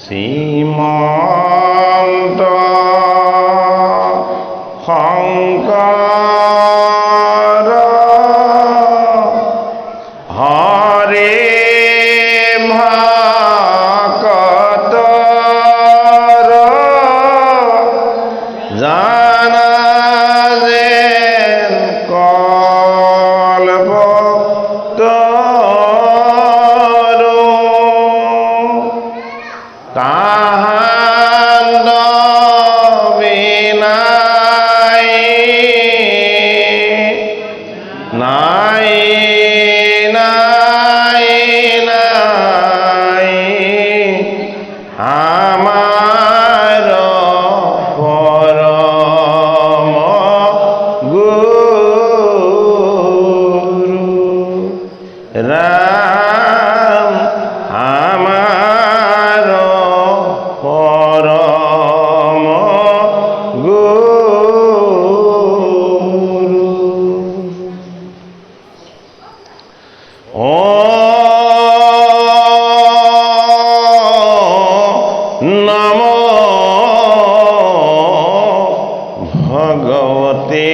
শ্ৰীমন্ত শংকৰ হৰে ভকতৰ জানা যেন কল্পতৰ তাহান্দ বিনাই নাই নাই নাই আমাৰ পৰম গুৰু ৰাম আমাৰ পৰম গুৰু নমো ভগৱতে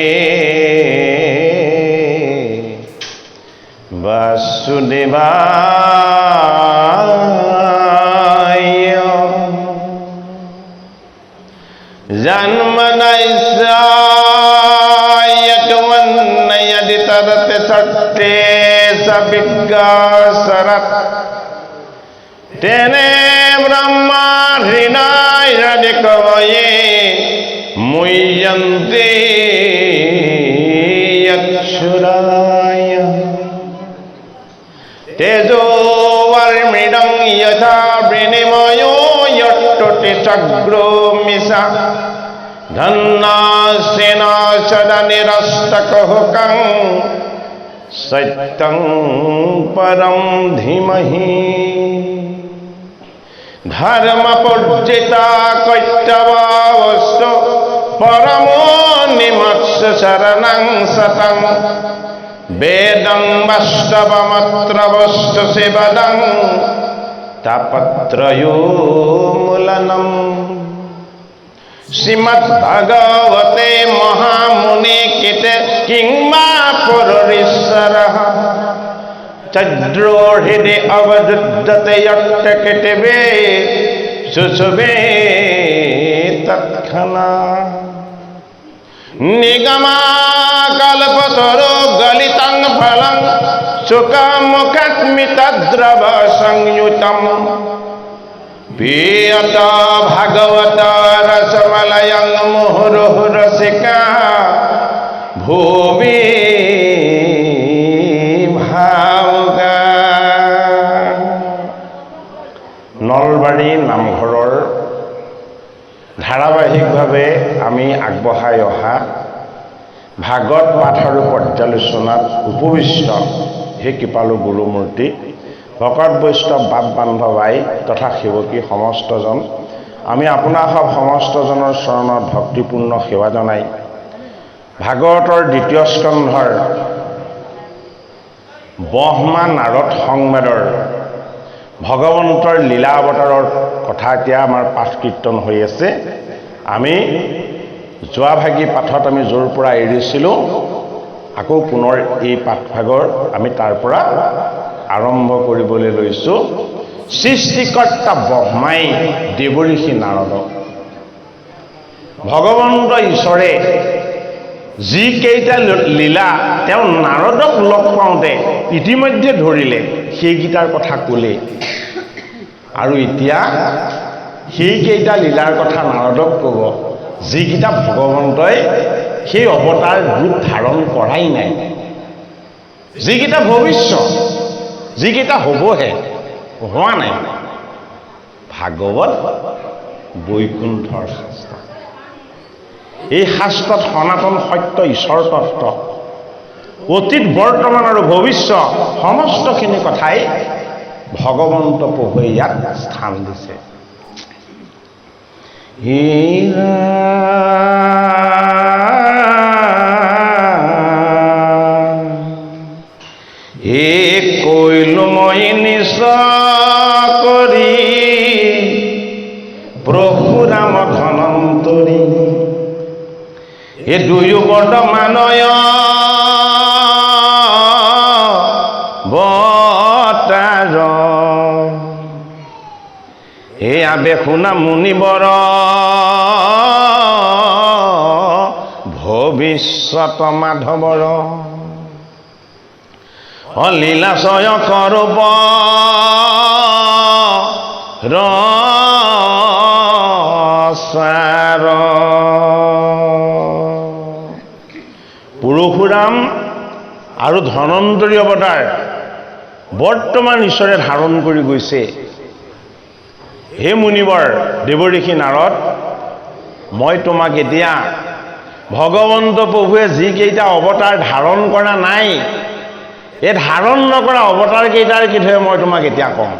বাসুদেৱায় জন্মনৈস্যায়তুমন্নয়দিতরতে সত্যে সবিজ্ঞাসরৎ তেনে ব্রহ্মা হৃদয় কবয়ে মুহ্যন্তে যক্ষুরায় তেজো বর্মিদং যথা বিনিময়ো যট্টতি চক্রো মিশা ধন্যাসেন সদা নিরস্তকুহকং সত্যং পরম ধীমহি ধর্মপূর্জিতা কৈতবাবস্ত পরমো নিমৎস শরণং সতং বেদং বাস্তবমত্র বস্তু শিবদং তাপত্রয়োমূলনম শ্রীমদ্ভগবতে মহামুনি কীতে কিংবা পুরীশ্বরঃ চদ্রোহৃদে অবদুদ্ধতে যক্ষকিটিবে শুশুবে তৎক্ষণাৎ নিগমাকল্পতরো গলিতং ফলং সুখমুখস্মিতদ্রব সংযুতম পিয়ত ভাগবত রসমলয়ং মুহুরুহু রসিকা ভূমি ভাউকা। নলবাৰী নামঘৰৰ ধাৰাবাহিকভাৱে আমি আগবঢ়াই অহা ভাগৱত পাঠ আৰু পৰ্যালোচনাত উপবিষ্ট হে কৃপালু গুৰুমূৰ্তি ভকত বৈষ্ণৱ বাপ বান্ধৱাই তথা সেৱকী সমস্তজন আমি আপোনাৰ সব সমস্তজনৰ চৰণত ভক্তিপূৰ্ণ সেৱা জনাই ভাগৱতৰ দ্বিতীয় স্কন্ধৰ ব্ৰহ্মা নাৰদ সংবাদৰ ভগৱন্তৰ লীলা অৱতাৰৰ কথা এতিয়া আমাৰ পাঠ কীৰ্তন হৈ আছে। আমি যোৱাভাগী পাঠত আমি য'ৰ পৰা এৰিছিলোঁ আকৌ পুনৰ এই পাঠভাগৰ আমি তাৰ পৰা আৰম্ভ কৰিবলৈ লৈছোঁ। সৃষ্টিকৰ্তা ব্ৰহ্মাই দেৱঋষি নাৰদক ভগৱন্ত ঈশ্বৰে যিকেইটা লীলা তেওঁ নাৰদক লগ পাওঁতে ইতিমধ্যে ধৰিলে সেইকেইটাৰ কথা ক'লে আৰু এতিয়া সেইকেইটা লীলাৰ কথা নাৰদক ক'ব যিকেইটা ভগৱন্তই সেই অৱতাৰ ৰূপ ধাৰণ কৰাই নাই, যিকেইটা ভৱিষ্যত, যিকেইটা হ'বহে হোৱা নাই। ভাগৱত বৈকুণ্ঠৰ শাস্ত্ৰ। এই শাস্ত্ৰত সনাতন সত্য ঈশ্বৰ তত্ত্ব অতীত বৰ্তমান আৰু ভৱিষ্যত সমস্তখিনি কথাই ভগৱন্ত প্ৰভুৱে ইয়াত স্থান দিছে। কৈলো মই নিচ কৰি প্ৰভুৰাম ধনন্তৰী দুয়ো বৰ্তমানয় বতাৰ আবে শুনা মুনিবৰ ভৱিষ্যত মাধৱৰ লীলাশয় কৰূপ ৰসাৰ। পৰশুৰাম আৰু ধনন্তৰী অৱতাৰ বৰ্তমান ঈশ্বৰে ধাৰণ কৰি গৈছে। হে মুনিবৰ দেৱঋষি নাৰদ, মই তোমাক এতিয়া ভগৱন্ত প্ৰভুৱে যিকেইটা অৱতাৰ ধাৰণ কৰা নাই, এই ধাৰণ নকৰা অৱতাৰ কেইটাৰ বিষয়ে মই তোমাক এতিয়া কম।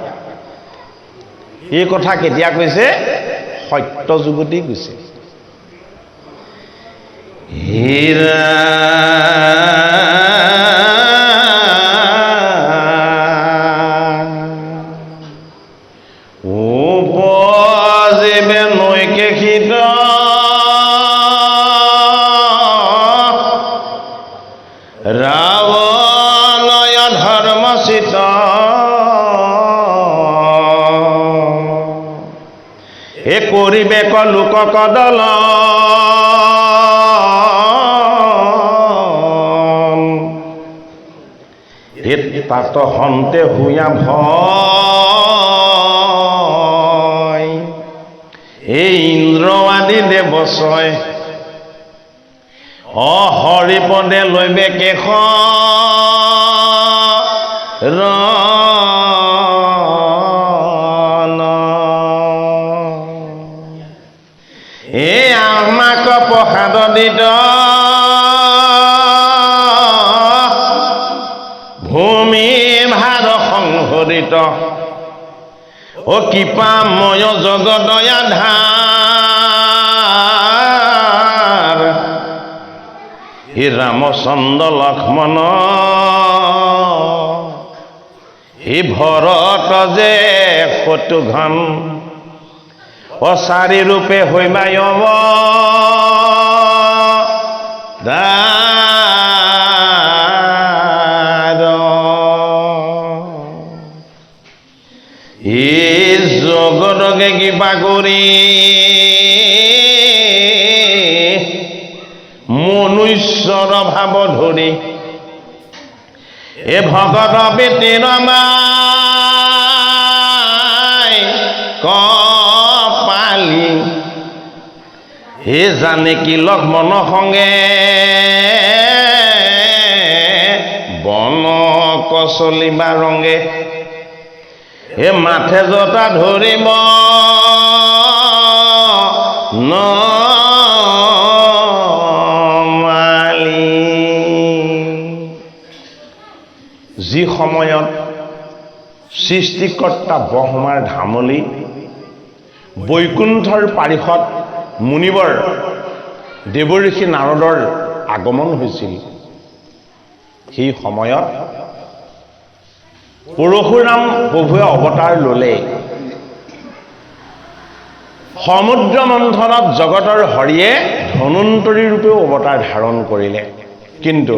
এই কথা কেতিয়া কৈছে? সত্য যুগতেই কৈছে। উপজীৱে নৈকে খিত ৰাৱণয় ধৰ্মচিত কৰিবে লোক কদল তাত হন্তে হুয়া ভয় এই ইন্দ্ৰ আদি দেৱচয় হৰিপদে লৈবে কেশ আমাক প্ৰসাদ দিত ভূমি ভাৰ সংহৰিত কৃপাময় জগদয়া ধাৰ ৰামচন্দ্ৰ লক্ষ্মণ ভৰত যে শত্ৰুঘ্ন চাৰি ৰূপে হৈবাই অৱতাৰ জগতকে কৃপা কৰি মনুষ্যৰ ভাৱ ধৰি ভগত বেটিৰ কপালি জানে কি লক্ষ্মণ সংগে বন কচলিবা ৰংগে মাথে জটা ধৰিব নমালি। যি সময়ত সৃষ্টিকৰ্তা ব্ৰহ্মাৰ ধামলি বৈকুণ্ঠৰ পাৰিষদ মুনিবৰ দেৱঋষি নাৰদৰ আগমন হৈছিল, সেই সময়ত পৰশুৰাম প্ৰভুৱে অৱতাৰ ল'লে। সমুদ্ৰ মন্থনত জগতৰ হৰিয়ে ধনন্তৰী ৰূপেও অৱতাৰ ধাৰণ কৰিলে। কিন্তু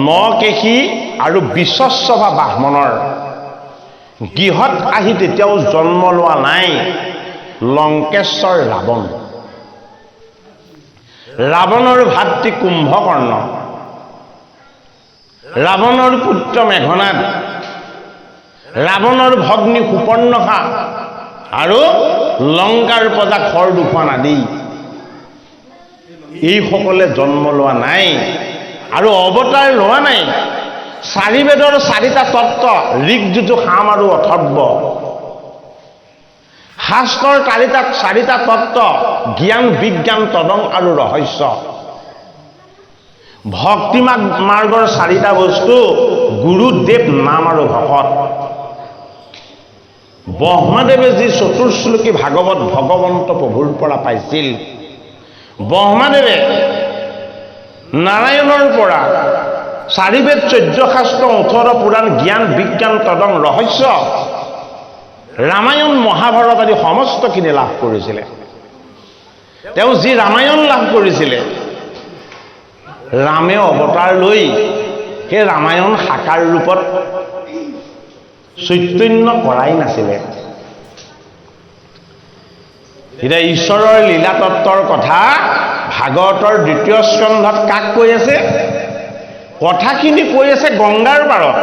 নকেশী আৰু বিশ্বস্বভা ব্ৰাহ্মণৰ গৃহত আহি তেতিয়াও জন্ম লোৱা নাই লংকেশ্বৰ ৰাৱণ। ৰাৱণৰ ভাতৃ কুম্ভকৰ্ণ, ৰাৱণৰ পুত্ৰ মেঘনাদ, ৰাৱণৰ ভগ্নী সুপৰ্ণখা আৰু লংকাৰ প্ৰজা খৰদূষণ আদি এইসকলে জন্ম লোৱা নাই আৰু অৱতাৰ লোৱা নাই। চাৰি বেদৰ চাৰিটা তত্ত্ব ঋক, যজুৰ, সাম আৰু অথৰ্ব, শাস্ত্ৰৰ চাৰিটা তত্ত্ব জ্ঞান, বিজ্ঞান, তদং আৰু ৰহস্য, ভক্তি মাৰ্গৰ চাৰিটা বস্তু গুৰুদেৱ নাম আৰু ভকত। ব্ৰহ্মাদেৱে যি চতুৰ্শ্লোকী ভাগৱত ভগৱন্ত প্ৰভুৰ পৰা পাইছিল, ব্ৰহ্মাদেৱে নাৰায়ণৰ পৰা 4 বেদ 14 শাস্ত্ৰ 18 পুৰাণ জ্ঞান বিজ্ঞান তদং ৰহস্য ৰামায়ণ মহাভাৰত আদি সমস্তখিনি লাভ কৰিছিলে। তেওঁ যি ৰামায়ণ লাভ কৰিছিলে, ৰামে অৱতাৰ লৈ সেই ৰামায়ণ সাকাৰ ৰূপত চৈতন্য কৰাই নাছিলে। এতিয়া ঈশ্বৰৰ লীলাতত্বৰ কথা ভাগৱতৰ 2য় স্কন্ধত কাক কৈ আছে? কথাখিনি কৈ আছে গংগাৰ পাৰত।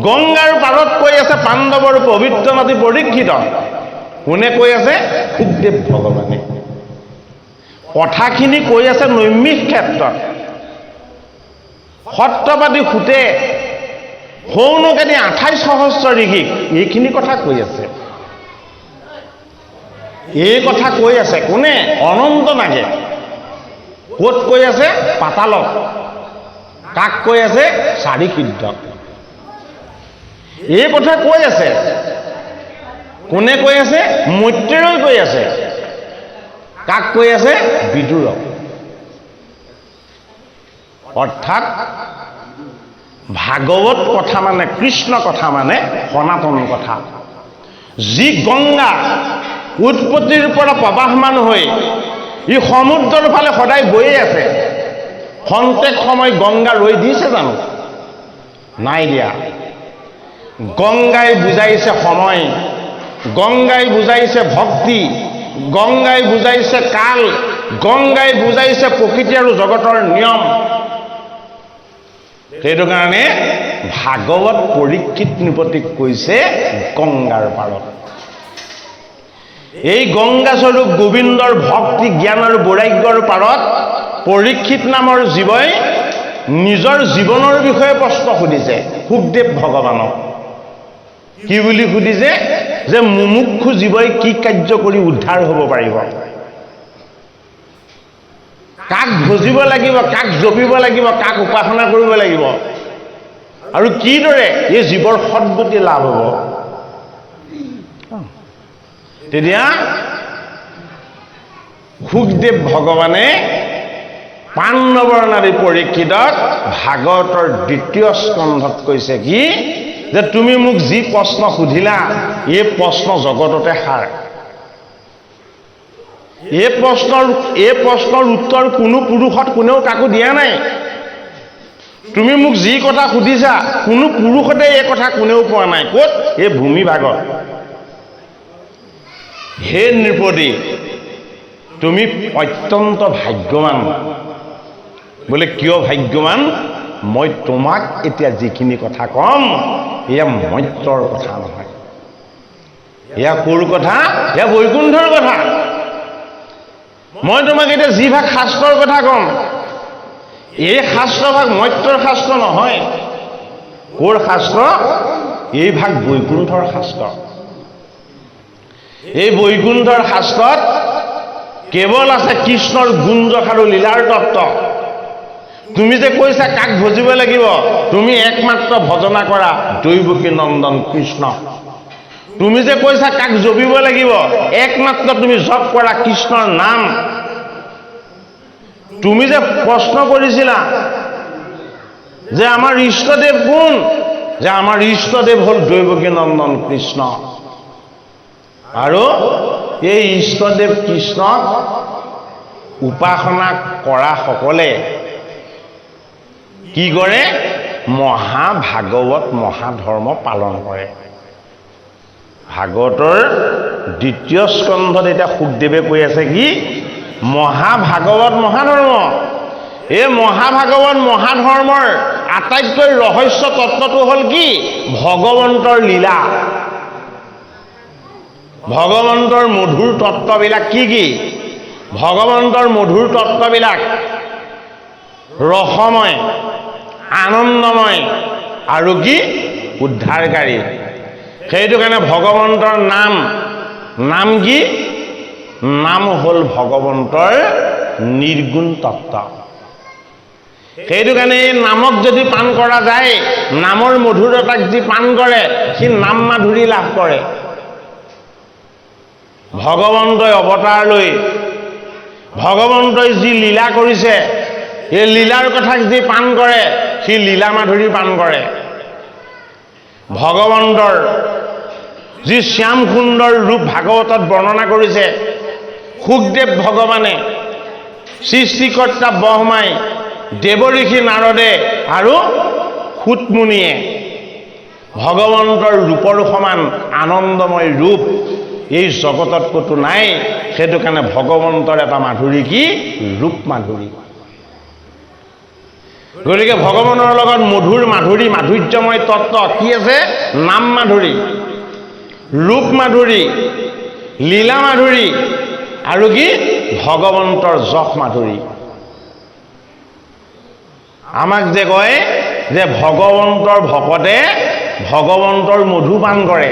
গংগাৰ পাৰত কৈ আছে পাণ্ডৱৰ পবিত্ৰ নদী পৰীক্ষিত। কোনে কৈ আছে? শুকদেৱ ভগৱানে। কথাখিনি কৈ আছে নৈমিষ ক্ষেত্ৰত। সত্যবাদী সুতে সৌনকাদি 28 সহস্ৰ ঋষিক এইখিনি কথা কৈ আছে। এই কথা কৈ আছে কোনে? অনন্ত নাগে। ক'ত কৈ আছে? পাতালত। কাক কৈ আছে? 4 সিদ্ধক। এই কথা কৈ আছে কোনে কৈ আছে? মৈত্ৰেয়ই কৈ আছে। কাক কৈ আছে? বিদুৰক। অৰ্থাৎ ভাগৱত কথা মানে কৃষ্ণ কথা মানে সনাতন কথা। যি গংগা উৎপত্তিৰ পৰা প্ৰবাহমান হৈ ই সমুদ্ৰৰ ফালে সদায় গৈয়ে আছে, খন্তেক সময় গংগা ৰৈ দিছে জানো? নাই দিয়া। গংগাই বুজাইছে সময়, গংগাই বুজাইছে ভক্তি, গংগাই বুজাইছে কাল, গংগাই বুজাইছে প্ৰকৃতি আৰু জগতৰ নিয়ম। সেইটো কাৰণে ভাগৱত পৰীক্ষিত নৃপতিক কৈছে গংগাৰ পাৰত। এই গংগা স্বৰূপ গোবিন্দৰ ভক্তি জ্ঞান আৰু বৈৰাগ্যৰ পাৰত পৰীক্ষিত নামৰ জীৱই নিজৰ জীৱনৰ বিষয়ে প্ৰশ্ন সুধিছে শুকদেৱ ভগৱানক। কি বুলি সুধিছে? যে মুমুক্ষু জীৱই কি কাৰ্য কৰি উদ্ধাৰ হ'ব পাৰিব? কাক ভজিব লাগিব, কাক জপিব লাগিব, কাক উপাসনা কৰিব লাগিব, আৰু কিদৰে এই জীৱৰ সদ্গতি লাভ হ'ব? তেতিয়া শুকদেৱ ভগৱানে পাণ্ডৱৰ নাৰী পৰীক্ষিতক ভাগৱতৰ 2য় স্কন্ধত কৈছে কি? যে তুমি মোক যি প্ৰশ্ন সুধিলা, এই প্ৰশ্ন জগততে সাৰ। এই প্ৰশ্নৰ উত্তৰ কোনো পুৰুষত কোনেও কাকো দিয়া নাই। তুমি মোক যি কথা সুধিছা, কোনো পুৰুষতে এই কথা কোনেও পোৱা নাই। ক'ত? এই ভূমি ভাগত। হে নৃপতি, তুমি অত্যন্ত ভাগ্যৱান। বোলে কিয় ভাগ্যৱান? মই তোমাক এতিয়া যিখিনি কথা কম, এয়া মৈত্ৰৰ কথা নহয়। এয়া ক'ৰ কথা? এয়া বৈকুণ্ঠৰ কথা। মই তোমাক এতিয়া যি ভাগ শাস্ত্ৰৰ কথা কম, এই শাস্ত্ৰ ভাগ মৈত্ৰৰ শাস্ত্ৰ নহয়। ক'ৰ শাস্ত্ৰ? এই ভাগ বৈকুণ্ঠৰ শাস্ত্ৰ। এই বৈকুণ্ঠৰ শাস্ত্ৰত কেৱল আছে কৃষ্ণৰ গুঞ্জক আৰু লীলাৰ তত্ত্ব। তুমি যে কৈছা কাক ভজিব লাগিব, তুমি একমাত্ৰ ভজনা কৰা দৈৱকী নন্দন কৃষ্ণ। তুমি যে কৈছা কাক জপিব লাগিব, একমাত্ৰ তুমি জপ কৰা কৃষ্ণৰ নাম। তুমি যে প্ৰশ্ন কৰিছিলা যে আমাৰ ইষ্টদেৱ কোন, যে আমাৰ ইষ্টদেৱ হ'ল দৈৱকী নন্দন কৃষ্ণ। আৰু এই ইষ্টদেৱ কৃষ্ণক উপাসনা কৰা সকলে কি কৰে? মহাভাগৱত মহাধৰ্ম পালন কৰে। ভাগৱতৰ 2য় স্কন্ধত এতিয়া শুকদেৱে কৈ আছে কি? মহাভাগৱত মহাধৰ্ম। এই মহাভাগৱত মহাধৰ্মৰ আটাইতকৈ ৰহস্য তত্ত্বটো হ'ল কি? ভগৱন্তৰ লীলা। ভগৱন্তৰ মধুৰ তত্ত্ববিলাক কি কি? ভগৱন্তৰ মধুৰ তত্ত্ববিলাক ৰসময়, আনন্দময় আৰু কি? উদ্ধাৰকাৰী। সেইটো কাৰণে ভগৱন্তৰ নাম কি? নাম হ'ল ভগৱন্তৰ নিৰ্গুণ তত্ত্ব। সেইটো কাৰণে নামক যদি পান কৰা যায়, নামৰ মধুৰতাক যি পান কৰে সি নাম মাধুৰী লাভ কৰে। ভগৱন্তই অৱতাৰ লৈ ভগৱন্তই যি লীলা কৰিছে, এই লীলাৰ কথাক যি পান কৰে সি লীলা মাধুৰী পান কৰে। ভগৱন্তৰ যি শ্যাম সুন্দৰ ৰূপ ভাগৱতত বৰ্ণনা কৰিছে, সুখদেৱ ভগৱানে, সৃষ্টিকৰ্তা ব্ৰহ্মাই, দেৱঋষি নাৰদে আৰু সুতমুনিয়ে ভগৱন্তৰ ৰূপৰ সমান আনন্দময় ৰূপ এই জগতত ক'তো নাই। সেইটো কাৰণে ভগৱন্তৰ এটা মাধুৰী কি? ৰূপ মাধুৰী। গতিকে ভগৱানৰ লগত মধুৰ মাধুৰী, মাধুৰ্যময় তত্ত্ব কি আছে? নাম মাধুৰী, ৰূপ মাধুৰী, লীলা মাধুৰী আৰু কি? ভগৱন্তৰ যশ মাধুৰী। আমাক যে কয় যে ভগৱন্তৰ ভকতে ভগৱন্তৰ মধু পান কৰে।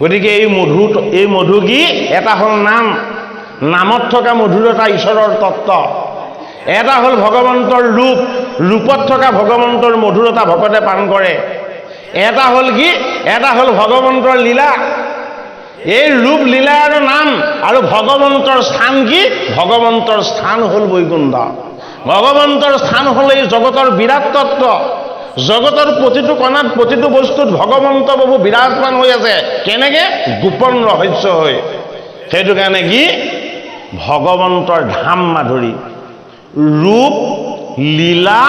গতিকে এই মধু কি? এটা হ'ল নাম, নামত থকা মধুৰতা ঈশ্বৰৰ তত্ত্ব। এটা হ'ল ভগৱন্তৰ ৰূপ, ৰূপত থকা ভগৱন্তৰ মধুৰতা ভকতে পান কৰে। এটা হ'ল কি? এটা হ'ল ভগৱন্তৰ লীলা। এই ৰূপ, লীলা আৰু নাম আৰু ভগৱন্তৰ স্থান কি? ভগৱন্তৰ স্থান হ'ল বৈকুণ্ঠ। ভগৱন্তৰ স্থান হ'ল এই জগতৰ বিৰাট তত্ত্ব। জগতৰ প্ৰতিটো কণাত, প্ৰতিটো বস্তুত ভগৱন্ত প্ৰভু বিৰাজমান হৈ আছে। কেনেকে? গোপন ৰহস্য হৈ। সেইটো কাৰণে কি? ভগৱন্তৰ ধাম মাধুৰী, ৰূপ, লীলা,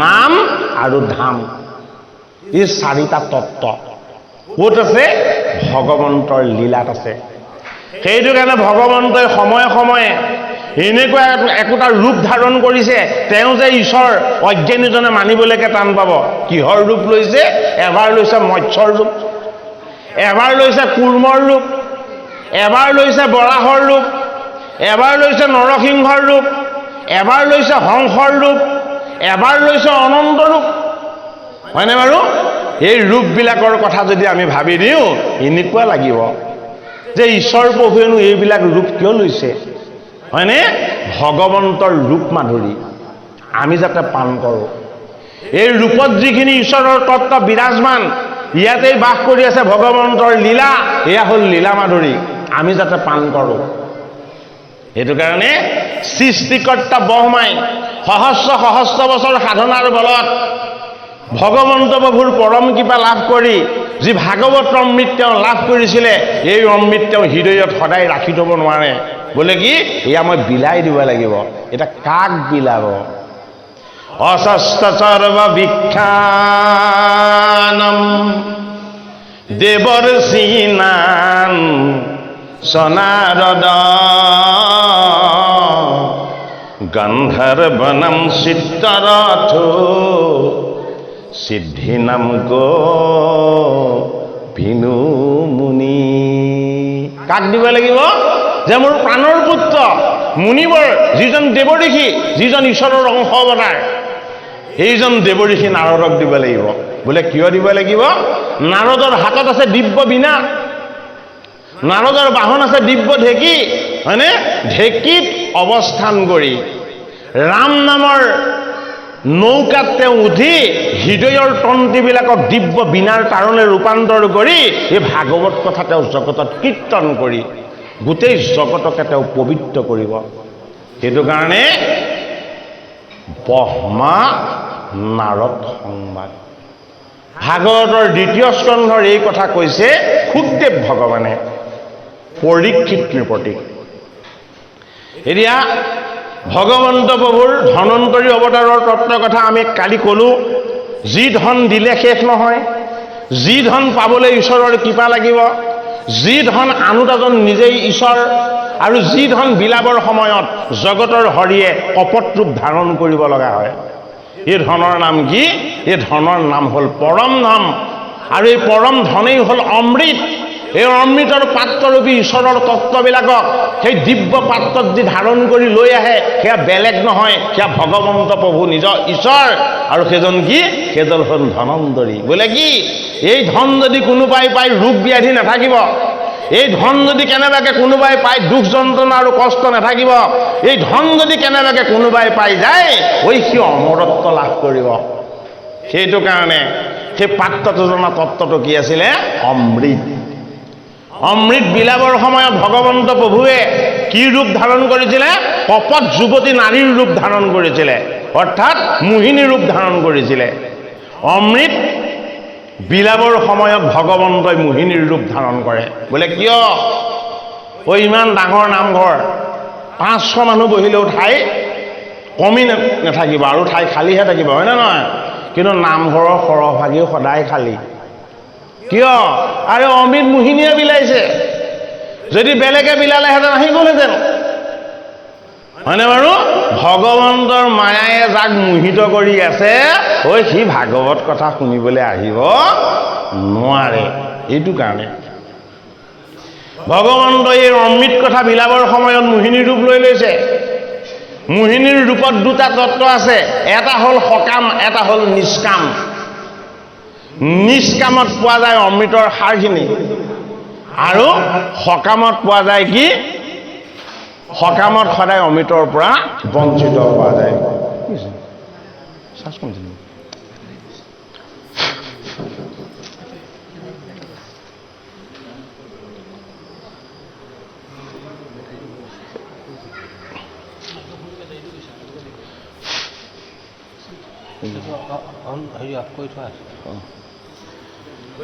নাম আৰু ধাম, এই চাৰিটা তত্ত্ব ক'ত আছে? ভগৱন্তৰ লীলাত আছে। সেইটো কাৰণে ভগৱন্তই সময়ে সময়ে এনেকুৱা একোটা ৰূপ ধাৰণ কৰিছে, তেওঁ যে ঈশ্বৰ অজ্ঞানীজনে মানিবলৈকে টান পাব। কিহৰ ৰূপ লৈছে? এবাৰ লৈছে মৎস্যৰ ৰূপ, এবাৰ লৈছে কুৰ্মৰ ৰূপ, এবাৰ লৈছে বৰাহৰ ৰূপ, এবাৰ লৈছে নৰসিংহৰ ৰূপ, এবাৰ লৈছে হংসৰ ৰূপ, এবাৰ লৈছে অনন্ত ৰূপ। হয়নে বাৰু? এই ৰূপবিলাকৰ কথা যদি আমি ভাবি দিওঁ, এনেকুৱা লাগিব যে ঈশ্বৰ প্ৰভুৱেনো এইবিলাক ৰূপ কিয় লৈছে? হয়নে? ভগৱন্তৰ ৰূপ মাধুৰী আমি যাতে পান কৰোঁ। এই ৰূপত যিখিনি ঈশ্বৰৰ তত্ত্ব বিৰাজমান, ইয়াতেই বাস কৰি আছে ভগৱন্তৰ লীলা, এয়া হ'ল লীলা মাধুৰী, আমি যাতে পান কৰোঁ। সেইটো কাৰণে সৃষ্টিকৰ্তা ব্ৰহ্মাই সহস্ৰ সহস্ৰ বছৰ সাধনাৰ বলত ভগৱন্ত প্ৰভুৰ পৰম কৃপা লাভ কৰি যি ভাগৱত অমৃত তেওঁ লাভ কৰিছিলে, এই অমৃত তেওঁ হৃদয়ত সদায় ৰাখি থ'ব নোৱাৰে। বোলে কি? এয়া মই বিলাই দিব লাগিব। এটা কাক বিলাব? অশস্ত সৰ্ববিখ্যানম দেৱৰ্ষীনাম সনাৰদ গন্ধৰ্বনম চিত্তৰথ সিদ্ধিনাম গো ভিনু মুনি। কাক দিব লাগিব? যে মোৰ প্ৰাণৰ পুত্ৰ মুনিবৰ, যিজন দেৱঋষি, যিজন ঈশ্বৰৰ অংশ অৱতাৰ, এইজন দেৱঋষি নাৰদক দিব লাগিব। বোলে কিয় দিব লাগিব? নাৰদৰ হাতত আছে দিব্য বীণা, নাৰদৰ বাহন আছে দিব্য ঢেঁকী। হয়নে? ঢেঁকীত অৱস্থান কৰি ৰাম নামৰ নৌকাত তেওঁ উঠি হৃদয়ৰ তন্তীবিলাকক দিব্য বীণাৰ কাৰণে ৰূপান্তৰ কৰি এই ভাগৱত কথা তেওঁ জগতত কীৰ্তন কৰি গোটেই জগতকে তেওঁ পবিত্ৰ কৰিব। সেইটো কাৰণে ব্ৰহ্মা নাৰদ সংবাদ, ভাগৱতৰ দ্বিতীয় স্কন্ধৰ এই কথা কৈছে সুখদেৱ ভগৱানে পৰীক্ষিত নৃপতিক। এতিয়া ভগৱন্ত প্ৰভুৰ ধনন্তৰী অৱতাৰৰ তত্ত্বৰ কথা আমি কালি ক'লোঁ। যি ধন দিলে শেষ নহয়, যি ধন পাবলৈ ঈশ্বৰৰ কৃপা লাগিব, যি ধন আনোতাজন নিজেই ঈশ্বৰ, আৰু যি ধন বিলাবৰ সময়ত জগতৰ হৰিয়ে কপট ৰূপ ধাৰণ কৰিব লগা হয়। এই ধনৰ নাম কি? এই ধনৰ নাম হ'ল পৰম ধন, আৰু এই পৰম ধনেই হ'ল অমৃত। এই অমৃতৰ পাত্ৰৰূপী ঈশ্বৰৰ তত্ত্ববিলাকক সেই দিব্য পাত্ৰত যি ধাৰণ কৰি লৈ আহে, সেয়া বেলেগ নহয়, সেয়া ভগৱন্ত প্ৰভু নিজৰ ঈশ্বৰ। আৰু সেইজন কি? সেইজন হ'ল ধনন্তৰী। বোলে কি? এই ধন যদি কোনোবাই পাই ৰোগ ব্যাধি নাথাকিব, এই ধন যদি কেনেবাকে কোনোবাই পায় দুখ যন্ত্ৰণা আৰু কষ্ট নাথাকিব এই ধন যদি কেনেবাকে কোনোবাই পাই যায় সি অমৰত্ব লাভ কৰিব সেইটো কাৰণে সেই পাত্ৰটো জনা তত্ত্বটো কি আছিলে অমৃত অমৃত বিলাবৰ সময়ত ভগৱন্ত প্ৰভুৱে কি ৰূপ ধাৰণ কৰিছিলে কপট যুৱতী নাৰীৰ ৰূপ ধাৰণ কৰিছিলে অৰ্থাৎ মোহিনী ৰূপ ধাৰণ কৰিছিলে অমৃত বিলাবৰ সময়ত ভগৱন্তই মোহিনীৰ ৰূপ ধাৰণ কৰে বোলে কিয় ইমান ডাঙৰ নামঘৰ 500 মানুহ বহিলেও ঠাই কমি নাথাকিব আৰু ঠাই খালীহে থাকিব হয় না নহয় কিন্তু নামঘৰৰ সৰহভাগী সদায় খালী কিয় আৰে অমৃত মোহিনীয়ে বিলাইছে যদি বেলেগে বিলালেহেঁতেন আহি গ'লহেঁতেন হয়নে বাৰু ভগৱন্তৰ মায়ায়ে যাক মোহিত কৰি আছে সি ভাগৱত কথা শুনিবলৈ আহিব নোৱাৰে এইটো কাৰণে ভগৱন্তই এই অমৃত কথা বিলাবৰ সময়ত মোহিনীৰ ৰূপ লৈ লৈছে মোহিনীৰ ৰূপত দুটা তত্ত্ব আছে এটা হ'ল সকাম এটা হ'ল নিষ্কাম নিষ্কামত পোৱা যায় অমৃতৰ সাৰখিনি আৰু সকামত পোৱা যায় কি সকামত সদায় অমৃতৰ পৰা বঞ্চিত পোৱা যায়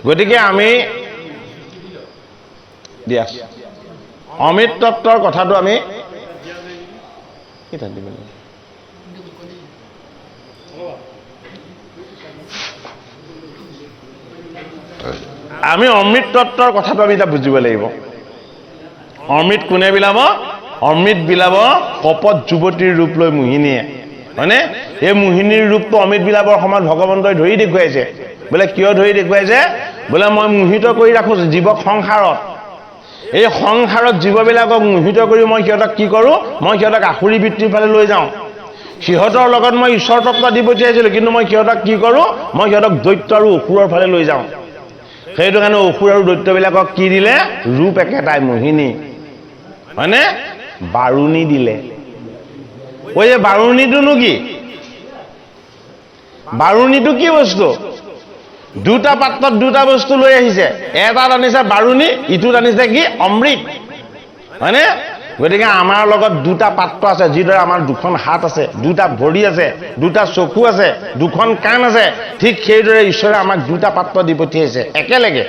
গতিকে আমি অমৃত তত্ত্বৰ কথাটো আমি অমৃত তত্ত্বৰ কথাটো আমি এতিয়া বুজিব লাগিব অমৃত কোনে বিলাব অমৃত বিলাব কপট যুৱতীৰ ৰূপ লৈ মোহিনীয়ে হয়নে এই মোহিনীৰ ৰূপটো অমৃত বিলাবৰ সময়ত ভগৱন্তই ধৰি দেখুৱাইছে বোলে কিয় ধৰি দেখুৱাইছে বোলে মই মোহিত কৰি ৰাখোঁ জীৱক সংসাৰত এই সংসাৰত জীৱবিলাকক মোহিত কৰি মই সিহঁতক কি কৰোঁ মই সিহঁতক আসুৰী বৃত্তিৰ ফালে লৈ যাওঁ সিহঁতৰ লগত মই ঈশ্বৰ তত্ত্ব দি পঠিয়াইছিলোঁ কিন্তু মই সিহঁতক কি কৰোঁ মই সিহঁতক দৈত্য আৰু অসুৰৰ ফালে লৈ যাওঁ সেইটো কাৰণে অসুৰ আৰু দৈত্যবিলাকক কি দিলে ৰূপ একেটাই মোহিনী হয়নে বাৰুণী দিলে যে বাৰুণীটোনো কি বাৰুণীটো কি বস্তু দুটা পাত্ৰত দুটা বস্তু লৈ আহিছে এটাত আনিছে বাৰুণী ইটোত আনিছে কি অমৃত হয়নে গতিকে আমাৰ লগত দুটা পাত্ৰ আছে যিদৰে আমাৰ দুখন হাত আছে দুটা ভৰি আছে দুটা চকু আছে দুখন কাণ আছে ঠিক সেইদৰে ঈশ্বৰে আমাক দুটা পাত্ৰ দি পঠিয়াইছে একেলগে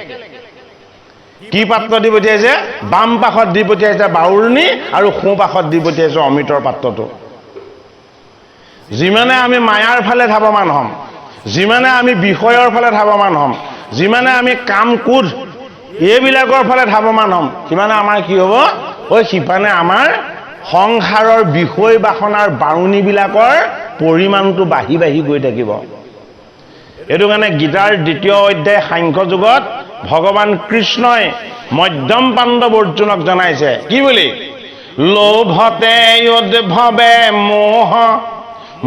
কি পাত্ৰ দি পঠিয়াইছে বাম পাশত দি পঠিয়াইছে বাৰুণী আৰু সোঁ পাশত দি পঠিয়াইছে অমৃতৰ পাত্ৰটো যিমানে আমি মায়াৰ ফালে ধাৱমান হ'ম যিমানে আমি বিষয়ৰ ফালে ধাৱমান হ'ম যিমানে আমি কাম ক্ৰোধ এইবিলাকৰ ফালে ধাৱমান হ'ম সিমানে আমাৰ কি হ'ব সিপানে আমাৰ সংসাৰৰ বিষয় বাসনাৰ বাৰুণীবিলাকৰ পৰিমাণটো বাঢ়ি বাঢ়ি গৈ থাকিব এইটো কাৰণে গীতাৰ 2য় অধ্যায় সাংখ্য যুগত ভগৱান কৃষ্ণই মধ্যম পাণ্ডৱ অৰ্জুনক জনাইছে কি বুলি লোভতে উদ্ভৱে মোহ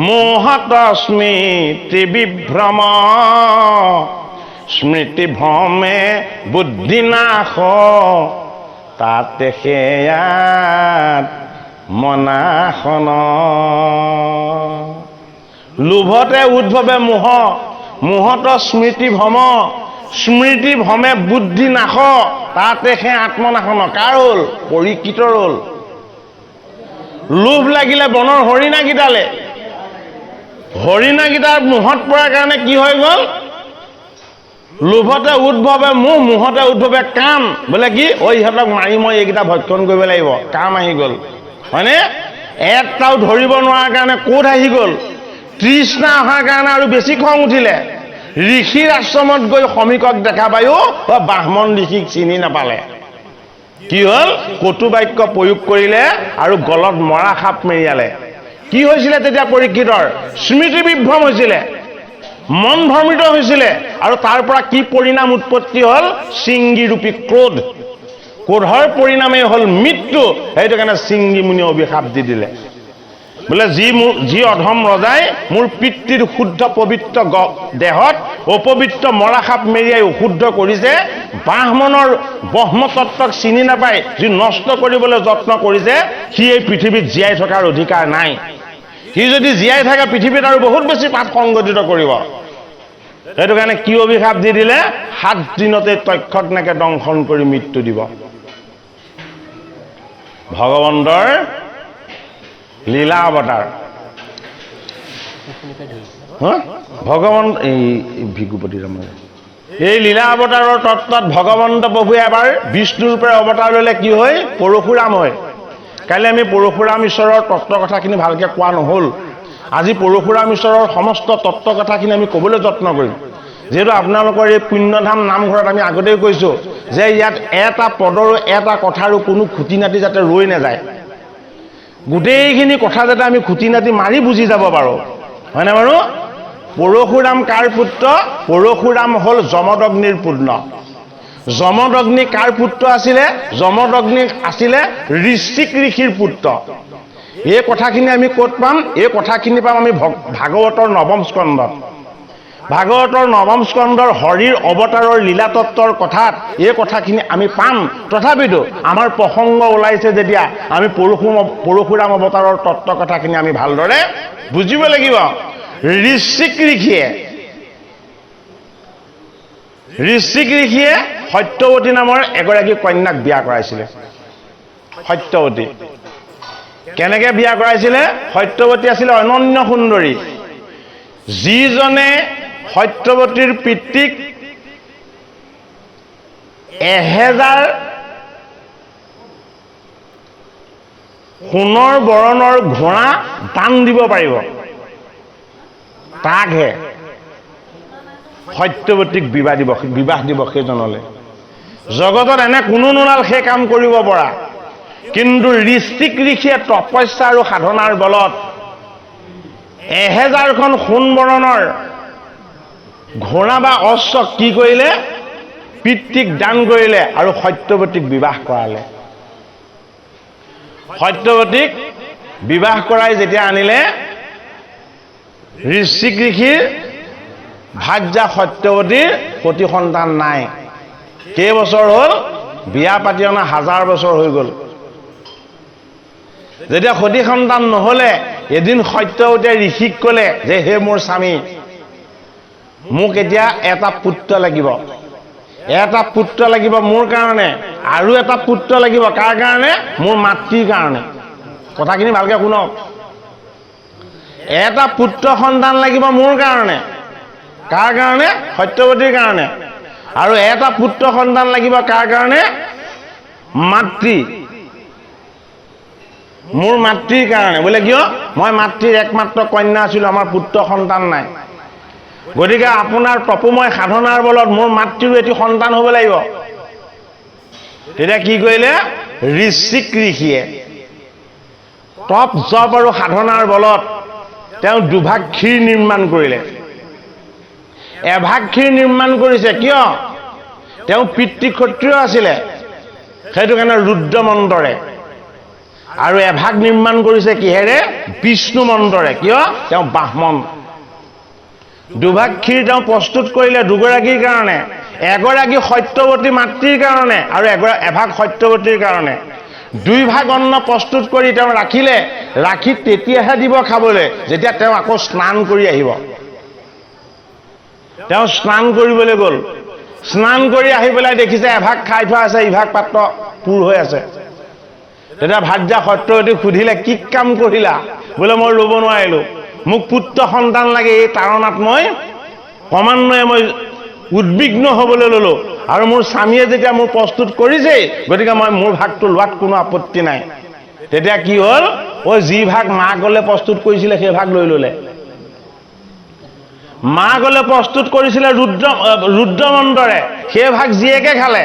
মোহত স্মৃতি বিভ্ৰম স্মৃতি ভ্ৰমে বুদ্ধিনাশ তাতে সেয়াত মনাসন লোভতে উদ্ভৱে মোহ মোহত স্মৃতি ভ্ৰম স্মৃতি ভ্ৰমে বুদ্ধি নাশ তাতে সে আত্মনাশন কাৰ হ'ল পৰীক্ষিতৰ হ'ল লোভ লাগিলে বনৰ হৰিণাকেইটালে হৰিণাকেইটাৰ মোহত পৰাৰ কাৰণে কি হৈ গ'ল লোভতে উদ্ভৱে মোহ মোহতে উদ্ভৱে কাম বোলে কি ইহঁতক মাৰি মই এইকেইটা ভক্ষণ কৰিব লাগিব কাম আহি গ'ল হয়নে এটাও ধৰিব নোৱাৰাৰ কাৰণে কোধ আহি গ'ল তৃষ্ণা অহাৰ কাৰণে আৰু বেছি খং উঠিলে ঋষিৰ আশ্ৰমত গৈ শ্ৰমিকক দেখা পায়ো ব্ৰাহ্মণ ঋষিক চিনি নাপালে কি হ'ল কটু বাক্য প্ৰয়োগ কৰিলে আৰু গলত মৰা সাপ মেৰিয়ালে কি হৈছিলে তেতিয়া পৰীক্ষিতৰ স্মৃতি বিভ্ৰম হৈছিলে মন ভ্ৰমিত হৈছিলে আৰু তাৰ পৰা কি পৰিণাম উৎপত্তি হ'ল সিংগী ৰূপী ক্ৰোধ ক্ৰোধৰ পৰিণামেই হ'ল মৃত্যু সেইটো কাৰণে সিংগী মুনি অভিশাপ দি দিলে বোলে যি অধম ৰজাই মোৰ পিতৃৰ শুদ্ধ পবিত্ৰ দেহত অপবিত্ৰ মৰা সাপ মেৰিয়াই অশুদ্ধ কৰিছে, ব্ৰাহ্মণৰ ব্ৰহ্মতত্ত্বক চিনি নাপায় যি নষ্ট কৰিবলৈ যত্ন কৰিছে, সি এই পৃথিৱীত জীয়াই থকাৰ অধিকাৰ নাই। সি যদি জীয়াই থাকে পৃথিৱীত আৰু বহুত বেছি পাপ সংঘটিত কৰিব। সেইটো কাৰণে কি অভিশাপ দি দিলে? 7 দিনতে তক্ষকনেকে দংশন কৰি মৃত্যু দিব। ভগৱন্তৰ লীলা অৱতাৰ। ভগৱান এই ভিগুপতি ৰাম এই লীলা অৱতাৰৰ তত্ত্বত ভগৱন্ত প্ৰভুৱে এবাৰ বিষ্ণুৰ পৰা অৱতাৰ ল'লে কি হয়? পৰশুৰাম হয়। কাইলৈ আমি পৰশুৰাম ঈশ্বৰৰ তত্ত্ব কথাখিনি ভালকৈ কোৱা নহ'ল। আজি পৰশুৰাম ঈশ্বৰৰ সমস্ত তত্ত্ব কথাখিনি আমি ক'বলৈ যত্ন কৰিম। যিহেতু আপোনালোকৰ এই পুণ্যধাম নামঘৰত আমি আগতেই কৈছোঁ যে ইয়াত এটা পদৰো এটা কথাৰো কোনো খুটি নাটি যাতে ৰৈ নাযায়, গোটেইখিনি কথা যাতে আমি খুটি নাটি মাৰি বুজি যাব পাৰোঁ, হয়নে বাৰু? পৰশুৰাম কাৰ পুত্ৰ? পৰশুৰাম হ'ল যমদগ্নিৰ পুত্ৰ। যমদগ্নি কাৰ পুত্ৰ আছিলে? যমদগ্নি আছিলে ঋষিক ঋষিৰ পুত্ৰ। এই কথাখিনি আমি ক'ত পাম? এই কথাখিনি পাম আমি ভাগৱতৰ 9ম স্কন্ধত। ভাগৱতৰ 9ম স্কন্ধৰ হৰিৰ অৱতাৰৰ লীলাতত্ত্বৰ কথাত এই কথাখিনি আমি পাম। তথাপিতো আমাৰ প্ৰসংগ ওলাইছে যেতিয়া আমি পৰশুৰাম অৱতাৰৰ তত্ত্ব কথাখিনি আমি ভালদৰে বুজিব লাগিব। ঋষিক ঋষিয়ে সত্যৱতী নামৰ এগৰাকী কন্যাক বিয়া কৰাইছিলে। সত্যৱতী কেনেকৈ বিয়া কৰাইছিলে? সত্যৱতী আছিলে অনন্য সুন্দৰী। যিজনে সত্যৱতীৰ পিতৃক 1000 সোণৰ বৰণৰ ঘোঁৰা দান দিব পাৰিব, তাকহে সত্যৱতীক বিবাহ দিব সেইজনলৈ। জগতত এনে কোনো নোলাল সেই কাম কৰিব পৰা। কিন্তু ঋষিক ঋষিয়ে তপস্যা আৰু সাধনাৰ বলত 1000খন সোণ বৰণৰ ঘোঁৰা বা অশ্ব কি কৰিলে? পিতৃক দান কৰিলে আৰু সত্যৱতীক বিবাহ কৰালে। সত্যৱতীক বিবাহ কৰাই যেতিয়া আনিলে, ঋষিক ঋষিৰ ভাৰ্যা সত্যৱতীৰ সতি সন্তান নাই। কেইবছৰ হ'ল? বিয়া পাতি অনা 1000 বছৰ হৈ গ'ল। যেতিয়া সতি সন্তান নহ'লে, এদিন সত্যৱতীয়ে ঋষিক ক'লে যে হে মোৰ স্বামী, মোক এতিয়া এটা পুত্ৰ লাগিব। এটা পুত্ৰ লাগিব মোৰ কাৰণে, আৰু এটা পুত্ৰ লাগিব কাৰ কাৰণে? মোৰ মাতৃৰ কাৰণে। কথাখিনি ভালকৈ শুনক। এটা পুত্ৰ সন্তান লাগিব মোৰ কাৰণে। কাৰ কাৰণে? সত্যৱতীৰ কাৰণে। আৰু এটা পুত্ৰ সন্তান লাগিব কাৰ কাৰণে? মাতৃ। মোৰ মাতৃৰ কাৰণে। বোলে কিয়? মই মাতৃৰ একমাত্ৰ কন্যা আছিলোঁ, আমাৰ পুত্ৰ সন্তান নাই। গতিকে আপোনাৰ তপোময় সাধনাৰ বলত মোৰ মাতৃৰো এটি সন্তান হ'ব লাগিব। তেতিয়া কি কৰিলে? ঋষিক ঋষিয়ে তপ জপ আৰু সাধনাৰ বলত তেওঁ দুভাগ ক্ষীৰ নিৰ্মাণ কৰিলে। এভাগ ক্ষীৰ নিৰ্মাণ কৰিছে কিয়? তেওঁ পিতৃ ক্ষত্ৰিয় আছিলে, সেইটো কাৰণে ৰুদ্ৰ মন্ত্ৰৰে। আৰু এভাগ নিৰ্মাণ কৰিছে কিহেৰে? বিষ্ণু মন্ত্ৰৰে। কিয়? তেওঁ ব্ৰাহ্মণ। দুভাগ ক্ষীৰ তেওঁ প্ৰস্তুত কৰিলে দুগৰাকীৰ কাৰণে। এগৰাকী সত্যৱতী মাতৃৰ কাৰণে আৰু এভাগ সত্যৱতীৰ কাৰণে। 2 ভাগ অন্ন প্ৰস্তুত কৰি তেওঁ ৰাখিলে। ৰাখি তেতিয়াহে দিব খাবলৈ যেতিয়া তেওঁ আকৌ স্নান কৰি আহিব। তেওঁ স্নান কৰিবলৈ গ'ল। স্নান কৰি আহি পেলাই দেখিছে এভাগ খাই থোৱা আছে, ইভাগ পাত্ৰ পূৰ হৈ আছে। তেতিয়া ভাৰ্যা সত্যৱতীক সুধিলে, কি কাম কৰিলা? বোলে মই ৰ'ব নোৱাৰিলোঁ, মোক পুত্ৰ সন্তান লাগে। এই তাৰণাত মই ক্ৰমান্বয়ে মই উদ্বিগ্ন হ'বলৈ ল'লোঁ, আৰু মোৰ স্বামীয়ে যেতিয়া মোৰ প্ৰস্তুত কৰিছেই, গতিকে মই মোৰ ভাগটো লোৱাত কোনো আপত্তি নাই। তেতিয়া কি হ'ল? যি ভাগ মাকলে প্ৰস্তুত কৰিছিলে সেই ভাগ লৈ ল'লে। মাকলে প্ৰস্তুত কৰিছিলে ৰুদ্ৰ মন্ত্ৰৰে, সেই ভাগ জীয়েকে খালে।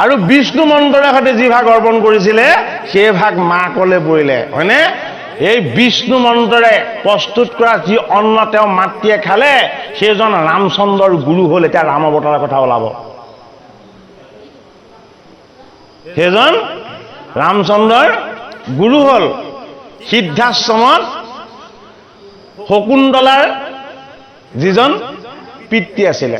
আৰু বিষ্ণু মন্ত্ৰৰে সৈতে যি ভাগ অৰ্পণ কৰিছিলে সেই ভাগ মাকলে পৰিলে, হয়নে? এই বিষ্ণু মন্ত্ৰৰে প্ৰস্তুত কৰা যি অন্ন তেওঁ মাতৃয়ে খালে, সেইজন ৰামচন্দ্ৰৰ গুৰু হ'ল। এতিয়া ৰাম অৱতাৰৰ কথা ওলাব। সেইজন ৰামচন্দ্ৰৰ গুৰু হ'ল। সিদ্ধাশ্ৰমত শকুন্তলাৰ যিজন পিতৃ আছিলে,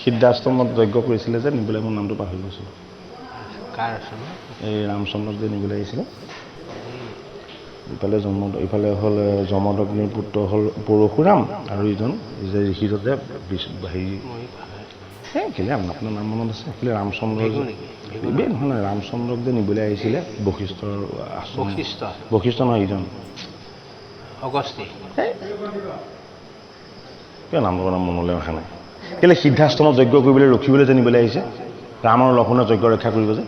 সিদ্ধাশ্ৰমত যজ্ঞ কৰিছিলে যে নিবলৈ, মোৰ নামটো পাহৰি গৈছিলোঁ। এই ৰামচন্দ্ৰক যে নিবলৈ আহিছিলে, ইফালে হ'ল যমদগ্নিৰ পুত্ৰ হ'ল পৰশুৰাম, আৰু ইজন যে ঋষিৰতে হেৰি কেলে আপোনাৰ নাম মনত আছে, কেলে ৰামচন্দ্ৰ নহয়, ৰামচন্দ্ৰক যে নিবলৈ আহিছিলে বশিষ্ঠৰ আশ্ৰম, বশিষ্ঠ নহয়, ইজন কিয় নামটো মনলৈ অহা নাই। কেলে সিদ্ধাশ্ৰমত যজ্ঞ কৰিবলৈ ৰখিবলৈ যে নিবলৈ আহিছে, ৰাম আৰু লক্ষ্মণৰ যজ্ঞ ৰক্ষা কৰিব যে,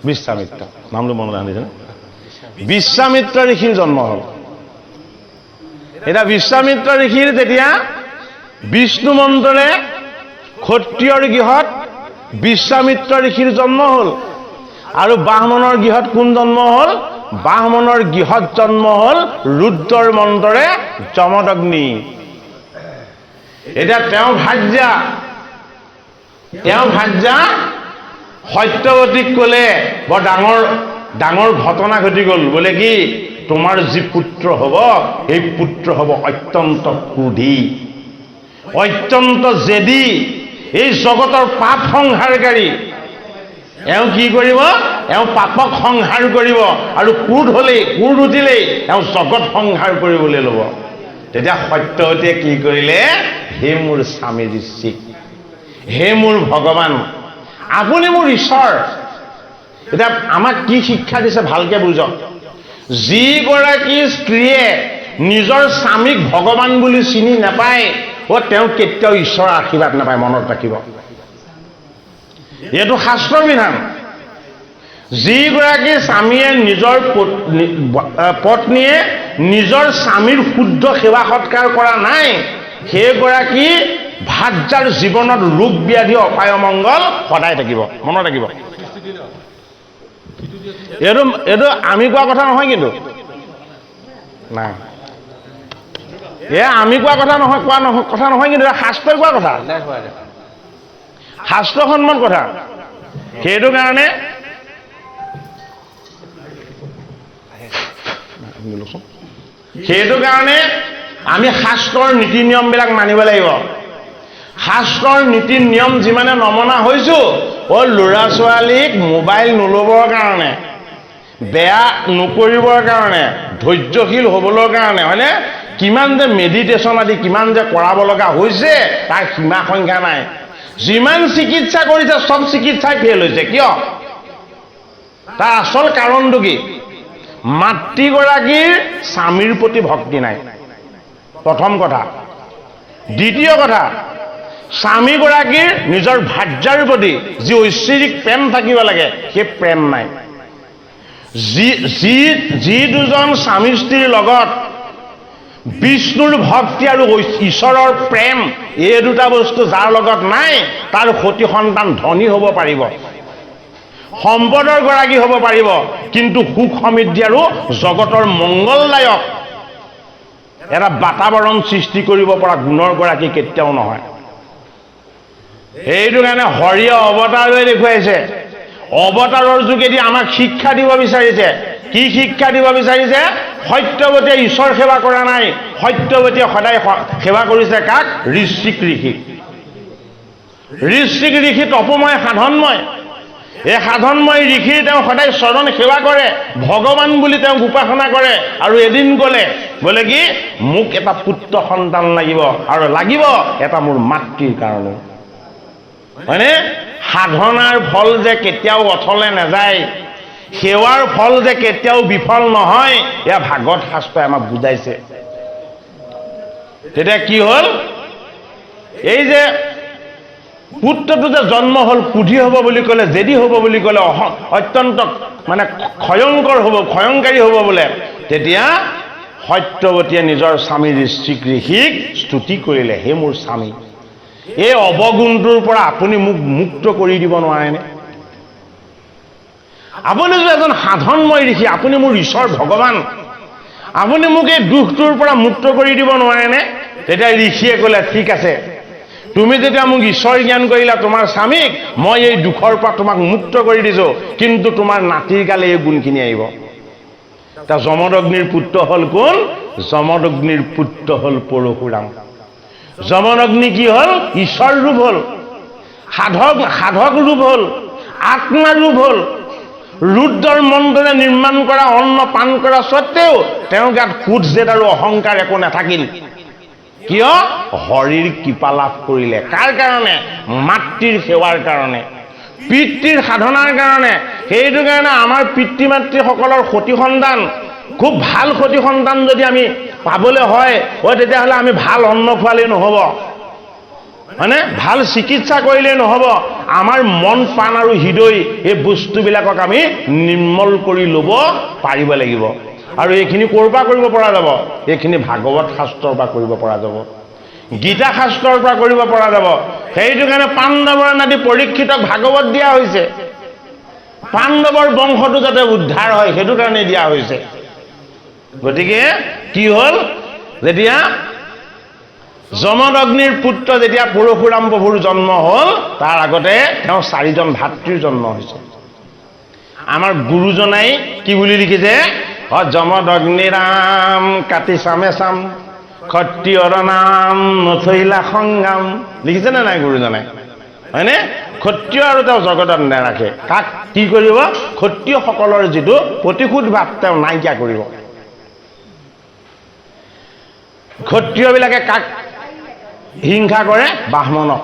বিশ্বামিত্ৰ, নামটো মনত আনিছেনে? বিশ্বামিত্ৰ ঋষিৰ জন্ম হ'ল। এতিয়া বিশ্বামিত্ৰ ঋষিৰ যেতিয়া বিষ্ণু মন্ত্ৰৰে ক্ষত্ৰিয়ৰ গৃহত বিশ্বামিত্ৰ ঋষিৰ জন্ম হ'ল, আৰু ব্ৰাহ্মণৰ গৃহত কোন জন্ম হ'ল? ব্ৰাহ্মণৰ গৃহত জন্ম হ'ল ৰুদ্ৰৰ মন্ত্ৰৰে যমদগ্নি। এতিয়া তেওঁ ভাৰ্যা সত্যৱতীক ক'লে, বৰ ডাঙৰ ঘটনা ঘটি গ'ল। বোলে কি, তোমাৰ যি পুত্ৰ হ'ব, এই পুত্ৰ হ'ব অত্যন্ত ক্ৰোধী, অত্যন্ত জেদী, এই জগতৰ পাপ সংহাৰকাৰী। এওঁ কি কৰিব? এওঁ পাপক সংহাৰ কৰিব, আৰু ক্ৰোধ উঠিলেই এওঁ জগত সংহাৰ কৰিবলৈ ল'ব। তেতিয়া সত্যৱতীয়ে কি কৰিলে? হে মোৰ স্বামী ঋষিক, হে মোৰ ভগৱান, আপুনি মোৰ ঈশ্বৰ। এতিয়া আমাক কি শিক্ষা দিছে ভালকে বুজক। যিগৰাকী স্ত্ৰীয়ে নিজৰ স্বামীক ভগৱান বুলি চিনি নাপায়, তেওঁ কেতিয়াও ঈশ্বৰৰ আশীৰ্বাদ নাপায়, মনত ৰাখিব। এইটো শাস্ত্ৰৰ বিধান। যিগৰাকী স্বামীয়ে পত্নীয়ে নিজৰ স্বামীৰ শুদ্ধ সেৱা সৎকাৰ কৰা নাই, সেইগৰাকী ভাৰ্যাৰ জীৱনত ৰোগ ব্যাধি অপায় অমংগল সদায় থাকিব, মনত ৰাখিব। এইটো আমি কোৱা কথা নহয়, কিন্তু নাই, আমি কোৱা কথা নহয়, কথা নহয়, কিন্তু শাস্ত্ৰই কোৱা কথা, শাস্ত্ৰসন্মত কথা। সেইটো কাৰণে আমি শাস্ত্ৰৰ নীতি নিয়মবিলাক মানিব লাগিব। শাস্ত্ৰৰ নীতি নিয়ম যিমানে নমনা হৈছো, ল'ৰা ছোৱালীক মোবাইল নল'বৰ কাৰণে, বেয়া নকৰিবৰ কাৰণে, ধৈৰ্যশীল হ'বৰ কাৰণে, হয়নে? কিমান যে মেডিটেশ্যন আদি কিমান যে কৰাব লগা হৈছে, তাৰ সীমা সংখ্যা নাই। যিমান চিকিৎসা কৰিছে চব চিকিৎসাই ফেইল হৈছে। কিয়? তাৰ আচল কাৰণটো কি? মাতৃগৰাকীৰ স্বামীৰ প্ৰতি ভক্তি নাই, প্ৰথম কথা। দ্বিতীয় কথা, স্বামীগৰাকীৰ নিজৰ ভাৰ্যাৰ প্ৰতি যি ঐশ্বৰিক প্ৰেম থাকিব লাগে, সেই প্ৰেম নাই। যি দুজন স্বামী স্ত্ৰীৰ লগত বিষ্ণুৰ ভক্তি আৰু ঈশ্বৰৰ প্ৰেম, এই দুটা বস্তু যাৰ লগত নাই, তাৰ সতি সন্তান ধনী হ'ব পাৰিব, সম্পদৰ গৰাকী হ'ব পাৰিব, কিন্তু সুখ সমৃদ্ধি আৰু জগতৰ মংগলদায়ক এটা বাতাবৰণ সৃষ্টি কৰিব পৰা গুণৰ গৰাকী কেতিয়াও নহয়। সেইটো কাৰণে হৰিয়ে অৱতাৰ লৈ দেখুৱাইছে, অৱতাৰৰ যোগেদি আমাক শিক্ষা দিব বিচাৰিছে। কি শিক্ষা দিব বিচাৰিছে? সত্যৱতীয়ে ঈশ্বৰ সেৱা কৰা নাই, সত্যৱতীয়ে সদায় সেৱা কৰিছে কাক? ঋষিক ঋষিক। ঋষিক ঋষি তপময় সাধনময়। এই সাধনময় ঋষিৰ তেওঁ সদায় চৰণ সেৱা কৰে, ভগৱান বুলি তেওঁক উপাসনা কৰে। আৰু এদিন ক'লে, বোলে কি, মোক এটা পুত্ৰ সন্তান লাগিব, আৰু লাগিব এটা মোৰ মাতৃৰ কাৰণে, হয়নে? সাধনাৰ ফল যে কেতিয়াও অথলে নাযায়, সেৱাৰ ফল যে কেতিয়াও বিফল নহয়, এয়া ভাগৱত শাস্ত্ৰই আমাক বুজাইছে। তেতিয়া কি হ'ল? এই যে পুত্ৰটো যে জন্ম হ'ল, ক্ৰোধী হ'ব বুলি ক'লে, জেদী হ'ব বুলি ক'লে, অত্যন্ত মানে ক্ষয়ংকাৰী হ'ব বোলে, তেতিয়া সত্যৱতীয়ে নিজৰ স্বামী ঋষিক ঋষিক স্তুতি কৰিলে, হে মোৰ স্বামী, এই অৱগুণটোৰ পৰা আপুনি মোক মুক্ত কৰি দিব নোৱাৰেনে? আপুনি যে এজন সাধনময় ঋষি, আপুনি মোৰ ঈশ্বৰ ভগৱান, আপুনি মোক এই দুখটোৰ পৰা মুক্ত কৰি দিব নোৱাৰেনে? তেতিয়া ঋষিয়ে ক'লে, ঠিক আছে, তুমি যেতিয়া মোক ঈশ্বৰ জ্ঞান কৰিলা তোমাৰ স্বামীক, মই এই দুখৰ পৰা তোমাক মুক্ত কৰি দিছোঁ, কিন্তু তোমাৰ নাতিৰ গালে এই গুণখিনি আহিব। তা যমদগ্নিৰ পুত্ৰ হ'ল কোন? যমদগ্নিৰ পুত্ৰ হ'ল পৰশুৰাম। যমদগ্নি কি হ'ল? ঈশ্বৰ ৰূপ হ'ল, সাধক ৰূপ হ'ল, আত্মা ৰূপ হ'ল। ৰুদ্ৰৰ মন্ত্ৰে নিৰ্মাণ কৰা অন্ন পান কৰা স্বত্তেও তেওঁৰ গাত কুট জেদ আৰু অহংকাৰ একো নাথাকিল। কিয়? হৰিৰ কৃপা লাভ কৰিলে। কাৰ কাৰণে? মাতৃৰ সেৱাৰ কাৰণে, পিতৃৰ সাধনাৰ কাৰণে। সেইটো কাৰণে আমাৰ পিতৃ মাতৃসকলৰ সতি সন্তান, খুব ভাল সতি সন্তান যদি আমি পাবলৈ হয়, তেতিয়াহ'লে আমি ভাল অন্ন খোৱালেই নহ'ব, হয়নে? ভাল চিকিৎসা কৰিলেই নহ'ব। আমাৰ মন প্ৰাণ আৰু হৃদয় এই বস্তুবিলাকক আমি নিৰ্মল কৰি ল'ব পাৰিব লাগিব। আৰু এইখিনি ক'ৰ পৰা কৰিব পৰা যাব? এইখিনি ভাগৱত শাস্ত্ৰৰ পৰা কৰিব পৰা যাব, গীতা শাস্ত্ৰৰ পৰা কৰিব পৰা যাব। সেইটো কাৰণে পাণ্ডৱৰ নাতি পৰীক্ষিতক ভাগৱত দিয়া হৈছে, পাণ্ডৱৰ বংশটো যাতে উদ্ধাৰ হয় সেইটো কাৰণে দিয়া হৈছে। গতিকে কি হ'ল? যেতিয়া যমদগ্নিৰ পুত্ৰ যেতিয়া পৰশুৰাম প্ৰভুৰ জন্ম হ'ল, তাৰ আগতে তেওঁ 4জন ভাতৃৰ জন্ম হৈছে। আমাৰ গুৰুজনাই কি বুলি লিখিছে? যমদগ্নি ৰাম কাটি চামে চাম, ক্ষত্ৰিয়ৰ নাম নথৈলা সংগ্ৰাম। লিখিছে নে নাই গুৰুজনাই? হয়নে? ক্ষত্ৰিয় আৰু তেওঁ জগতত নেৰাখে। কাক কি কৰিব? ক্ষত্ৰিয়সকলৰ যিটো প্ৰতিশোধ ভাৱ তেওঁ নাইকিয়া কৰিব। ক্ষত্ৰিয়বিলাকে কাক হিংসা কৰে? ব্ৰাহ্মণক।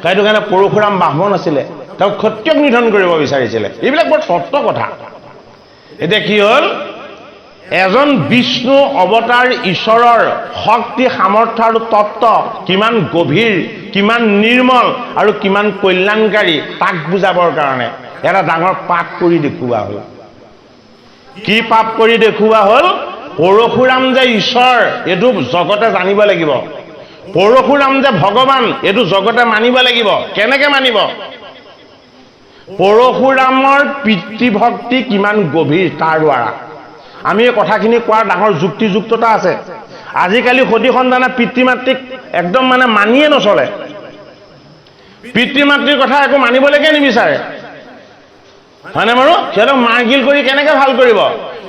সেইটো কাৰণে পৰশুৰাম ব্ৰাহ্মণ আছিলে, তেওঁ ক্ষত্ৰিয়ক নিধন কৰিব বিচাৰিছিলে। এইবিলাক বৰ তত্ত্ব কথা। এতিয়া কি হ'ল? এজন বিষ্ণু অৱতাৰ ঈশ্বৰৰ শক্তি সামৰ্থ্য আৰু তত্ত্ব কিমান গভীৰ, কিমান নিৰ্মল আৰু কিমান কল্যাণকাৰী তাক বুজাবৰ কাৰণে এটা ডাঙৰ পাপ কৰি দেখুওৱা হ'ল। কি পাপ কৰি দেখুওৱা হ'ল? পৰশুৰাম যে ঈশ্বৰ এইটো জগতে জানিব লাগিব, পৰশুৰাম যে ভগৱান এইটো জগতে মানিব লাগিব। কেনেকে মানিব? পৰশুৰামৰ পিতৃভক্তি কিমান গভীৰ তাৰ দ্বাৰা। আমি এই কথাখিনি কোৱাৰ ডাঙৰ যুক্তিযুক্ততা আছে। আজিকালি সতি সন্তানে পিতৃ মাতৃক একদম মানিয়ে নচলে, পিতৃ মাতৃৰ কথা একো মানিবলৈকে নিবিচাৰে, হয়নে বাৰু? সিহঁতক মাৰগিল কৰি কেনেকে ভাল কৰিব?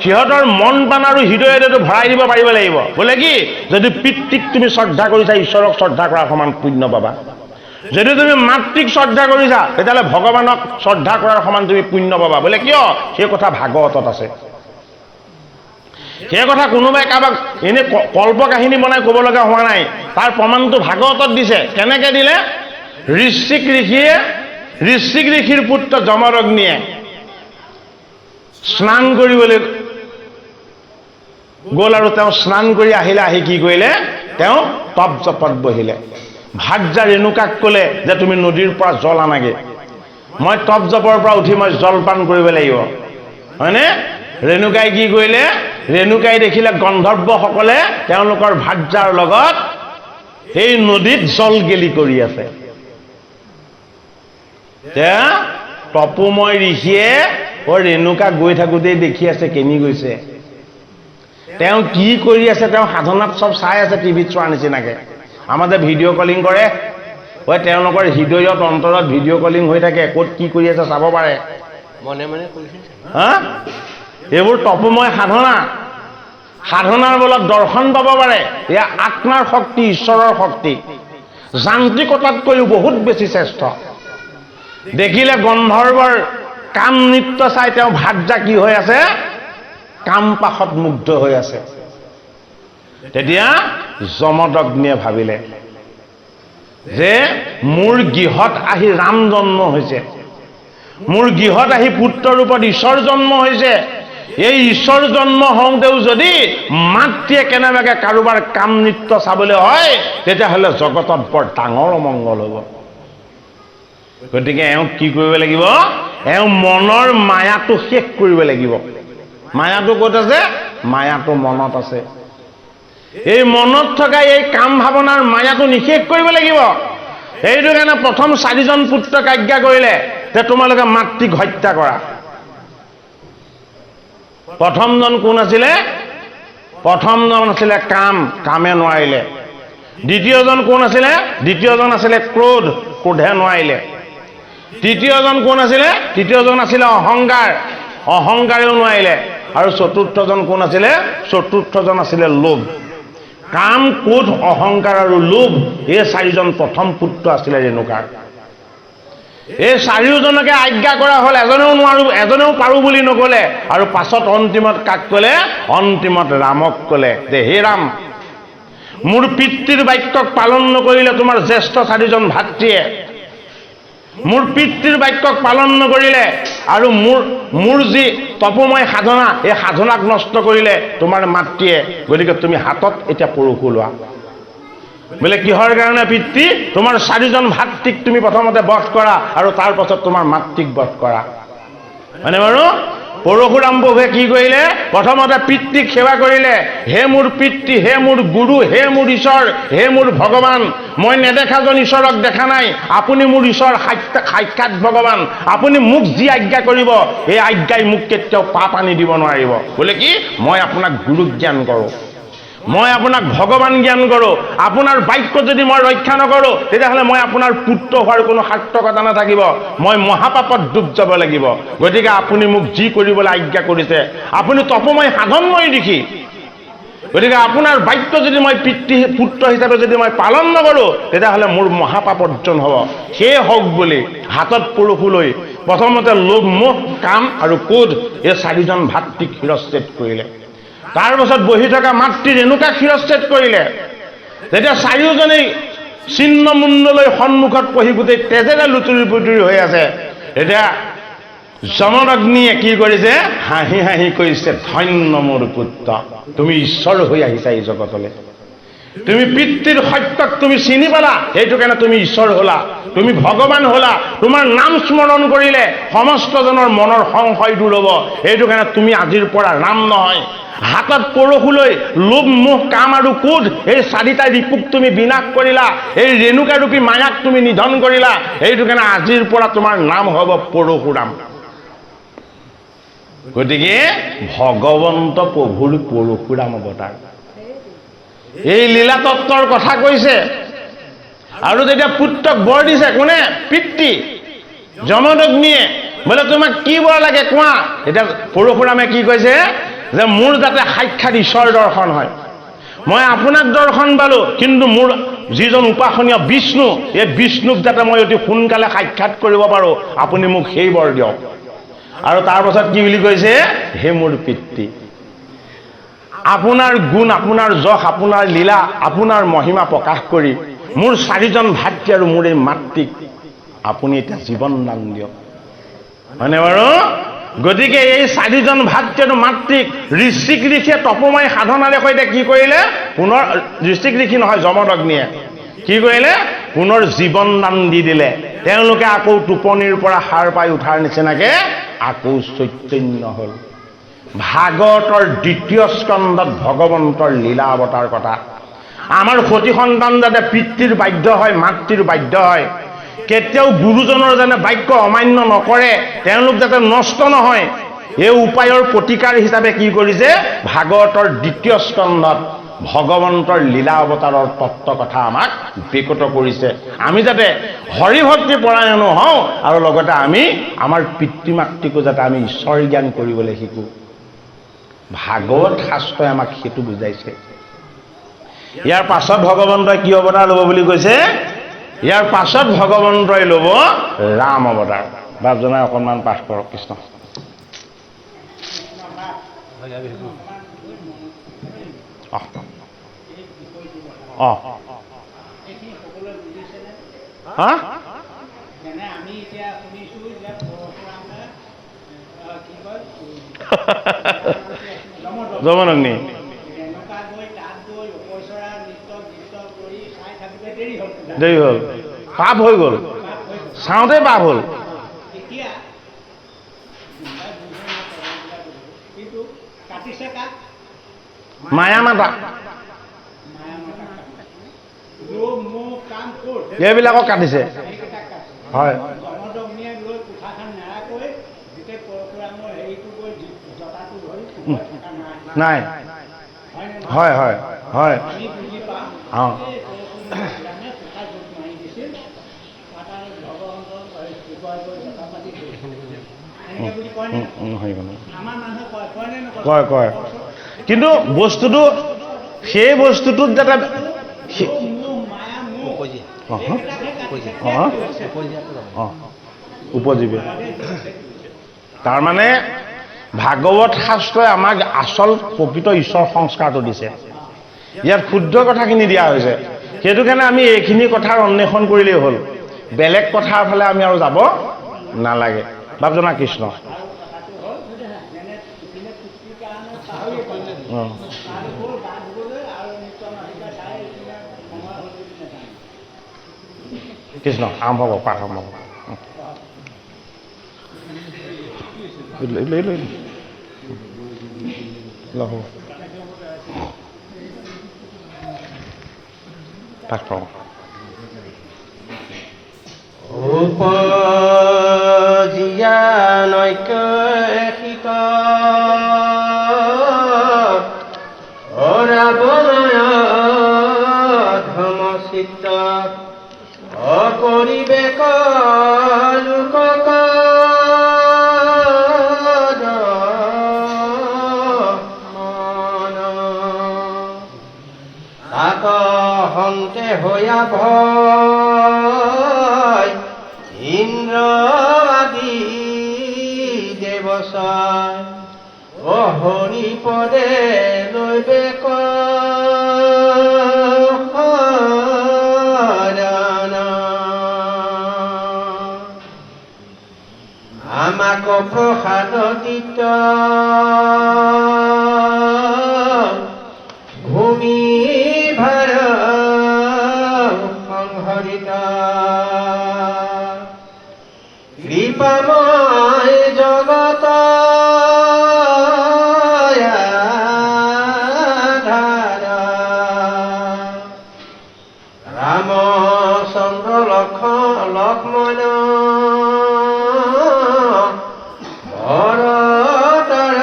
সিহঁতৰ মন প্ৰাণ আৰু হৃদয়তেতো ভৰাই দিব পাৰিব লাগিব। বোলে কি? যদি পিতৃক তুমি শ্ৰদ্ধা কৰিছা, ঈশ্বৰক শ্ৰদ্ধা কৰাৰ সমান পুণ্য পাবা। যদি তুমি মাতৃক শ্ৰদ্ধা কৰিছা, তেতিয়াহ'লে ভগৱানক শ্ৰদ্ধা কৰাৰ সমান তুমি পুণ্য পাবা। বোলে কিয়? সেই কথা ভাগৱতত আছে। সেই কথা কোনোবাই কাৰোবাক এনে কল্প কাহিনী বনাই ক'ব লগা হোৱা নাই, তাৰ প্ৰমাণটো ভাগৱতত দিছে। কেনেকে দিলে? ঋষিক ঋষিৰ পুত্ৰ যমদগ্নিয়ে স্নান কৰিবলৈ গ'ল আৰু তেওঁ স্নান কৰি আহিলে। আহি কি কৰিলে? তেওঁ তপ জপত বহিলে। ভাৰ্যা ৰেণুকাক ক'লে যে তুমি নদীৰ পৰা জল আনাগে, মই তপ জপৰ পৰা উঠি মই জলপান কৰিব লাগিব, হয়নে? ৰেণুকাই কি কৰিলে? ৰেণুকাই দেখিলে গন্ধৰ্বসকলে তেওঁলোকৰ ভাৰ্যাৰ লগত সেই নদীত জল গেলি কৰি আছে। তপোময় ঋষিয়ে ৰেণুকা গৈ থাকোঁতেই দেখি আছে কেনি গৈছে, তেওঁ কি কৰি আছে, তেওঁ সাধনাত চব চাই আছে, টিভিত চোৱাৰ নিচিনাকে। আমাৰ যে ভিডিঅ' কলিং কৰে, তেওঁলোকৰ হৃদয়ত অন্তৰত ভিডিঅ' কলিং হৈ থাকে, ক'ত কি কৰি আছে চাব পাৰে। মনে মনে হা? এইবোৰ তপোময় সাধনা, সাধনাৰ বলত দৰ্শন পাব পাৰে। এয়া আত্মাৰ শক্তি, ঈশ্বৰৰ শক্তি, যান্ত্ৰিকতাতকৈও বহুত বেছি শ্ৰেষ্ঠ। দেখিলে গন্ধৰ্বৰ কাম নৃত্য চাই তেওঁ ভাৰ্যা কি হৈ আছে? কাম পাশত মুগ্ধ হৈ আছে। তেতিয়া যমদগ্নিয়ে ভাবিলে যে মোৰ গৃহত আহি ৰাম জন্ম হৈছে, মোৰ গৃহত আহি পুত্ৰ ৰূপত ঈশ্বৰ জন্ম হৈছে। এই ঈশ্বৰ জন্ম হওঁতেও যদি মাতৃয়ে কেনেবাকে কাৰোবাৰ কাম নৃত্য চাবলৈ হয়, তেতিয়াহ'লে জগতত বৰ ডাঙৰ অমংগল হ'ব। গতিকে এওঁক কি কৰিব লাগিব? এওঁ মনৰ মায়াটো শেষ কৰিব লাগিব। মায়াটো ক'ত আছে? মায়াটো মনত আছে। এই মনত থকা এই কাম ভাৱনাৰ মায়াটো নিশেষ কৰিব লাগিব। সেইটো কাৰণে প্ৰথম 4জন পুত্ৰক আজ্ঞা কৰিলে যে তোমালোকে মাতৃক হত্যা কৰা। প্ৰথমজন কোন আছিলে? প্ৰথমজন আছিলে কাম। কামে নোৱাৰিলে। দ্বিতীয়জন কোন আছিলে? দ্বিতীয়জন আছিলে ক্ৰোধ, ক্ৰোধে নোৱাৰিলে। তৃতীয়জন কোন আছিলে? তৃতীয়জন আছিলে অহংকাৰ, অহংকাৰেও নোৱাৰিলে। আৰু চতুৰ্থজন কোন আছিলে? চতুৰ্থজন আছিলে লোভ। কাম, ক্ৰোধ, অহংকাৰ আৰু লোভ, এই চাৰিজন প্ৰথম পুত্ৰ আছিলে ৰেণুকাৰ। এই চাৰিওজনকে আজ্ঞা কৰা হ'ল, এজনেও নোৱাৰো, এজনেও পাৰো বুলি নকলে। আৰু পাছত অন্তিমত কাক কলে? অন্তিমত ৰামক কলে যে হে ৰাম, মোৰ পিতৃৰ বাক্যক পালন নকৰিলে তোমাৰ জ্যেষ্ঠ চাৰিজন ভাতৃয়ে, মোৰ পিতৃৰ বাক্যক পালন নকৰিলে আৰু মোৰ যি তপময় সাধনা, এই সাধনাক নষ্ট কৰিলে তোমাৰ মাতৃয়ে। গতিকে তুমি হাতত এতিয়া পৰশু লোৱা। বোলে কিহৰ কাৰণে পিতৃ? তোমাৰ চাৰিজন ভাতৃক তুমি প্ৰথমতে বধ কৰা আৰু তাৰ পাছত তোমাৰ মাতৃক বধ কৰা। মানে বাৰু পৰশুৰাম প্ৰভুৱে কি কৰিলে? প্ৰথমতে পিতৃক সেৱা কৰিলে। হে মোৰ পিতৃ, হে মোৰ গুৰু, হে মোৰ ঈশ্বৰ, হে মোৰ ভগৱান, মই নেদেখাজন ঈশ্বৰক দেখা নাই, আপুনি মোৰ ঈশ্বৰ সাক্ষাৎ ভগৱান, আপুনি মোক যি আজ্ঞা কৰিব এই আজ্ঞাই মোক কেতিয়াও পাপ আনি দিব নোৱাৰিব। বোলে কি? মই আপোনাক গুৰু জ্ঞান কৰোঁ, মই আপোনাক ভগৱান জ্ঞান কৰোঁ, আপোনাৰ বাক্য যদি মই ৰক্ষা নকৰোঁ তেতিয়াহ'লে মই আপোনাৰ পুত্ৰ হোৱাৰ কোনো সাৰ্থকতা নাথাকিব, মই মহাপাপত ডুব যাব লাগিব। গতিকে আপুনি মোক যি কৰিবলৈ আজ্ঞা কৰিছে, আপুনি তপময় সাধনময় দেখি, গতিকে আপোনাৰ বাক্য যদি মই পুত্ৰ হিচাপে যদি মই পালন নকৰোঁ তেতিয়াহ'লে মোৰ মহাপাপ অৰ্জন হ'ব। সেয়ে হওক বুলি হাতত পৰশু লৈ প্ৰথমতে লোভ, মোহ, কাম আৰু ক্ৰোধ, এই চাৰিজন ভাতৃক শিৰচ্ছেদ কৰিলে। তাৰ পাছত বহি থকা মাতৃ ৰেণুকাক শিৰচ্ছেদ কৰিলে। যেতিয়া চাৰিওজনেই চিহ্ন মুণ্ডলৈ সন্মুখত পঢ়ি গোটেই তেজেৰে লুতুৰি পুতুৰি হৈ আছে, এতিয়া যমদগ্নিয়ে কি কৰিছে? হাঁহি হাঁহি কৈছে, ধন্য মোৰ পুত্ৰ, তুমি ঈশ্বৰ হৈ আহিছা এই জগতলৈ, তুমি পিতৃৰ সত্যক তুমি চিনি পালা, সেইটো কাৰণে তুমি ঈশ্বৰ হলা, তুমি ভগৱান হলা। তোমাৰ নাম স্মৰণ কৰিলে সমস্তজনৰ মনৰ সংশয় দূৰ হ'ব, সেইটো কাৰণে তুমি আজিৰ পৰা ৰাম নহয়, হাতত পৰশু লৈ লোভ, মোহ, কাম আৰু ক্ৰোধ, এই চাৰিটা ৰিপুক তুমি বিনাশ কৰিলা, এই ৰেণুকা ৰূপী মায়াক তুমি নিধন কৰিলা, সেইটো কাৰণে আজিৰ পৰা তোমাৰ নাম হ'ব পৰশুৰাম। গতিকে ভগৱন্ত প্ৰভুৰ পৰশুৰাম অৱতাৰ, এই লীলা তত্ত্বৰ কথা কৈছে। আৰু যেতিয়া পুত্ৰক বৰ দিছে কোনে? পিতৃ যমদগ্নিয়ে। বোলে তোমাক কি বৰ লাগে কোৱা? এতিয়া পৰশুৰামে কি কৈছে? যে মোৰ যাতে সাক্ষাৎ ঈশ্বৰ দৰ্শন হয়, মই আপোনাক দৰ্শন পালো, কিন্তু মোৰ যিজন উপাসনীয় বিষ্ণু, এই বিষ্ণুক যাতে মই অতি সোনকালে সাক্ষাৎ কৰিব পাৰো, আপুনি মোক সেই বৰ দিয়ক। আৰু তাৰ পাছত কি বুলি কৈছে? হে মোৰ পিতৃ, আপোনাৰ গুণ, আপোনাৰ যশ, আপোনাৰ লীলা, আপোনাৰ মহিমা প্ৰকাশ কৰি মোৰ চাৰিজন ভাতৃ আৰু মোৰ এই মাতৃক আপুনি এতিয়া জীৱন দান দিয়ক। হয়নে বাৰু? গতিকে এই চাৰিজন ভাতৃ আৰু মাতৃক ঋষিক ঋষিয়ে তপময় সাধনাৰে সৈতে কি কৰিলে? পুনৰ ঋষিক ঋষি নহয়, যমদগ্নিয়ে কি কৰিলে? পুনৰ জীৱন দান দি দিলে। তেওঁলোকে আকৌ টোপনিৰ পৰা সাৰ পাই উঠাৰ নিচিনাকে আকৌ চৈতন্য হ'ল। ভাগৱতৰ দ্বিতীয় স্কন্ধত ভগৱন্তৰ লীলা অৱতাৰ কথা। আমাৰ সতী সন্তান যাতে পিতৃৰ বাধ্য হয়, মাতৃৰ বাধ্য হয়, কেতিয়াও গুৰুজনৰ যেনে বাক্য অমান্য নকৰে, তেওঁলোক যাতে নষ্ট নহয়, এই উপায়ৰ প্ৰতিকাৰ হিচাপে কি কৰিছে? ভাগৱতৰ দ্বিতীয় স্কন্ধত ভগৱন্তৰ লীলা অৱতাৰৰ তত্ত্ব কথা আমাক বিকৃত কৰিছে। আমি যাতে হৰিভক্তি পৰায়ণ হওঁ আৰু লগতে আমি আমাৰ পিতৃ মাতৃকো যাতে আমি ঈশ্বৰ জ্ঞান কৰিবলৈ শিকোঁ। ভাগৱত শাস্ত্ৰই আমাক সেইটো বুজাইছে। ইয়াৰ পাছত ভগৱন্তই কি অৱতাৰ ল'ব বুলি কৈছে? ইয়াৰ পাছত ভগৱন্তই ল'ব ৰাম অৱতাৰ। বাপজনাই অকণমান পাঠ কৰক। কৃষ্ণ। যমদগ্নি দেৰি হ'ল, পাপ হৈ গ'ল, চাওঁতে পাপ হ'ল। মায়া মাতা এইবিলাকক কাটিছে। হয়, নাই, হয় হয় হয়, অঁ কয় কয় কিন্তু বস্তুটো সেই বস্তুটোত যাতে উপজীৱী তাৰমানে ভাগৱত শাস্ত্ৰই আমাক আচল প্ৰকৃত ঈশ্বৰ সংস্কাৰটো দিছে ইয়াত শুদ্ধ কথাখিনি দিয়া হৈছে সেইটো কাৰণে আমি এইখিনি কথাৰ অন্বেষণ কৰিলেই হ'ল বেলেগ কথাৰ ফালে আমি আৰু যাব নালাগে বাপজনা কৃষ্ণ কৃষ্ণ আৰম্ভ হ'ব পাঠ আৰম্ভ হ'ব পাঠ পাওঁ উপজিয়া নৈকিক ৰাৱণয় ধৰ্মচিত্ত অকৰিবেক লোকক মন তাক হন্তে হয়া ভয় ইন্দ্ৰ আদি দেৱচায় অ হৰি পদে লৈবেক আমাক প্ৰসাদ দিত ভূমি ভাৰ সংহৰিত কৃপাময় জগত ৰামচন্দ্ৰ লক্ষ্মণ ভৰতৰ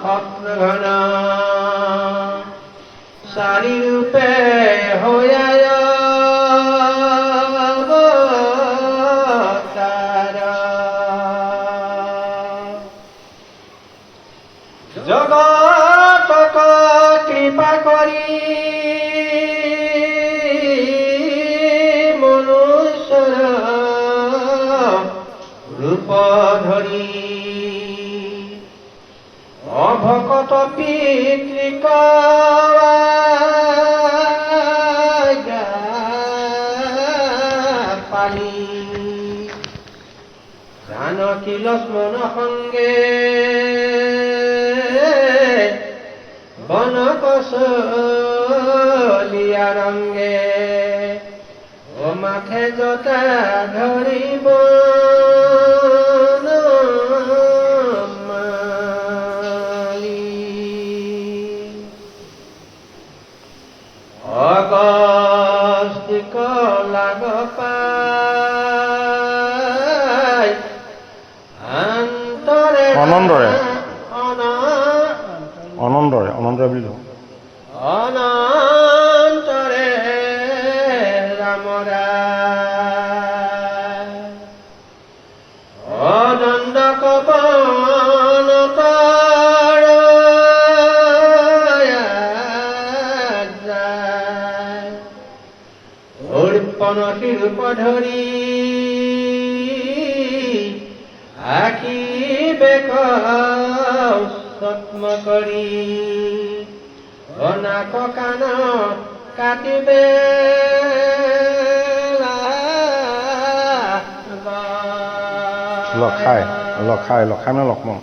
শত্ৰুঘ্ন চাৰিৰূপে হয়ায় জগতক কৃপা কৰি মনুষ্যৰ ৰূপ ধৰি অভকত পিতৃক পালি জানকী লক্ষ্মণ সংগে বনকচলিয়া ৰংগে ও মাথে জটা ধৰিব অগস্তিক লাগ পাই অনন্দৰে বুলি অনন্তৰে ৰামৰা অনন্দক বনতৰ অৰ্পণী ৰূপ ধৰি আঁকি বেক সত্ম কৰি অনাক কাণ কাটিবে লখাই মানে লক্ষ্মণ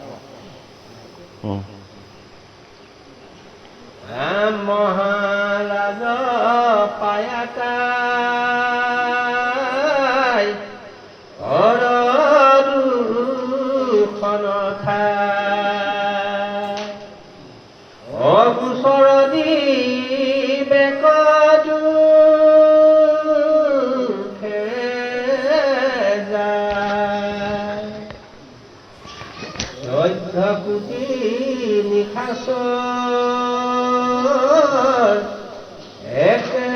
মহাৰাজ পায়াতাই অৰদূষণ ঠাই অগুচৰ দি বেকজু যায় 14 কোটি নিশাচৰ একে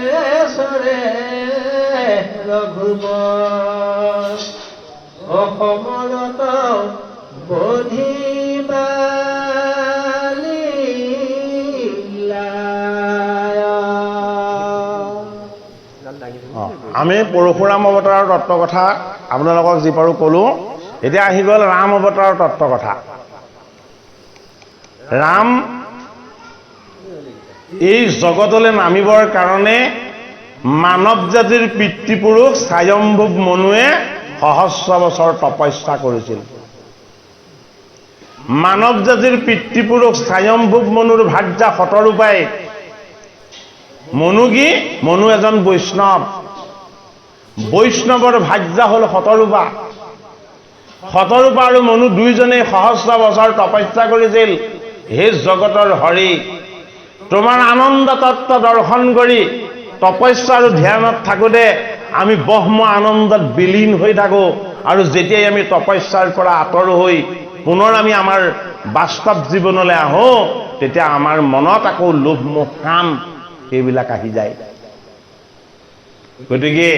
ৰঘুবৰ অসমৰত আমি পৰশুৰাম অৱতাৰৰ তত্ত্ব কথা আপোনালোকক যি পাৰোঁ ক'লোঁ। এতিয়া আহি গ'ল ৰাম অৱতাৰৰ তত্ত্ব কথা। ৰাম এই জগতলৈ নামিবৰ কাৰণে মানৱ জাতিৰ পিতৃপুৰুষ স্বয়ম্ভুৱ মনুৱে সহস্ৰ বছৰ তপস্যা কৰিছিল। মানৱ জাতিৰ পিতৃপুৰুষ স্বয়ম্ভুৱ মনুৰ ভাৰ্যা শতৰূপাই। মনু কি? মনু এজন বৈষ্ণৱ। বৈষ্ণৱৰ ভাৰ্যা হ'ল শতৰূপা। শতৰূপা আৰু মনু দুইজনেই সহস্ৰ বছৰ তপস্যা কৰিছিল। হে জগতৰ হৰি, তোমাৰ আনন্দ তত্ত্ব দৰ্শন কৰি তপস্যা আৰু ধ্যানত থাকোঁতে আমি ব্ৰহ্ম আনন্দত বিলীন হৈ থাকোঁ। আৰু যেতিয়াই আমি তপস্যাৰ পৰা আঁতৰ হৈ পুনৰ আমি আমাৰ বাস্তৱ জীৱনলৈ আহোঁ, তেতিয়া আমাৰ মনত আকৌ লোভ মোহ কাম এইবিলাক আহি যায়। গতিকে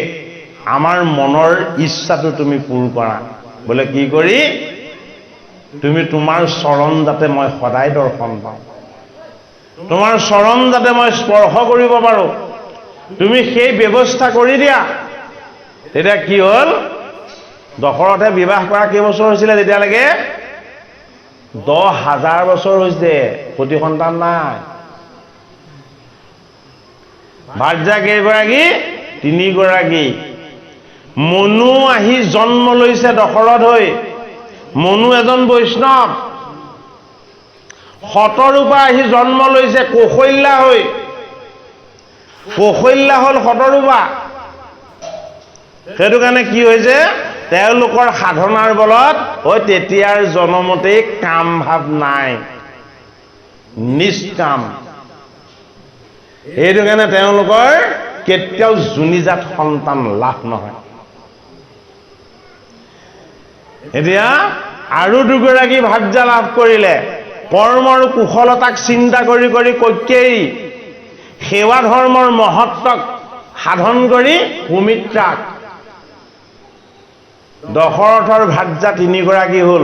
আমাৰ মনৰ ইচ্ছাটো তুমি পূৰ কৰা। বোলে কি কৰি? তুমি তোমাৰ চৰণ যাতে মই সদায় দৰ্শন পাওঁ, তোমাৰ চৰণ যাতে মই স্পৰ্শ কৰিব পাৰোঁ, তুমি সেই ব্যৱস্থা কৰি দিয়া। তেতিয়া কি হ'ল? দশৰথে বিবাহ কৰা কেইবছৰ হৈছিলে তেতিয়ালৈকে? 10,000 বছৰ হৈছে, সতি সন্তান নাই। ভাৰ্যা কেইগৰাকী? 3 গৰাকী। মনু আহি জন্ম লৈছে দশৰথ হৈ। মনু এজন বৈষ্ণৱ। শতৰূপা আহি জন্ম লৈছে কৌশল্যা হৈ। কৌশল্যা হ'ল শতৰূপা। সেইটো কাৰণে কি হৈছে? তেওঁলোকৰ সাধনাৰ বলত তেতিয়াৰ জনমতেই কাম ভাৱ নাই, নিষ্কাম। সেইটো কাৰণে তেওঁলোকৰ কেতিয়াও জুনিজাত সন্তান লাভ নহয়। এতিয়া আৰু 2 গৰাকী ভাৰ্যা লাভ কৰিলে। কৰ্মৰ কুশলতাক চিন্তা কৰি কৰি কৈকেয়ী, সেৱা ধৰ্মৰ মহত্বক সাধন কৰি সুমিত্ৰাক। দশৰথৰ ভাৰ্যা 3 গৰাকী হ'ল।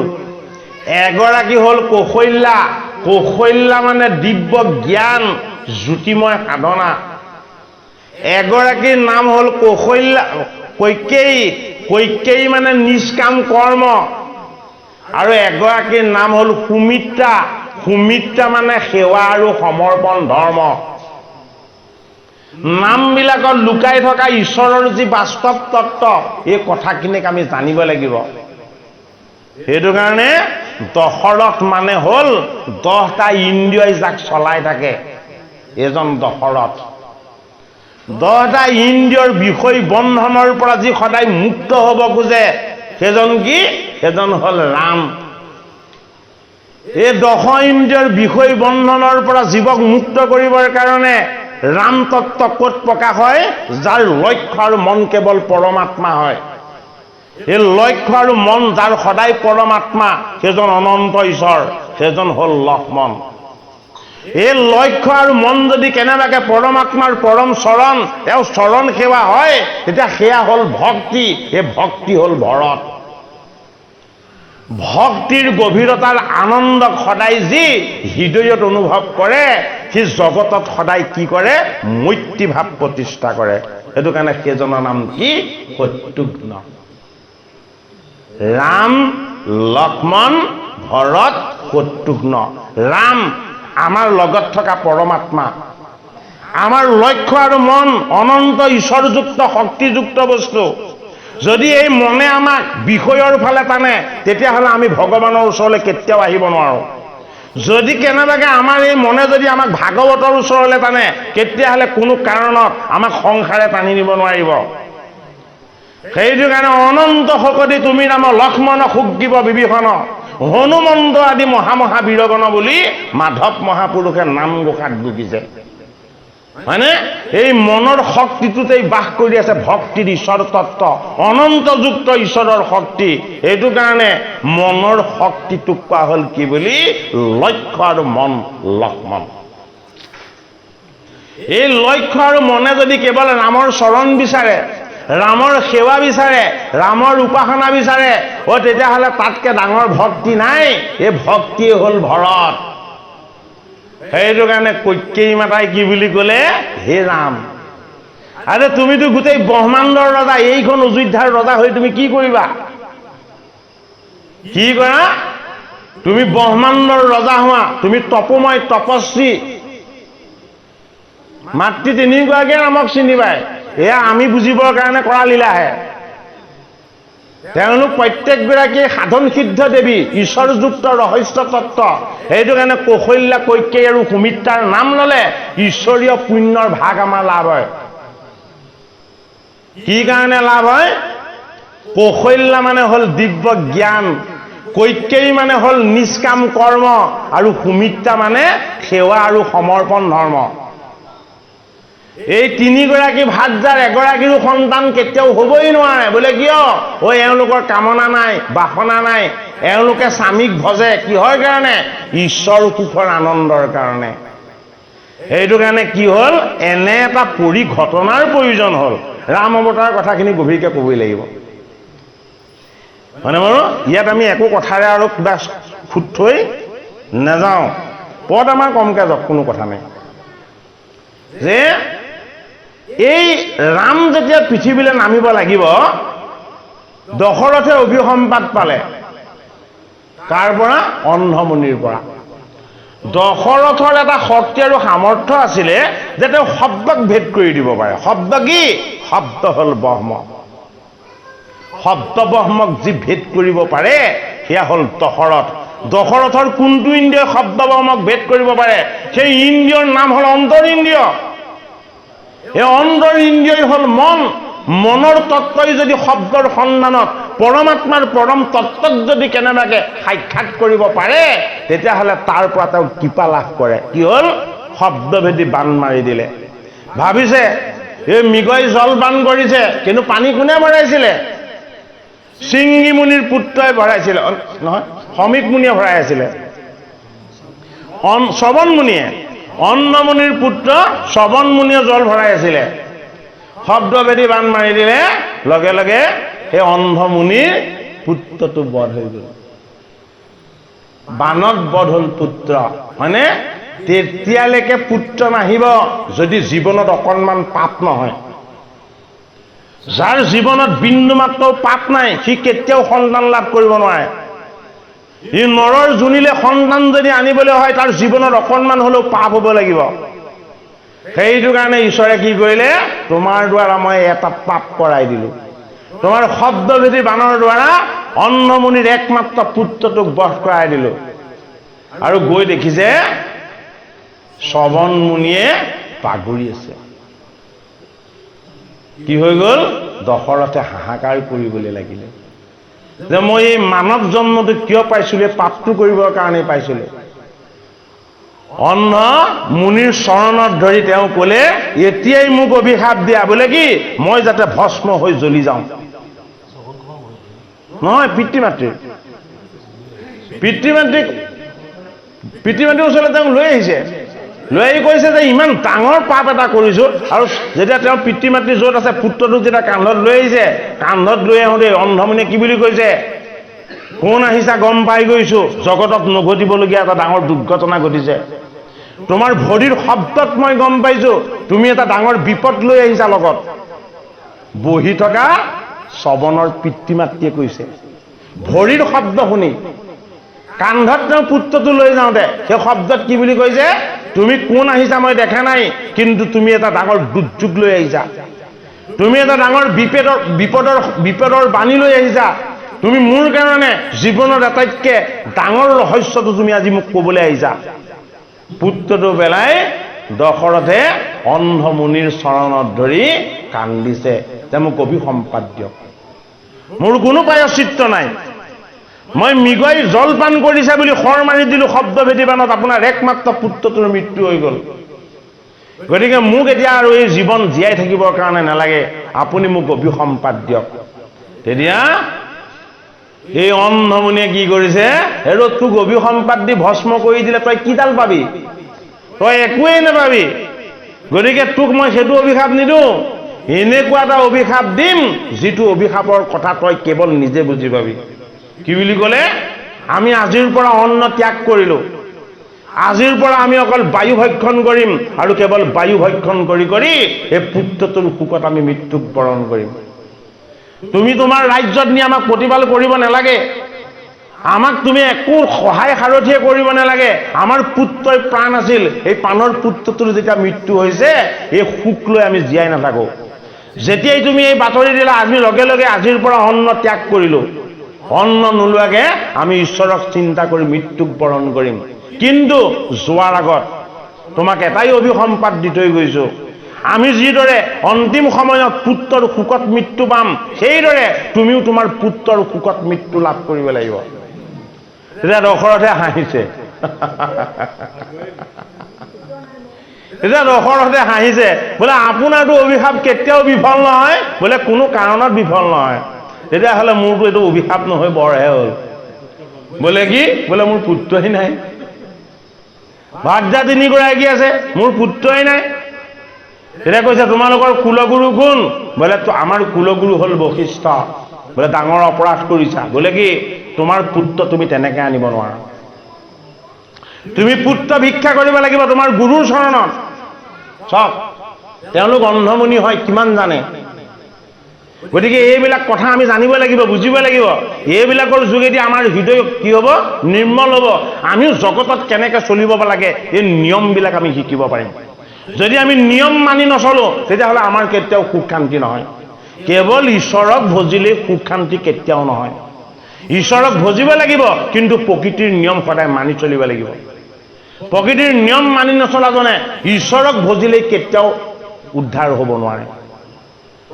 এগৰাকী হ'ল কৌশল্যা। কৌশল্যা মানে দিব্য জ্ঞান, জ্যোতিময় সাধনা। এগৰাকীৰ নাম হ'ল কৌশল্যা কৈকেয়ী। কৈকেয়ী মানে নিষ্কাম কৰ্ম। আৰু এগৰাকীৰ নাম হ'ল সুমিত্ৰা। সুমিত্ৰা মানে সেৱা আৰু সমৰ্পণ ধৰ্ম। নামবিলাকত লুকাই থকা ঈশ্বৰৰ যি বাস্তৱ তত্ত্ব, এই কথাখিনিক আমি জানিব লাগিব। সেইটো কাৰণে দশৰথ মানে হ'ল 10টা ইন্দ্ৰিয়ই যাক চলাই থাকে, এজন দশৰথ। 10টা ইন্দ্ৰিয়ৰ বিষয় বন্ধনৰ পৰা যি সদায় মুক্ত হ'ব খোজে, সেইজন কি? সেইজন হ'ল ৰাম। এই 10 ইন্দ্ৰিয়ৰ বিষয় বন্ধনৰ পৰা জীৱক মুক্ত কৰিবৰ কাৰণে ৰাম তত্ত্ব ক'ত প্ৰকাশ হয়? যাৰ লক্ষ্য আৰু মন কেৱল পৰমাত্মা হয়। এই লক্ষ্য আৰু মন যাৰ সদায় পৰমাত্মা, সেইজন অনন্ত ঈশ্বৰ, সেইজন হ'ল লক্ষ্মণ। এই লক্ষ্য আৰু মন যদি কেনেবাকে পৰমাত্মাৰ পৰম চৰণ, তেওঁ চৰণ সেৱা হয়, তেতিয়া সেয়া হ'ল ভক্তি। এই ভক্তি হ'ল ভৰত। ভক্তিৰ গভীৰতাৰ আনন্দক সদায় যি হৃদয়ত অনুভৱ কৰে, সি জগতত সদায় কি কৰে? মৈত্ৰীভাৱ প্ৰতিষ্ঠা কৰে। সেইটো কাৰণে সেইজনৰ নাম কি? শত্ৰুঘ্ন। ৰাম, লক্ষ্মণ, ভৰত, শত্ৰুঘ্ন। ৰাম আমাৰ লগত থকা পৰমাত্মা। আমাৰ লক্ষ্য আৰু মন অনন্ত ঈশ্বৰযুক্ত শক্তিযুক্ত বস্তু। যদি এই মনে আমাক বিষয়ৰ ফালে টানে, তেতিয়াহ'লে আমি ভগৱানৰ ওচৰলৈ কেতিয়াও আহিব নোৱাৰোঁ। যদি কেনেবাকে আমাৰ এই মনে যদি আমাক ভাগৱতৰ ওচৰলৈ টানে, তেতিয়াহ'লে কোনো কাৰণত আমাক সংসাৰে টানি নিব নোৱাৰিব। সেইটো কাৰণে অনন্ত শকতি তুমি নাম লক্ষ্মণ সুগ্ৰীৱ বিভীষণ হনুমন্ত আদি মহা বীৰগণ বুলি মাধৱ মহাপুৰুষে নাম ঘোষাত গুকিছে। হয়নে? এই মনৰ শক্তিটোতেই বাস কৰি আছে ভক্তিৰ ঈশ্বৰ তত্ত্ব, অনন্তযুক্ত ঈশ্বৰৰ শক্তি। এইটো কাৰণে মনৰ শক্তিটোক কোৱা হ'ল কি বুলি? লক্ষ্য আৰু মন লক্ষ্মণ। এই লক্ষ্য আৰু মনে যদি কেৱল ৰামৰ চৰণ বিচাৰে, ৰামৰ সেৱা বিচাৰে, ৰামৰ উপাসনা বিচাৰে, তেতিয়াহ'লে তাতকৈ ডাঙৰ ভক্তি নাই। এই ভক্তিয়ে হ'ল ভৰত। সেইটো কাৰণে কৈকেয়ী মাতাই কি বুলি ক'লে? হে ৰাম, আৰে তুমিতো গোটেই ব্ৰহ্মাণ্ডৰ ৰজা, এইখন অযোধ্যাৰ ৰজা হৈ তুমি কি কৰিবা? কি কৰা? তুমি ব্ৰহ্মাণ্ডৰ ৰজা হোৱা, তুমি তপময় তপস্বী। মাতৃ তিনিগৰাকীয়ে ৰামক চিনি পায়। এয়া আমি বুজিবৰ কাৰণে কৰা লীলাহে। তেওঁলোক প্ৰত্যেকগৰাকীয়ে সাধন সিদ্ধ দেৱী, ঈশ্বৰযুক্ত ৰহস্য তত্ত্ব। সেইটো কাৰণে কৌশল্যা, কৈকেয়ী আৰু সুমিত্ৰাৰ নাম ল'লে ঈশ্বৰীয় পুণ্যৰ ভাগ আমাৰ লাভ হয়। কি কাৰণে লাভ হয়? কৌশল্যা মানে হ'ল দিব্য জ্ঞান, কৈকেয়ী মানে হ'ল নিষ্কাম কৰ্ম, আৰু সুমিত্ৰা মানে সেৱা আৰু সমৰ্পণ ধৰ্ম। এই তিনিগৰাকী ভাৰ্যাৰ এগৰাকীৰো সন্তান কেতিয়াও হ'বই নোৱাৰে। বোলে কিয়? এওঁলোকৰ কামনা নাই, বাসনা নাই। এওঁলোকে স্বামীক ভজে কিহৰ কাৰণে? ঈশ্বৰ সুখৰ আনন্দৰ কাৰণে। সেইটো কাৰণে কি হ'ল? এনে এটা পৰিঘটনাৰ প্ৰয়োজন হ'ল। ৰাম অৱতাৰৰ কথাখিনি গভীৰকৈ ক'বই লাগিব। মানে বাৰু ইয়াত আমি একো কথাৰে আৰু কিবা খুট থৈ নাযাওঁ। পদ আমাৰ কমকৈ যাওক, কোনো কথা নাই। যে এই ৰাম যেতিয়া পৃথিৱীলৈ নামিব লাগিব, দশৰথে অভিসম্পাত পালে। কাৰ পৰা? অন্ধমুনিৰ পৰা। দশৰথৰ এটা শক্তি আৰু সামৰ্থ্য আছিলে যে তেওঁ শব্দক ভেদ কৰি দিব পাৰে। শব্দ কি? শব্দ হ'ল ব্ৰহ্ম। শব্দ ব্ৰহ্মক যি ভেদ কৰিব পাৰে সেয়া হ'ল দশৰথ। দশৰথৰ কোনটো ইন্দ্ৰিয়ই শব্দ ব্ৰহ্মক ভেদ কৰিব পাৰে? সেই ইন্দ্ৰিয়ৰ নাম হ'ল অন্তৰ ইন্দ্ৰিয়। এই অন্তৰ ইন্দ্ৰিয়ই হ'ল মন। মনৰ তত্ত্বই যদি শব্দৰ সন্ধানত পৰমাত্মাৰ পৰম তত্ত্বক যদি কেনেবাকৈ সাক্ষাৎ কৰিব পাৰে, তেতিয়াহ'লে তাৰ পৰা তেওঁ কৃপা লাভ কৰে। কি হ'ল? শব্দভেদী বাণ মাৰি দিলে। ভাবিছে এই মৃগই জলপান কৰিছে, কিন্তু পানী কোনে ভৰাইছিলে? শৃংগী মুনিৰ পুত্ৰই ভৰাইছিলে। নহয়, সমীক মুনিয়ে ভৰাই আছিলে। শ্ৰৱণ মুনিয়ে, অন্নমুনিৰ পুত্ৰ শ্ৰৱণ মুনিয়ে জল ভৰাই আছিলে। শব্দভেদী বাণ মাৰি দিলে, লগে লগে সেই অন্ধমুনিৰ পুত্ৰটো বধ হৈ গ'ল। বাণত বধ হ'ল পুত্ৰ। মানে তেতিয়ালৈকে পুত্ৰ নাহিব যদি জীৱনত অকণমান পাপ নহয়। যাৰ জীৱনত বিন্দুমাত্ৰও পাপ নাই, সি কেতিয়াও সন্তান লাভ কৰিব নোৱাৰে। ই নৰৰ জুনিলে সন্তান যদি আনিবলৈ হয়, তাৰ জীৱনত অকণমান হ'লেও পাপ হ'ব লাগিব। সেইটো কাৰণে ঈশ্বৰে কি কৰিলে? তোমাৰ দ্বাৰা মই এটা পাপ কৰাই দিলোঁ। তোমাৰ শব্দভেদী বাণৰ দ্বাৰা অন্ধমুনিৰ একমাত্ৰ পুত্ৰটোক বধ কৰাই দিলোঁ। আৰু গৈ দেখিছে শ্ৰৱণ মুনিয়ে বাগৰি আছে। কি হৈ গ'ল? দশৰথে হাহাকাৰ কৰিবলৈ লাগিলে যে মই এই মানৱ জন্মটো কিয় পাইছিলোঁ? পাপটো কৰিবৰ কাৰণে পাইছিলোঁ। অন্ধ মুনিৰ চৰণত ধৰি তেওঁ ক'লে, এতিয়াই মোক অভিশাপ দিয়া। বোলে কি? মই যাতে ভস্ম হৈ জ্বলি যাওঁ। নহয়, পিতৃ-মাতৃৰ ওচৰলৈ তেওঁক লৈ আহিছে। লৈ আহি কৈছে যে ইমান ডাঙৰ পাপ এটা কৰিছোঁ। আৰু যেতিয়া তেওঁৰ পিতৃ-মাতৃ য'ত আছে, পুত্ৰটোক যেতিয়া কান্ধত লৈ আহিছে, কান্ধত লৈ আহোঁতে অন্ধমুনিয়ে কি বুলি কৈছে? কোন আহিছা গম পাই গৈছোঁ, জগতত নঘটিবলগীয়া এটা ডাঙৰ দুৰ্ঘটনা ঘটিছে। তোমাৰ ভৰিৰ শব্দত মই গম পাইছোঁ তুমি এটা ডাঙৰ বিপদ লৈ আহিছা লগত। বহি থকা শ্ৰৱণৰ পিতৃ-মাতৃয়ে কৈছে, ভৰিৰ শব্দ শুনি কান্ধত তেওঁ পুত্ৰটো লৈ যাওঁতে সেই শব্দত কি বুলি কৈছে? তুমি কোন আহিছা মই দেখা নাই, কিন্তু তুমি এটা ডাঙৰ দুৰ্যোগ লৈ আহিছা। তুমি এটা ডাঙৰ বিপদৰ বাণী লৈ আহিছা। তুমি মোৰ কাৰণে জীৱনৰ আটাইতকৈ ডাঙৰ ৰহস্যটো তুমি আজি মোক ক'বলৈ আহিছা। পুত্ৰটো পেলাই দশৰথে অন্ধমুনিৰ চৰণত ধৰি কান্দিছে যে মোক অভিসম্পাত দিয়ক, মোৰ কোনো প্ৰায়শ্চিত্ত নাই। মই মৃগই জলপান কৰিছে বুলি শৰ মাৰি দিলোঁ শব্দভেদী বাণত, আপোনাৰ একমাত্ৰ পুত্ৰটোৰ মৃত্যু হৈ গ'ল। গতিকে মোক এতিয়া আৰু এই জীৱন জীয়াই থাকিবৰ কাৰণে নালাগে, আপুনি মোক অভিসম্পাত দিয়ক। তেতিয়া এই অন্ধমুনিয়ে কি কৰিছে? হেৰ তোক অভিসম্পাত দি ভস্ম কৰি দিলে তই কিডাল পাবি? তই একোৱেই নাপাবি। গতিকে তোক মই সেইটো অভিশাপ নিদিওঁ, এনেকুৱা এটা অভিশাপ দিম যিটো অভিশাপৰ কথা তই কেৱল নিজে বুজি পাবি। কি বুলি ক'লে? আমি আজিৰ পৰা অন্ন ত্যাগ কৰিলোঁ, আজিৰ পৰা আমি অকল বায়ু ভক্ষণ কৰিম, আৰু কেৱল বায়ু ভক্ষণ কৰি কৰি এই পুত্ৰটোৰ শোকত আমি মৃত্যুক বৰণ কৰিম। তুমি তোমাৰ ৰাজ্যত নি আমাক প্ৰতিপাল কৰিব নালাগে, আমাক তুমি একো সহায় সাৰথিয়ে কৰিব নালাগে। আমাৰ পুত্ৰই প্ৰাণ আছিল, এই প্ৰাণৰ পুত্ৰটোৰ যেতিয়া মৃত্যু হৈছে এই শোক লৈ আমি জীয়াই নাথাকো। যেতিয়াই তুমি এই বাতৰি দিলা আমি লগে লগে আজিৰ পৰা অন্ন ত্যাগ কৰিলোঁ, অন্ন নোলোৱাকে আমি ঈশ্বৰক চিন্তা কৰি মৃত্যুক বৰণ কৰিম। কিন্তু যোৱাৰ আগত তোমাক এটাই অভিসম্পাত দি থৈ গৈছো, আমি যিদৰে অন্তিম সময়ত পুত্ৰৰ শোকত মৃত্যু পাম সেইদৰে তুমিও তোমাৰ পুত্ৰৰ শোকত মৃত্যু লাভ কৰিব লাগিব। তেতিয়া দশৰথে হাঁহিছে। এতিয়া দশৰথে হাঁহিছে, বোলে আপোনাৰতো অভিশাপ কেতিয়াও বিফল নহয়, বোলে কোনো কাৰণত বিফল নহয়। তেতিয়াহ'লে মোৰতো এইটো অভিশাপ নহয় বৰহে হ'ল। বোলে কি? বোলে মোৰ পুত্ৰই নাই, ভাৰ্যা তিনিগৰাকী আছে, মোৰ পুত্ৰই নাই। তেতিয়া কৈছে তোমালোকৰ কুলগুৰু কোন? বোলে আমাৰ কুলগুৰু হ'ল বশিষ্ঠ। বোলে ডাঙৰ অপৰাধ কৰিছা। বোলে কি? তোমাৰ পুত্ৰ তুমি তেনেকে আনিব নোৱাৰা, তুমি পুত্ৰ ভিক্ষা কৰিব লাগিব তোমাৰ গুৰুৰ চৰণত। চাওক, তেওঁলোক অন্ধমুনি হয়, কিমান জানে। গতিকে এইবিলাক কথা আমি জানিব লাগিব, বুজিব লাগিব। এইবিলাকৰ যোগেদি আমাৰ হৃদয় কি হ'ব? নিৰ্মল হ'ব। আমিও জগতত কেনেকে চলিব লাগে এই নিয়মবিলাক আমি শিকিব পাৰিম। যদি আমি নিয়ম মানি নচলো তেতিয়াহ'লে আমাৰ কেতিয়াও সুখ শান্তি নহয়। কেৱল ঈশ্বৰক ভজিলে সুখ শান্তি কেতিয়াও নহয়। ঈশ্বৰক ভজিব লাগিব, কিন্তু প্ৰকৃতিৰ নিয়ম সদায় মানি চলিব লাগিব। প্ৰকৃতিৰ নিয়ম মানি নচলাজনে ঈশ্বৰক ভজিলে কেতিয়াও উদ্ধাৰ হ'ব নোৱাৰে।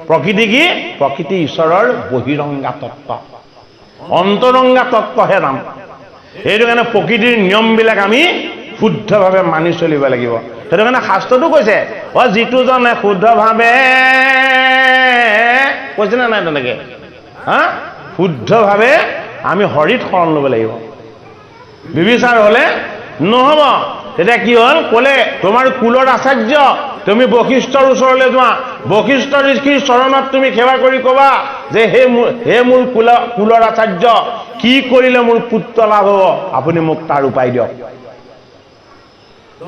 প্ৰকৃতি কি? প্ৰকৃতি ঈশ্বৰৰ বহিৰংগা তত্ত্ব, অন্তৰংগা তত্ত্বহে নাম। সেইটো কাৰণে প্ৰকৃতিৰ নিয়মবিলাক আমি শুদ্ধভাৱে মানি চলিব লাগিব। সেইটো কাৰণে শাস্ত্ৰটো কৈছে, যিটো জনে শুদ্ধভাৱে, কৈছে নে নাই তেনেকে? শুদ্ধভাৱে আমি হৰিত শৰণ ল'ব লাগিব। বিবিচাৰ হ'লে নহ'ব। তেতিয়া কি হ'ল? ক'লে তোমাৰ কুলৰ আচাৰ্য, তুমি বশিষ্ঠৰ ওচৰলৈ যোৱা, বশিষ্ঠ ঋষিৰ চৰণত তুমি সেৱা কৰি ক'বা যে হে মোৰ কুলৰ আচাৰ্য, কি কৰিলে মোৰ পুত্ৰ লাভ হ'ব, আপুনি মোক তাৰ উপায় দিয়ক।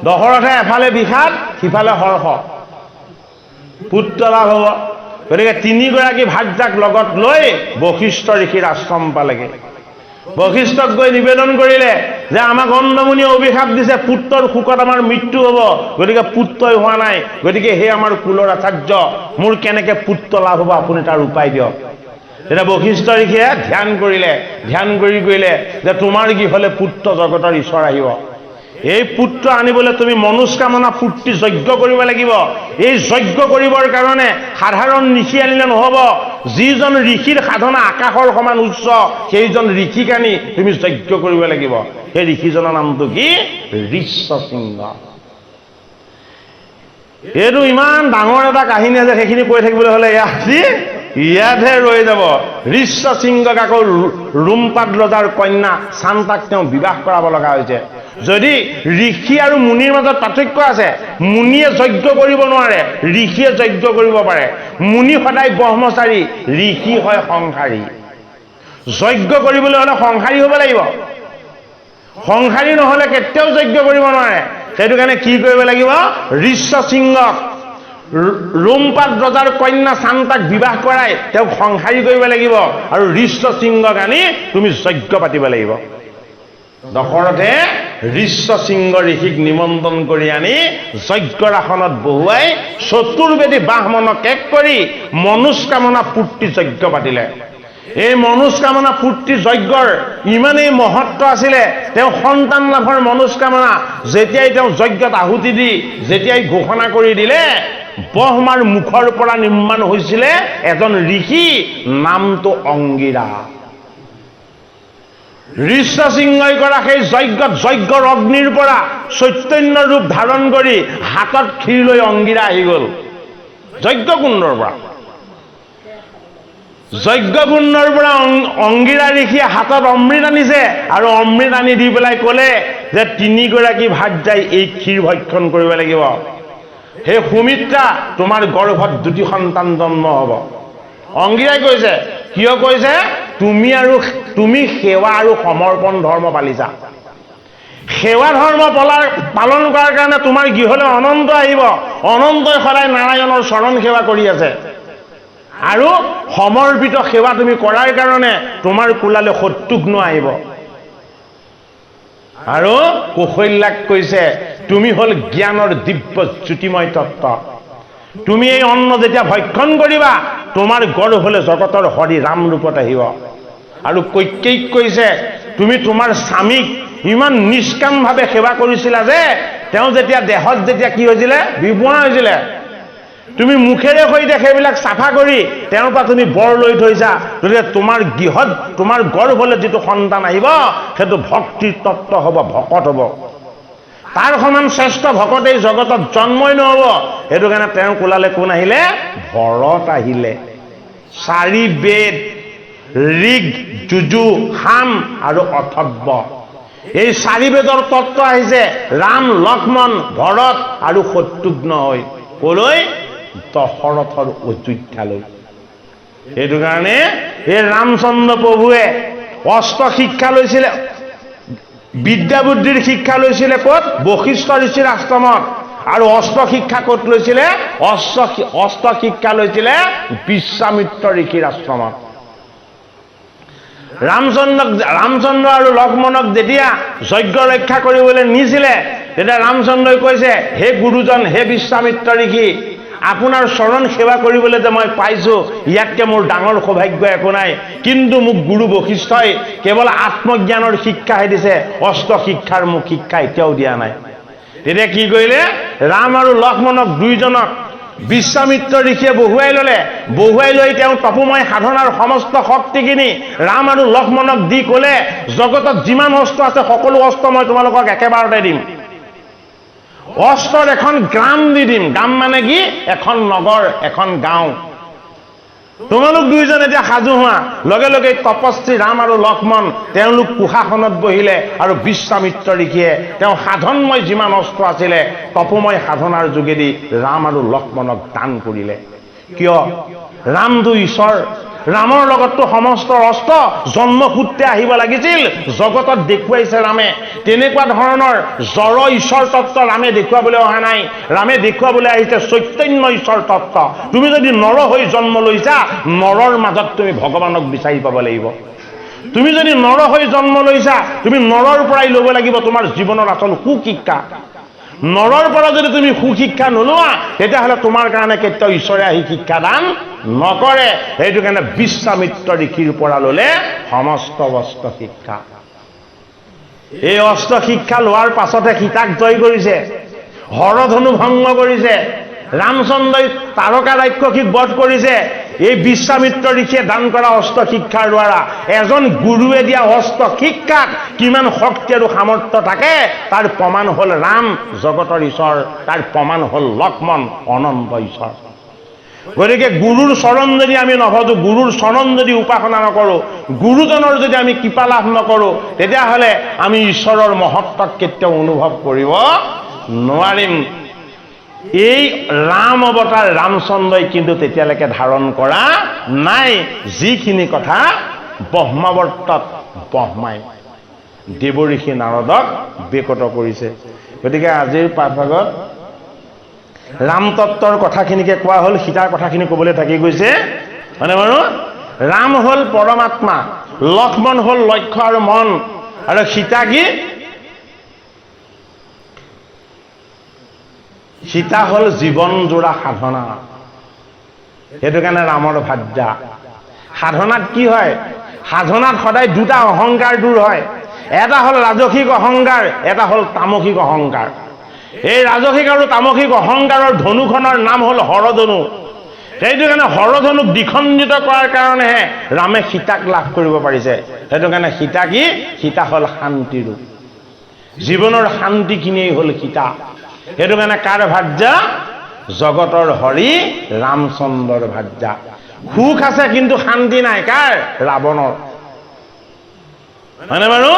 দশৰথে এফালে বিষাদ, সিফালে হৰ্ষ, পুত্ৰ লাভ হ'ব। গতিকে তিনিগৰাকী ভাৰ্যাক লগত লৈ বশিষ্ঠ ঋষিৰ আশ্ৰম পালেগে। বশিষ্ঠক গৈ নিবেদন কৰিলে যে আমাক অন্ধমুনিয়ে অভিশাপ দিছে, পুত্ৰৰ শোকত আমাৰ মৃত্যু হ'ব, গতিকে পুত্ৰই হোৱা নাই, গতিকে হে আমাৰ কুলৰ আচাৰ্য, মোৰ কেনেকে পুত্ৰ লাভ হ'ব, আপুনি তাৰ উপায় দিয়ক। তেতিয়া বশিষ্ঠ ঋষিয়ে ধ্যান কৰিলে, ধ্যান কৰিলে যে তোমাৰ কি হ'লে পুত্ৰ জগতৰ ঈশ্বৰ আহিব। এই পুত্ৰ আনিবলৈ তুমি মনুষ্কামনা পূৰ্তি যজ্ঞ কৰিব লাগিব। এই যজ্ঞ কৰিবৰ কাৰণে সাধাৰণ ঋষি আনিলে নহ'ব। যিজন ঋষিৰ সাধনা আকাশৰ সমান উচ্চ, সেইজন ঋষিক আনি তুমি যজ্ঞ কৰিব লাগিব। সেই ঋষিজনৰ নামটো কি? ঋষ্যশৃংগ। এইটো ইমান ডাঙৰ এটা কাহিনী আছে, সেইখিনি কৈ থাকিবলৈ হ'লে ইয়াতহে ৰৈ যাব। ঋষ্যশৃংগক আকৌ ৰোমপাদ ৰজাৰ কন্যা শান্তাক তেওঁ বিবাহ কৰাব লগা হৈছে। যদি ঋষি আৰু মুনিৰ মাজত পাৰ্থক্য আছে, মুনিয়ে যজ্ঞ কৰিব নোৱাৰে, ঋষিয়ে যজ্ঞ কৰিব পাৰে। মুনি সদায় ব্ৰহ্মচাৰী, ঋষি হয় সংসাৰী। যজ্ঞ কৰিবলৈ হ'লে সংসাৰী হ'ব লাগিব, সংসাৰী নহ'লে কেতিয়াও যজ্ঞ কৰিব নোৱাৰে। সেইটো কাৰণে কি কৰিব লাগিব? ঋষ্যশৃংগক ৰোমপাদ ৰজাৰ কন্যা শান্তাক বিবাহ কৰাই তেওঁক সংসাৰী কৰিব লাগিব, আৰু ঋষ্যশৃংগক আনি তুমি যজ্ঞ পাতিব লাগিব। দশৰথে ঋষ্যশৃংগ ঋষিক নিমন্ত্ৰণ কৰি আনি যজ্ঞৰ আসনত বহুৱাই চতুৰ্বেদী ব্ৰাহ্মণক এক কৰি মনুষ্কামনা পূৰ্তি যজ্ঞ পাতিলে। এই মনুষ্কামনা পূৰ্তি যজ্ঞৰ ইমানেই মহত্ব আছিলে, তেওঁ সন্তান লাভৰ মনুষ্কামনা যেতিয়াই তেওঁ যজ্ঞত আহুতি দি যেতিয়াই ঘোষণা কৰি দিলে, ব্ৰহ্মাৰ মুখৰ পৰা নিৰ্মাণ হৈছিলে এজন ঋষি, নামটো অংগীৰা। ঋষ্যশৃংগই কৰা সেই যজ্ঞত যজ্ঞৰ অগ্নিৰ পৰা চৈতন্য ৰূপ ধাৰণ কৰি হাতত ক্ষীৰ লৈ অংগীৰা আহি গ'ল যজ্ঞকুণ্ডৰ পৰা। যজ্ঞকুণ্ডৰ পৰা অংগীৰা ঋষিয়ে হাতত অমৃত আনিছে, আৰু অমৃত আনি দি পেলাই ক'লে যে তিনিগৰাকী ভাৰ্যাই এই ক্ষীৰ ভক্ষণ কৰিব লাগিব। হে সুমিত্ৰা তোমাৰ গৰ্ভত দুটি সন্তান জন্ম হ'ব। অংগীৰাই কৈছে, কিয় কৈছে? তুমি সেৱা আৰু সমৰ্পণ ধৰ্ম পালিছা। সেৱা ধৰ্ম পালন কৰাৰ কাৰণে তোমাৰ গৃহলৈ অনন্ত আহিব। অনন্তই সদায় নাৰায়ণৰ চৰণ সেৱা কৰি আছে। আৰু সমৰ্পিত সেৱা তুমি কৰাৰ কাৰণে তোমাৰ কোলালে শত্ৰুঘ্ন আহিব। আৰু কৌশল্যাক কৈছে, তুমি হ'ল জ্ঞানৰ দিব্য জ্যোতিময় তত্ত্ব। তুমি এই অন্ন যেতিয়া ভক্ষণ কৰিবা, তোমাৰ গৰ্ভলৈ জগতৰ হৰি ৰাম ৰূপত আহিব। আৰু কৈকেয়ীক কৈছে, তুমি তোমাৰ স্বামীক ইমান নিষ্কামভাৱে সেৱা কৰিছিলা যে তেওঁ যেতিয়া দেহত যেতিয়া কি হৈছিলে, বিপোৱা হৈছিলে, তুমি মুখেৰে সৈতে সেইবিলাক চাফা কৰি তেওঁৰ পৰা তুমি বৰ লৈ থৈছা। গতিকে তোমাৰ গৃহত তোমাৰ গৰ্ভলৈ যিটো সন্তান আহিব সেইটো ভক্তিৰ তত্ত্ব হ'ব, ভকত হ'ব। তাৰ সমান শ্ৰেষ্ঠ ভকত এই জগতত জন্মই নহ'ব। সেইটো কাৰণে তেওঁৰ কোলালে কোন আহিলে? ভৰত আহিলে। 4 বেদ ঋগ, যজু, সাম আৰু অথৰ্ব, এই 4 বেদৰ তত্ত্ব আহিছে ৰাম, লক্ষ্মণ, ভৰত আৰু শত্ৰুঘ্ন হৈ। কলৈ? দশৰথৰ অযোধ্যালৈ। সেইটো কাৰণে এই ৰামচন্দ্ৰ প্ৰভুৱে অস্ত্ৰ শিক্ষা লৈছিলে, বিদ্যা বুদ্ধিৰ শিক্ষা লৈছিলে ক'ত? বশিষ্ঠ ঋষিৰ আশ্ৰমত। আৰু অস্ত্ৰ শিক্ষা ক'ত লৈছিলে? অস্ত্ৰ শিক্ষা লৈছিলে বিশ্বামিত্ৰ ঋষিৰ আশ্ৰমত। ৰামচন্দ্ৰ আৰু লক্ষ্মণক যেতিয়া যজ্ঞ ৰক্ষা কৰিবলৈ নিছিলে, তেতিয়া ৰামচন্দ্ৰই কৈছে, হে গুৰুজন, হে বিশ্বামিত্ৰ ঋষি, আপোনাৰ চৰণ সেৱা কৰিবলৈ যে মই পাইছো, ইয়াতকে মোৰ ডাঙৰ সৌভাগ্য একো নাই। কিন্তু মোক গুৰু বশিষ্ঠই কেৱল আত্মজ্ঞানৰ শিক্ষাহে দিছে, অস্ত্ৰ শিক্ষাৰ মোক শিক্ষা এতিয়াও দিয়া নাই। তেতিয়া কি কৰিলে? ৰাম আৰু লক্ষ্মণক দুইজনক বিশ্বামিত্ৰ ঋষিয়ে বহুৱাই ল'লে। বহুৱাই লৈ তেওঁ তপোময় সাধনাৰ সমস্ত শক্তিখিনি ৰাম আৰু লক্ষ্মণক দি ক'লে, জগতত যিমান অস্ত্ৰ আছে সকলো অস্ত্ৰ মই তোমালোকক একেবাৰতে দিম। অস্ত্ৰৰ এখন গ্ৰাম দি দিম। গ্ৰাম মানে কি? এখন নগৰ, এখন গাঁও। তোমালোক দুইজন এতিয়া সাজু হোৱা। লগে লগে তপস্বী ৰাম আৰু লক্ষ্মণ তেওঁলোক কুশাসনত বহিলে। আৰু বিশ্বামিত্ৰ ঋষিয়ে তেওঁ সাধনময় যিমান অস্ত্ৰ আছিলে তপোময় সাধনাৰ যোগেদি ৰাম আৰু লক্ষ্মণক দান কৰিলে। কিয়? ৰামটো ঈশ্বৰ। ৰামৰ লগততো সমস্ত অস্ত্ৰ জন্মসূত্ৰে আহিব লাগিছিল, জগতত দেখুৱাইছে ৰামে। তেনেকুৱা ধৰণৰ জড় ঈশ্বৰ তত্ত্ব ৰামে দেখুৱাবলৈ অহা নাই। ৰামে দেখুৱাবলৈ আহিছে চৈতন্য ঈশ্বৰ তত্ত্ব। তুমি যদি নৰ হৈ জন্ম লৈছা, নৰৰ মাজত তুমি ভগৱানক বিচাৰি পাব লাগিব। তুমি যদি নৰ হৈ জন্ম লৈছা, তুমি নৰৰ পৰাই ল'ব লাগিব তোমাৰ জীৱনৰ আচল সুশিক্ষা। নৰৰ পৰা যদি তুমি সুশিক্ষা নোলোৱা, তেতিয়াহ'লে তোমাৰ কাৰণে কেতিয়াও ঈশ্বৰে আহি শিক্ষা দান নকৰে। সেইটো কাৰণে বিশ্বামিত্ৰ ঋষিৰ পৰা ল'লে সমস্ত অস্ত্ৰ শিক্ষা। এই অস্ত্ৰ শিক্ষা লোৱাৰ পাছতে সীতাক জয় কৰিছে, হৰধনু ভংগ কৰিছে, ৰামচন্দ্ৰই তাৰকা ৰাক্ষসীক বধ কৰিছে। এই বিশ্বামিত্ৰ ঋষিয়ে দান কৰা অস্ত্ৰ শিক্ষাৰ দ্বাৰা এজন গুৰুৱে দিয়া অস্ত্ৰ শিক্ষাত কিমান শক্তি আৰু সামৰ্থ্য থাকে তাৰ প্ৰমাণ হ'ল ৰাম, জগতৰ ঈশ্বৰ। তাৰ প্ৰমাণ হ'ল লক্ষ্মণ, অনন্ত ঈশ্বৰ। গতিকে গুৰুৰ চৰণ যদি আমি নভজো, গুৰুৰ চৰণ যদি উপাসনা নকৰোঁ, গুৰুজনৰ যদি আমি কৃপা লাভ নকৰোঁ, তেতিয়াহ'লে আমি ঈশ্বৰৰ মহত্বক কেতিয়াও অনুভৱ কৰিব নোৱাৰিম। এই ৰাম অৱতাৰ ৰামচন্দ্ৰই কিন্তু তেতিয়ালৈকে ধাৰণ কৰা নাই, যিখিনি কথা ব্ৰহ্মাৱৰ্তত ব্ৰহ্মাই দেৱঋষি নাৰদক বেকত কৰিছে। গতিকে আজিৰ পাঠভাগত ৰামতত্ত্বৰ কথাখিনিকে কোৱা হ'ল, সীতাৰ কথাখিনি ক'বলৈ থাকি গৈছে। মানে বাৰু ৰাম হ'ল পৰমাত্মা, লক্ষ্মণ হ'ল লক্ষ্য আৰু মন, আৰু সীতা কি? সীতা হ'ল জীৱন জোৰা সাধনা। সেইটো কাৰণে ৰামৰ ভাৰ্যা। সাধনাত কি হয়? সাধনাত সদায় দুটা অহংকাৰ দূৰ হয়। এটা হ'ল ৰাজসিক অহংকাৰ, এটা হ'ল তামসিক অহংকাৰ। এই ৰাজসিক আৰু তামসিক অহংকাৰৰ ধনুখনৰ নাম হ'ল হৰধনু। সেইটো কাৰণে হৰধনুক দ্বিখণ্ডিত কৰাৰ কাৰণেহে ৰামে সীতাক লাভ কৰিব পাৰিছে। সেইটো কাৰণে সীতা কি? সীতা হ'ল শান্তি ৰূপ। জীৱনৰ শান্তিখিনিয়েই হ'ল সীতা। সেইটো কাৰণে কাৰ ভাৰ্যা? জগতৰ হৰি ৰামচন্দ্ৰৰ ভাৰ্যা। সুখ আছে কিন্তু শান্তি নাই। কাৰ? ৰাৱণৰ। হয়নে বাৰু?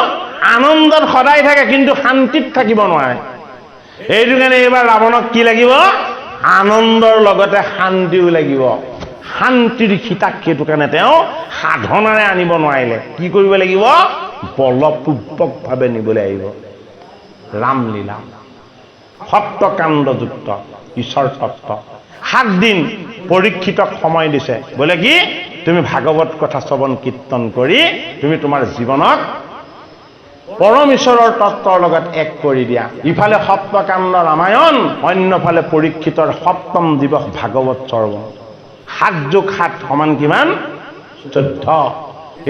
আনন্দত সদায় থাকে কিন্তু শান্তিত থাকিব নোৱাৰে। এইটো কাৰণে এইবাৰ ৰাৱণক কি লাগিব? আনন্দৰ লগতে শান্তিও লাগিব। শান্তিৰ সীতাক সেইটো কাৰণে তেওঁ সাধনাৰে আনিব নোৱাৰিলে। কি কৰিব লাগিব? বলপূৰ্বকভাৱে নিবলৈ আহিব। ৰামলীলা সপ্তকাণ্ডযুক্ত ঈশ্বৰ তত্ত্ব। 7 দিন পৰীক্ষিতক সময় দিছে, বোলে কি তুমি ভাগৱত কথা শ্ৰৱণ কীৰ্তন কৰি তুমি তোমাৰ জীৱনক পৰম ঈশ্বৰৰ তত্ত্বৰ লগত এক কৰি দিয়া। ইফালে সপ্তকাণ্ড ৰামায়ণ, অন্যফালে পৰীক্ষিতৰ 7ম দিৱস ভাগৱত শ্ৰৱণ। 7 যোগ 7 সমান কিমান? 14।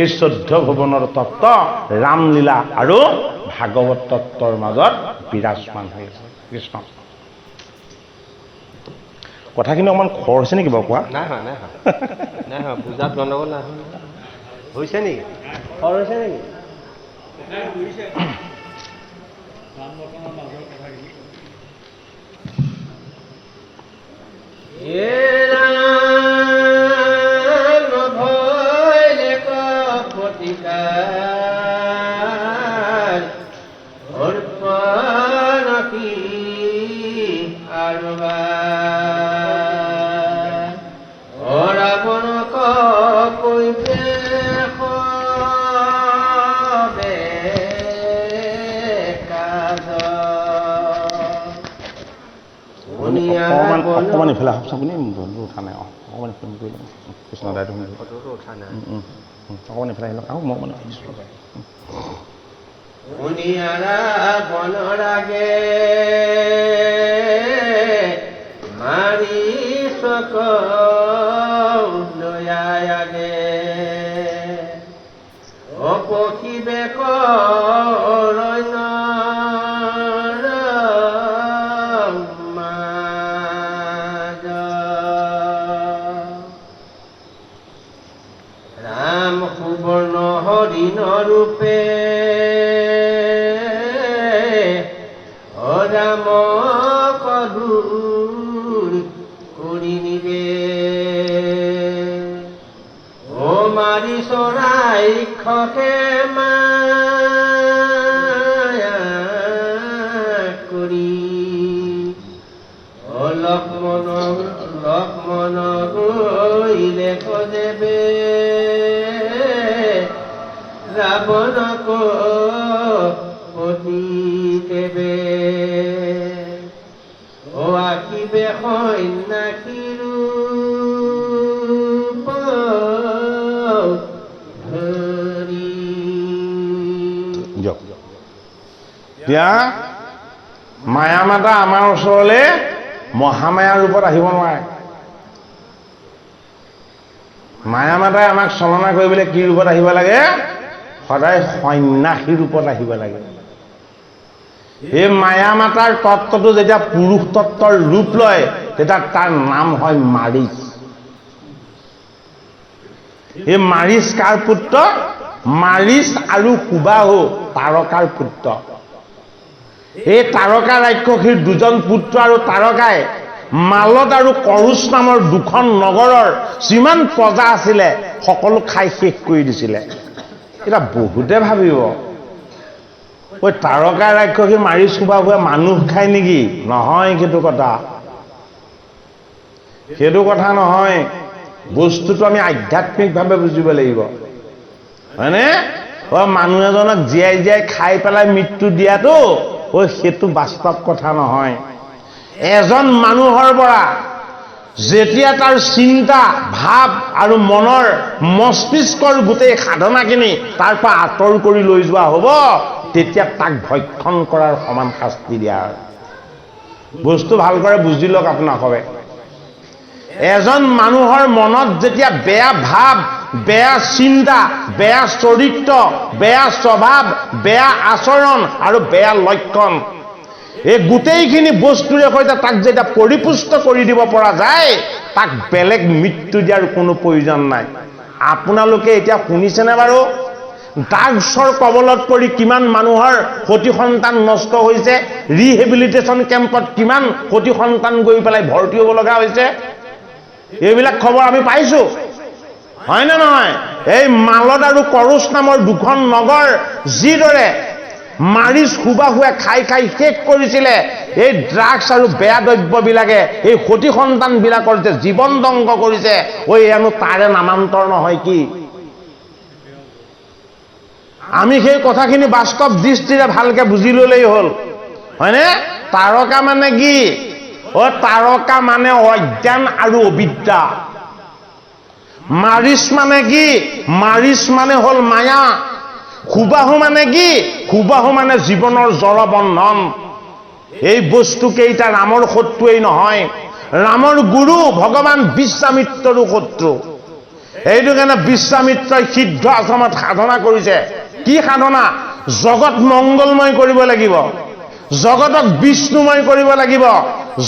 এই 14 ভুৱনৰ তত্ত্ব ৰামলীলা আৰু ভাগৱত তত্ত্বৰ মাজত বিৰাজমান হৈ আছে। কৃষ্ণ কথাখিনি অকণমান খৰ হৈছে নেকি বাৰু কোৱা? নাই হোৱা বুজাত গণ্ডগোল নাই হৈছে নেকি? খৰ হৈছে নেকি? অকণমান ইফালে আহকচোন আপুনি, উঠা নাই। অকণমান ফোন কৰি লওঁ কৃষ্ণ দাইটো উঠা নাই। অকণমান ইফালে আহিলক আহক, মই মানে বনৰাগে মাৰি চক লয়াগে অপক্ষিবে কৰণ ৰাম সুবৰ্ণ হৰিণ ৰূপে ৰাম কদূৰ কৰি নিবে অ মাৰি চৰাই খকে মায়া কৰি অ লক্ষ্মণ গৈলে সদেৱে ৰাৱণক পতি দেৱে অ আঁকিবে সন্যাসী ৰূপ ধৰি। এতিয়া মায়া মাতা আমাৰ ওচৰলৈ মহামায়াৰ ৰূপত আহিব নোৱাৰে। মায়া মাতাই আমাক চলনা কৰিবলৈ কি ৰূপত আহিব লাগে? সদায় সন্যাসী ৰূপত আহিব লাগে। এই মায়া মাতাৰ তত্ত্বটো যেতিয়া পুৰুষ তত্ত্বৰ ৰূপ লয় তেতিয়া তাৰ নাম হয় মাৰিচ। এই মাৰিচ কাৰ পুত্ৰ? মাৰিচ আৰু সুবাহু তাৰকাৰ পুত্ৰ। এই তাৰকা ৰাক্ষসীৰ 2জন পুত্ৰ আৰু তাৰকাই মালত আৰু কৰোচ নামৰ 2খন নগৰৰ যিমান প্ৰজা আছিলে সকলো খাই শেষ কৰি দিছিলে। এতিয়া বহুতে ভাবিব ঐ তাৰকা ৰাক্ষসী মাৰিচ সুবাহুৱে মানুহ খায় নেকি? নহয়, সেইটো কথা নহয়। বস্তুটো আমি আধ্যাত্মিকভাৱে বুজিব লাগিব, হয়নে? মানুহ এজনক জীয়াই জীয়াই খাই পেলাই মৃত্যু দিয়াটো সেইটো বাস্তৱ কথা নহয়। এজন মানুহৰ পৰা যেতিয়া তাৰ চিন্তা ভাৱ আৰু মনৰ মস্তিষ্কৰ গোটেই সাধনাখিনি তাৰ পৰা আঁতৰ কৰি লৈ যোৱা হ'ব, তেতিয়া তাক ভক্ষণ কৰাৰ সমান শাস্তি দিয়া হয়। বস্তু ভালকৈ বুজি লওক আপোনালোকে। এজন মানুহৰ মনত যেতিয়া বেয়া ভাৱ, বেয়া চিন্তা, বেয়া চৰিত্ৰ, বেয়া স্বভাৱ, বেয়া আচৰণ আৰু বেয়া লক্ষণ, এই গোটেইখিনি বস্তুৰে সৈতে তাক যেতিয়া পৰিপুষ্ট কৰি দিব পৰা যায়, তাক বেলেগ মৃত্যু দিয়াৰ কোনো প্ৰয়োজন নাই। আপোনালোকে এতিয়া শুনিছেনে বাৰু? ড্ৰাগছৰ কবলত পৰি কিমান মানুহৰ সতি সন্তান নষ্ট হৈছে? ৰিহেবিলিটেশ্যন কেম্পত কিমান সতি সন্তান গৈ পেলাই ভৰ্তি হ'ব লগা হৈছে? এইবিলাক খবৰ আমি পাইছো, হয় নে নহয়? এই মালত আৰু কৰোচ নামৰ 2খন নগৰ যিদৰে মাৰিচ সুবাহুৱে খাই খাই শেষ কৰিছিলে। এই ড্ৰাগছ আৰু বেয়া দ্ৰব্যবিলাকে এই সতী সন্তানবিলাকৰ যে জীৱন ধ্বংস কৰিছে, এনো তাৰে নামান্তৰ নহয় কি? আমি সেই কথাখিনি বাস্তৱ দৃষ্টিৰে ভালকে বুজি ললেই হ'ল, হয়নে? তাৰকা মানে কি? তাৰকা মানে অজ্ঞান আৰু অবিদ্যা। মাৰিচ মানে কি? মাৰিচ মানে হ'ল মায়া। সুবাহু মানে কি? সুবাহু মানে জীৱনৰ জড়বন্ধন। এই বস্তু কেইটা ৰামৰ শত্ৰুৱেই নহয়, ৰামৰ গুৰু ভগৱান বিশ্বামিত্ৰৰো শত্ৰু। এইটো কাৰণে বিশ্বামিত্ৰই সিদ্ধ আশ্ৰমত সাধনা কৰিছে। কি সাধনা? জগত মংগলময় কৰিব লাগিব, জগতক বিষ্ণুময় কৰিব লাগিব,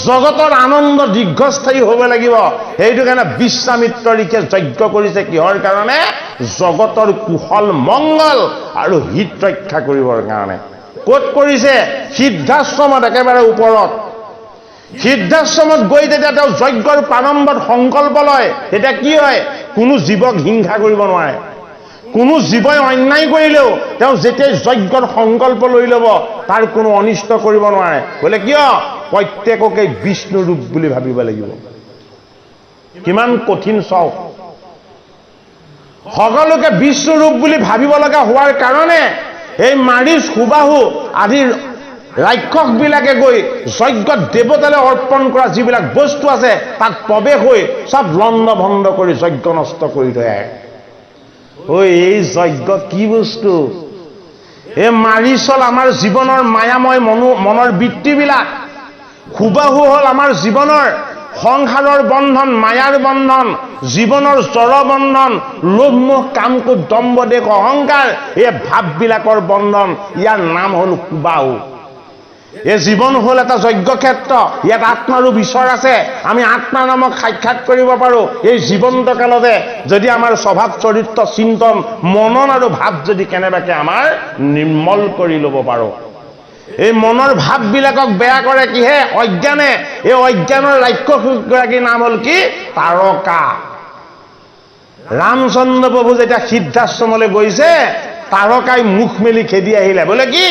জগতৰ আনন্দ দীৰ্ঘস্থায়ী হ'ব লাগিব। সেইটো কাৰণে বিশ্বামিত্ৰ ঋষিয়ে যজ্ঞ কৰিছে। কিহৰ কাৰণে? জগতৰ কুশল মংগল আৰু হিত ৰক্ষা কৰিবৰ কাৰণে। ক'ত কৰিছে? সিদ্ধাশ্ৰমত, একেবাৰে ওপৰত। সিদ্ধাশ্ৰমত গৈ যেতিয়া তেওঁ যজ্ঞৰ প্ৰাৰম্ভত সংকল্প লয়, তেতিয়া কি হয়? কোনো জীৱক হিংসা কৰিব নোৱাৰে। কোনো জীৱই অন্যায় কৰিলেও তেওঁ যেতিয়াই যজ্ঞৰ সংকল্প লৈ ল'ব, তাৰ কোনো অনিষ্ট কৰিব নোৱাৰে। বোলে কিয়? প্ৰত্যেককে বিষ্ণু ৰূপ বুলি ভাবিব লাগিব। কিমান কঠিন চাওক। সকলোকে বিষ্ণু ৰূপ বুলি ভাবিব লগা হোৱাৰ কাৰণে এই মাৰিচ সুবাহু আদিৰ ৰাক্ষসবিলাকে গৈ যজ্ঞত দেৱতালৈ অৰ্পণ কৰা যিবিলাক বস্তু আছে তাত প্ৰৱেশ হৈ চব লণ্ড ভণ্ড কৰি যজ্ঞ নষ্ট কৰি থৈ আহে। এই যজ্ঞ কি বস্তু? এই মাৰিচ হ'ল আমাৰ জীৱনৰ মায়াময় মনৰ বৃত্তিবিলাক। সুবাহু হ'ল আমাৰ জীৱনৰ সংসাৰৰ বন্ধন, মায়াৰ বন্ধন, জীৱনৰ জড় বন্ধন, লোভ মোহ কাম ক্ৰোধ দম্ভ দেশ অহংকাৰ, এই ভাৱবিলাকৰ বন্ধন। ইয়াৰ নাম হ'ল সুবাহু। এই জীৱন হ'ল এটা যজ্ঞক্ষেত্ৰ। ইয়াত আত্মাৰূপ ঈশ্বৰ আছে। আমি আত্মা নামক সাক্ষাৎ কৰিব পাৰোঁ এই জীৱন্ত কালতে, যদি আমাৰ স্বভাৱ চৰিত্ৰ চিন্তন মনন আৰু ভাৱ যদি কেনেবাকে আমাৰ নিৰ্মল কৰি ল'ব পাৰোঁ। এই মনৰ ভাৱবিলাকক বেয়া কৰে কিহে? অজ্ঞানে। এই অজ্ঞানৰ ৰাক্ষসগৰাকীৰ নাম হ'ল কি? তাৰকা। ৰামচন্দ্ৰ প্ৰভু যেতিয়া সিদ্ধাশ্ৰমলৈ গৈছে, তাৰকাই মুখ মেলি খেদি আহিলে। বোলে কি?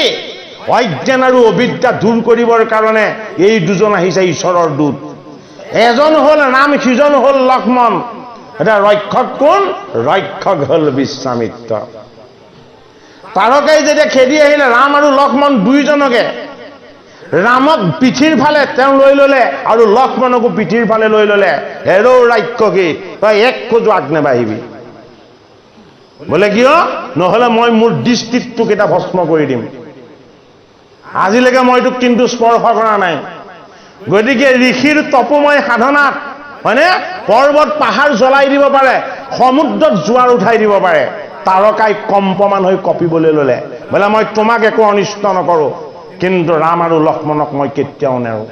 অজ্ঞান আৰু অবিদ্যা দূৰ কৰিবৰ কাৰণে এই দুজন আহিছে ঈশ্বৰৰ দূত। এজন হ'ল ৰাম, সিজন হ'ল লক্ষ্মণ। এতিয়া ৰক্ষক কোন? ৰক্ষক হ'ল বিশ্বামিত্ৰ। তাৰকাই যেতিয়া খেদি আহিলে ৰাম আৰু লক্ষ্মণ দুইজনকে, ৰামক পিঠিৰ ফালে তেওঁ লৈ ললে আৰু লক্ষ্মণকো পিঠিৰ ফালে লৈ ললে। হেৰৌ ৰাক্ষসী, তই এক খোজো আগ নেবাঢ়িবি। বোলে কিয়? নহলে মই মোৰ দৃষ্টিত তোক এটা ভস্ম কৰি দিম। আজিলৈকে মই তোক কিন্তু স্পৰ্শ কৰা নাই। গতিকে ঋষিৰ তপময় সাধনাত, হয়নে, পৰ্বত পাহাৰ জ্বলাই দিব পাৰে, সমুদ্ৰত জোৱাৰ উঠাই দিব পাৰে। তাৰকাই কম্পমান হৈ কঁপিবলৈ ললে। বোলে মই তোমাক একো অনিষ্ট নকৰো, কিন্তু ৰাম আৰু লক্ষ্মণক মই কেতিয়াও নেৰো।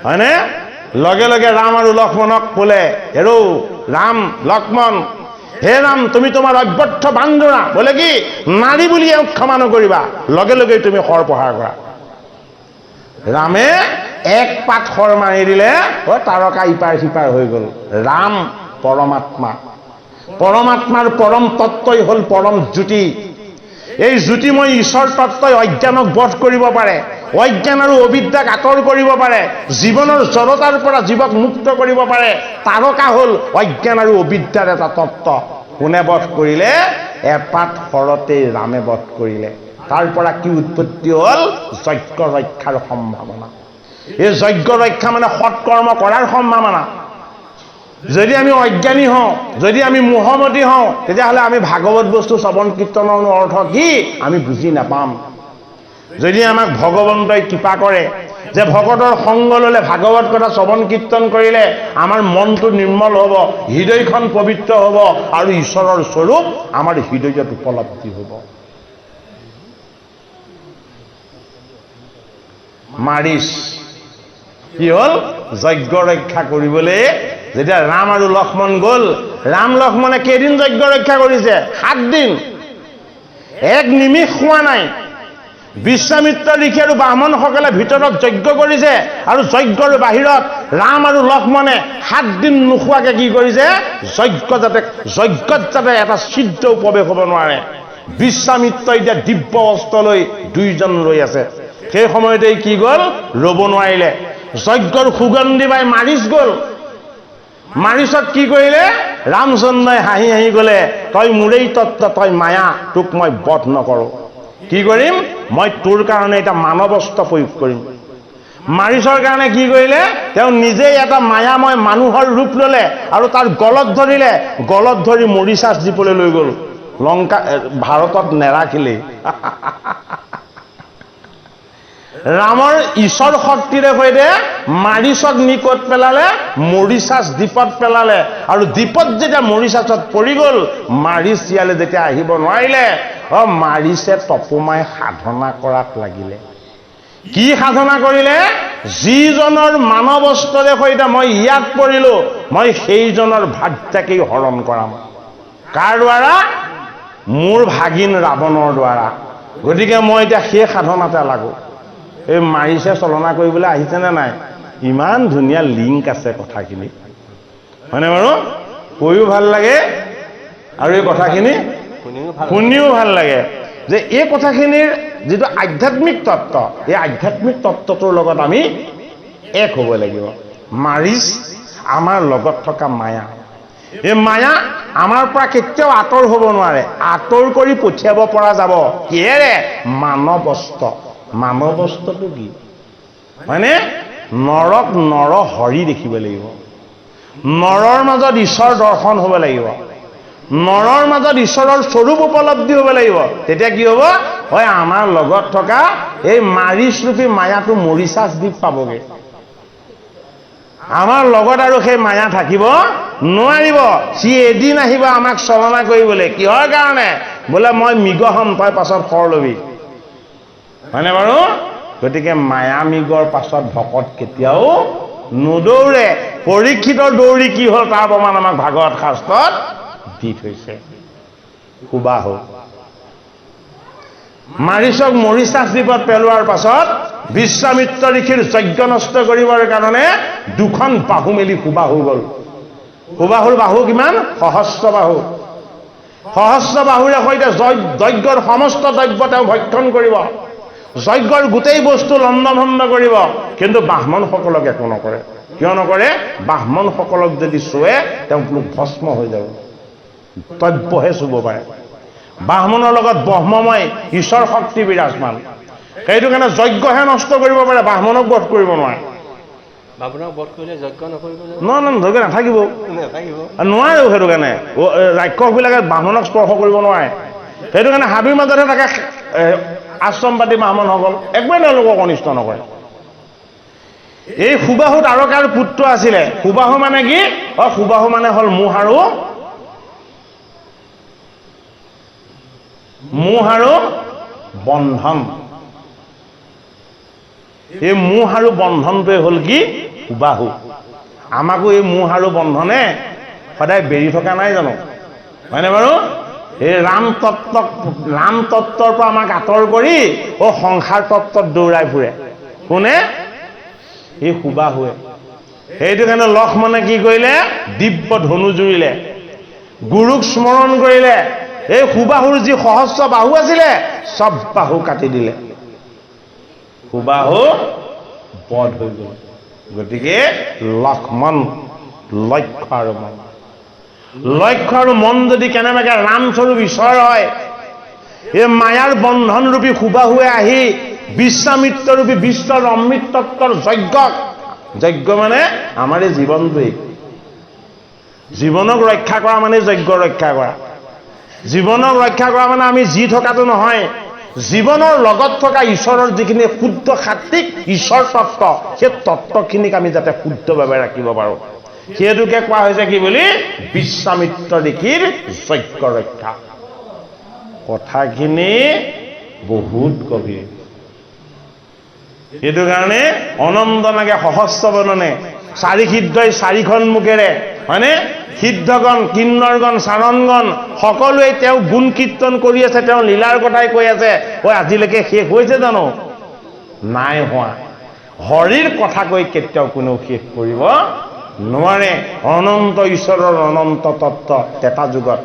হয়নে? লগে লগে ৰাম আৰু লক্ষ্মণক বোলে, হেৰৌ ৰাম লক্ষ্মণ, হে ৰাম, তুমি তোমাৰ অব্যৰ্থ বান্ধোৰা, বোলে কি? নাৰী বুলি এওঁক ক্ষমা নকৰিবা। লগে লগে তুমি শৰ প্ৰহাৰ কৰা। ৰামে এক পাত শৰ মাৰি দিলে, তাৰকা ইপাৰ সিপাৰ হৈ গল। ৰাম পৰমাত্মা, পৰমাত্মাৰ পৰম তত্ত্বই হ'ল পৰম জ্যোতি। এই জ্যোতিময় ঈশ্বৰ তত্ত্বই অজ্ঞানক বধ কৰিব পাৰে, অজ্ঞান আৰু অবিদ্যাক আঁতৰ কৰিব পাৰে, জীৱনৰ জড়তাৰ পৰা জীৱক মুক্ত কৰিব পাৰে। তাৰকা হ'ল অজ্ঞান আৰু অবিদ্যাৰ এটা তত্ত্ব। কোনে বধ কৰিলে? এপাত শৰতেই ৰামে বধ কৰিলে। তাৰ পৰা কি উৎপত্তি হ'ল? যজ্ঞ ৰক্ষাৰ সম্ভাৱনা। এই যজ্ঞ ৰক্ষা মানে সৎকৰ্ম কৰাৰ সম্ভাৱনা। যদি আমি অজ্ঞানী হওঁ, যদি আমি মোহমতী হওঁ, তেতিয়াহ'লে আমি ভাগৱত বস্তু শ্ৰৱণ কীৰ্তনৰ অৰ্থ কি আমি বুজি নাপাম। যদি আমাক ভগৱন্তই কৃপা কৰে যে ভকতৰ সংগ ল'লে, ভাগৱত কথা শ্ৰৱণ কীৰ্তন কৰিলে আমাৰ মনটো নিৰ্মল হ'ব, হৃদয়খন পবিত্ৰ হ'ব আৰু ঈশ্বৰৰ স্বৰূপ আমাৰ হৃদয়ত উপলব্ধি হ'ব। মাৰিচ কি হ'ল? যজ্ঞ ৰক্ষা কৰিবলৈ যেতিয়া ৰাম আৰু লক্ষ্মণ গ'ল, ৰাম লক্ষ্মণে কেইদিন যজ্ঞ ৰক্ষা কৰিছে? 7 দিন। এক নিমিষ খোৱা নাই। বিশ্বামিত্ৰ ঋষি আৰু ব্ৰাহ্মণসকলে ভিতৰত যজ্ঞ কৰিছে আৰু যজ্ঞৰ বাহিৰত ৰাম আৰু লক্ষ্মণে 7 দিন নোখোৱাকে কি কৰিছে? যজ্ঞত যাতে এটা ছিদ্ৰও প্ৰৱেশ হ'ব নোৱাৰে, বিশ্বামিত্ৰ এতিয়া দিব্য অস্ত্ৰ লৈ দুইজন ৰৈ আছে। সেই সময়তে কি গ'ল, ৰ'ব নোৱাৰিলে, যজ্ঞৰ সুগন্ধি পাই মাৰিচ গ'ল। মাৰিচক কি কৰিলে, ৰামচন্দ্ৰই হাঁহি হাঁহি গ'লে, তই মোৰেই তত্ত্ব, তই মায়া, তোক মই বধ নকৰোঁ। কি কৰিম, মই তোৰ কাৰণে এটা মানৱস্ত্ৰ প্ৰয়োগ কৰিম। মাৰিচৰ কাৰণে কি কৰিলে, তেওঁ নিজেই এটা মায়াময় মানুহৰ ৰূপ ল'লে আৰু তাৰ গলত ধৰিলে, গলত ধৰি মৰিচাচ দ্বীপলৈ লৈ গ'ল। লংকা ভাৰতত নেৰাখিলেই। ৰামৰ ঈশ্বৰ শক্তিৰে সৈতে মাৰিচক নি ক'ত পেলালে, মৰিচাচ দ্বীপত পেলালে। আৰু দ্বীপত যেতিয়া মৰিচাচত পৰি গ'ল, মাৰিচ ইয়ালৈ যেতিয়া আহিব নোৱাৰিলে, মাৰিচে তপোমাই সাধনা কৰাত লাগিলে। কি সাধনা কৰিলে, যিজনৰ মানৱ অস্ত্ৰৰে সৈতে মই ইয়াত পৰিলো, মই সেইজনৰ ভাৰ্যাকেই হৰণ কৰাম। কাৰ দ্বাৰা, মোৰ ভাগিন ৰাৱণৰ দ্বাৰা। গতিকে মই এতিয়া সেই সাধনাতে লাগো। এই মাৰিছে চলনা কৰিবলৈ আহিছেনে নাই, ইমান ধুনীয়া লিংক আছে কথাখিনি, হয়নে বাৰু? কৈও ভাল লাগে আৰু এই কথাখিনি শুনিও ভাল লাগে, যে এই কথাখিনিৰ যিটো আধ্যাত্মিক তত্ত্ব, এই আধ্যাত্মিক তত্ত্বটোৰ লগত আমি এক হ'ব লাগিব। মাৰিচ আমাৰ লগত থকা মায়া, এই মায়া আমাৰ পৰা কেতিয়াও আঁতৰ হ'ব নোৱাৰে। আঁতৰ কৰি পঠিয়াব পৰা যাব কিহেৰে, মানৱ অস্ত্ৰ। মানৱ অস্ত্ৰটো কি, মানে নৰক নৰ হৰি দেখিব লাগিব, নৰৰ মাজত ঈশ্বৰ দৰ্শন হ'ব লাগিব, নৰৰ মাজত ঈশ্বৰৰ স্বৰূপ উপলব্ধি হ'ব লাগিব। তেতিয়া কি হ'ব, হয় আমাৰ লগত থকা এই মাৰিচ ৰূপী মায়াটো মৰিচাচ দ্বীপ পাবগে। আমাৰ লগত আৰু সেই মায়া থাকিব নোৱাৰিব। সি এদিন আহিব আমাক চলনা কৰিবলৈ, কিহৰ কাৰণে, বোলে মই মৃগ হ'ম, তই পাছত শৰ ল'বি, হয়নে বাৰু? গতিকে মায়া মৃগৰ পাছত ভকত কেতিয়াও নদৌৰে। পৰীক্ষিতৰ দৌৰি কি হ'ল তাৰ প্ৰমাণ আমাক ভাগৱত শাস্ত্ৰত দি থৈছে। সুবাহু মাৰিচক মৰিচাচ দ্বীপত পেলোৱাৰ পাছত বিশ্বামিত্ৰ ঋষিৰ যজ্ঞ নষ্ট কৰিবৰ কাৰণে দুখন বাহু মেলি সুবাহু গ'ল। সুবাহুৰ বাহু কিমান, সহস্ৰ বাহু। সহস্ৰ বাহুৰে সৈতে যজ্ঞৰ সমস্ত দ্ৰব্য তেওঁ ভক্ষণ কৰিব, যজ্ঞৰ গোটেই বস্তু লণ্ডভণ্ড কৰিব, কিন্তু ব্ৰাহ্মণসকলক একো নকৰে। কিয় নকৰে, ব্ৰাহ্মণসকলক যদি চুৱে তেওঁ ভস্ম হৈ যাব, দ্ৰব্যহে চুব পাৰে। ব্ৰাহ্মণৰ লগত ব্ৰহ্মময় ঈশ্বৰ শক্তি বিৰাজমান, সেইটো কাৰণে যজ্ঞহে নষ্ট কৰিব পাৰে, ব্ৰাহ্মণক বধ কৰিব নোৱাৰে। যজ্ঞ নাথাকিব, নোৱাৰেও। সেইটো কাৰণে ৰাক্ষসবিলাকে ব্ৰাহ্মণক স্পৰ্শ কৰিব নোৱাৰে। সেইটো কাৰণে হাবিৰ মাজতহে থাকে আশ্ৰম পাতি ব্ৰাহ্মণসকল, একোৱে তেওঁলোকক অনিষ্ট নকৰে। এই সুবাহু তাৰকাৰ পুত্ৰ আছিলে। সুবাহু মানে কি, সুবাহু মানে হ'ল মোহ আৰু বন্ধন। এই মোহ আৰু বন্ধনটোৱে হ'ল কি, সুবাহু। আমাকো এই মোহ আৰু বন্ধনে সদায় বেৰি থকা নাই জানো, হয়নে বাৰু? এই ৰাম তত্ত্বৰ পৰা আমাক আঁতৰ কৰি সংসাৰ তত্ত্বত দৌৰাই ফুৰে। কোনে, এই সুবাহুৱে। সেইটো কাৰণে লক্ষ্মণে কি কৰিলে, দিব্য ধনু জুৰিলে, গুৰুক স্মৰণ কৰিলে, এই সুবাহুৰ যি সহস্ৰ বাহু আছিলে চব বাহু কাটি দিলে, সুবাহু বধ হৈ গ'ল। গতিকে লক্ষ্মণ লক্ষ্য আৰু মন, লক্ষ্য আৰু মন যদি কেনেবাকে ৰামস্বৰূপ ঈশ্বৰ হয়, এই মায়াৰ বন্ধন ৰূপী সুবাহুৱে আহি বিশ্বামিত্ৰ ৰূপী বিশ্বৰ অমৃত তত্ত্বৰ যজ্ঞ মানে আমাৰ এই জীৱনটোৱেই। জীৱনক ৰক্ষা কৰা মানে যজ্ঞ ৰক্ষা কৰা। জীৱনক ৰক্ষা কৰা মানে আমি যি থকাটো নহয়, জীৱনৰ লগত থকা ঈশ্বৰৰ যিখিনি শুদ্ধ সাত্বিক ঈশ্বৰ তত্ত্ব, সেই তত্ত্বখিনিক আমি যাতে শুদ্ধভাৱে ৰাখিব পাৰোঁ, সেইটোকে কোৱা হৈছে কি বুলি, বিশ্বামিত্ৰ ঋষিৰ যজ্ঞ ৰক্ষা। কথাখিনি বহুত গভীৰ। সেইটো কাৰণে অনন্ত নাগে সহস্ৰ বৰ্ণনে, চাৰি সিদ্ধই চাৰিখন মুখেৰে, হয়নে? সিদ্ধগণ, কিন্নৰগণ, চাৰণগণ সকলোৱে তেওঁ গুণ কীৰ্তন কৰি আছে, তেওঁ লীলাৰ কথাই কৈ আছে। আজিলৈকে শেষ হৈছে জানো? নাই হোৱা। হৰিৰ কথা কৈ কেতিয়াও কোনেও শেষ কৰিব নোৱাৰে। অনন্ত ঈশ্বৰৰ অনন্ত তত্ত্ব এটা যুগত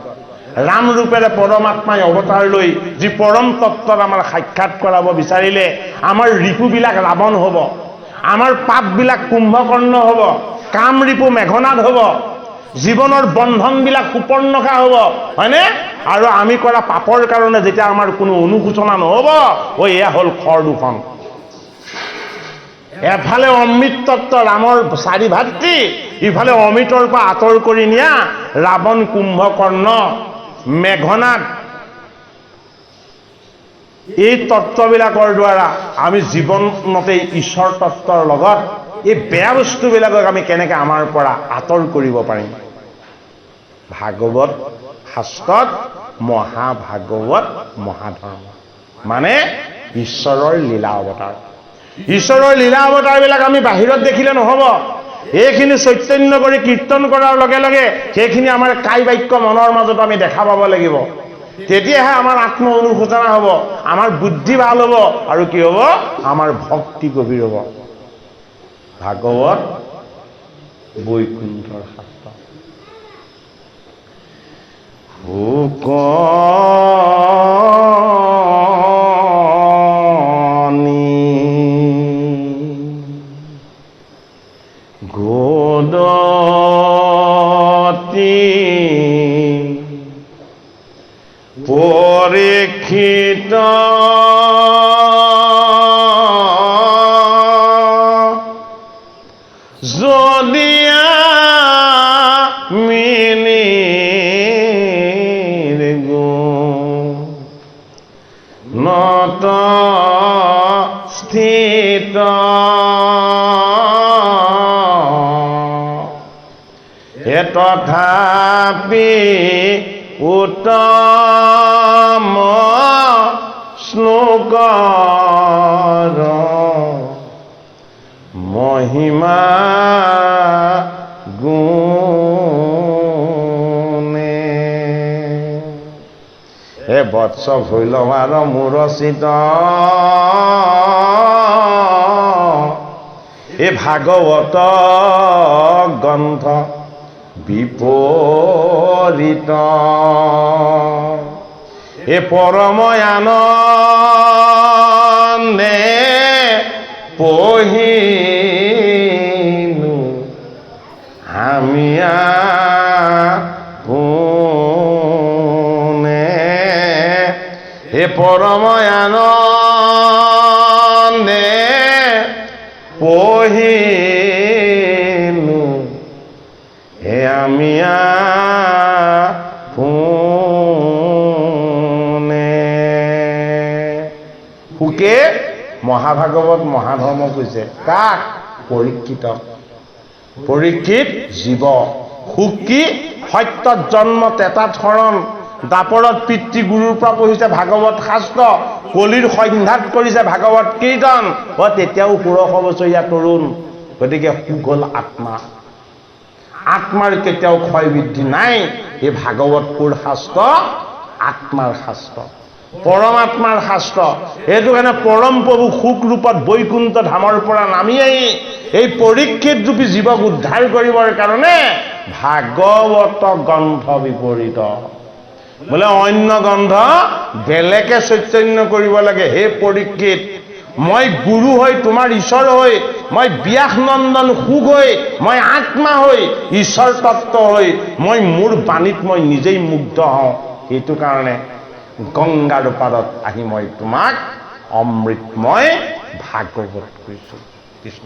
ৰাম ৰূপেৰে পৰমাত্মাই অৱতাৰ লৈ যি পৰম তত্ত্বত আমাৰ সাক্ষাৎ কৰাব বিচাৰিলে আমাৰ ৰিপুবিলাক ৰাৱণ হ'ব, আমাৰ পাপবিলাক কুম্ভকৰ্ণ হ'ব, কাম ৰিপু মেঘনাদ হ'ব, জীৱনৰ বন্ধনবিলাক সুপৰ্ণখা হ'ব, হয়নে? আৰু আমি কৰা পাপৰ কাৰণে যেতিয়া আমাৰ কোনো অনুশোচনা নহ'ব, এয়া হ'ল খৰ দুখন। এফালে অমৃত তত্ত্ব ৰামৰ চাৰি ভাতৃ, ইফালে অমৃতৰ পৰা আঁতৰ কৰি নিয়া ৰাৱণ, কুম্ভকৰ্ণ, মেঘনাদ। এই তত্ত্ববিলাকৰ দ্বাৰা আমি জীৱনতে ঈশ্বৰ তত্ত্বৰ লগত এই বেয়া বস্তুবিলাকক আমি কেনেকৈ আমাৰ পৰা আঁতৰ কৰিব পাৰিম। ভাগৱত শাস্ত্ৰত মহাভাগৱত মহাধৰ্ম মানে ঈশ্বৰৰ লীলা অৱতাৰ। ঈশ্বৰৰ লীলা অৱতাৰবিলাক আমি বাহিৰত দেখিলে নহ'ব, এইখিনি চৈতন্য কৰি কীৰ্তন কৰাৰ লগে লগে সেইখিনি আমাৰ কাই বাক্য মনৰ মাজত আমি দেখা পাব লাগিব। তেতিয়াহে আমাৰ আত্ম অনুশোচনা হ'ব, আমাৰ বুদ্ধি ভাল হ'ব, আৰু কি হ'ব? আমাৰ ভক্তি গভীৰ হ'ব। ভাগৱত বৈকুণ্ঠৰ শাস্ত্ৰ। গোদতি পৰীক্ষিত যদিয়া মিনিৰ নত স্থিত তথাপি উত্তম শ্লোকৰ মহিমা গুণে। হে বৎস ভৈলৱাৰ মূৰচিত এই ভাগৱত গ্ৰন্থ বিপৰীত এ পৰময়ানন্দে পঢ়িনো আমি পোনে। এ পৰময়ানন্দে পঢ়িনো আমি পোনে। সুকে মহাভাগৱত মহাধৰ্ম কৈছে কাক? পৰীক্ষিতক। পৰীক্ষিত জীৱ। সুক কি? সত্যত জন্ম তেতাত শৰণ, দাপৰত পিতৃ গুৰুৰ পৰা পঢ়িছে ভাগৱত শাস্ত্ৰ, কলিৰ সন্ধ্যাত কৰিছে ভাগৱত কীৰ্তন। তেতিয়াও 16 বছৰীয়া তৰুণ। গতিকে সুক হ'ল আত্মা। আত্মাৰ কেতিয়াও ক্ষয় বৃদ্ধি নাই। এই ভাগৱত কোৰ শাস্ত্ৰ? আত্মাৰ শাস্ত্ৰ, পৰমাত্মাৰ শাস্ত্ৰ। এইটো কাৰণে পৰম প্ৰভু সুখ ৰূপত বৈকুণ্ঠ ধামৰ পৰা নামি আহি এই পৰীক্ষিত ৰূপী জীৱক উদ্ধাৰ কৰিবৰ কাৰণে ভাগৱত গ্ৰন্থ বিপৰীত। বোলে অন্য গ্ৰন্থ বেলেগে চৈতন্য কৰিব লাগে। হে পৰীক্ষিত, মই গুৰু হৈ, তোমাৰ ঈশ্বৰ হৈ, মই ব্যাস নন্দন সুখ হৈ, মই আত্মা হৈ, ঈশ্বৰ তত্ত্ব হৈ, মই মোৰ বাণীত মই নিজেই মুগ্ধ হওঁ। সেইটো কাৰণে গংগাৰ পাৰত আহি মই তোমাক অমৃতময় ভাগৱত কৈছোঁ। কৃষ্ণ।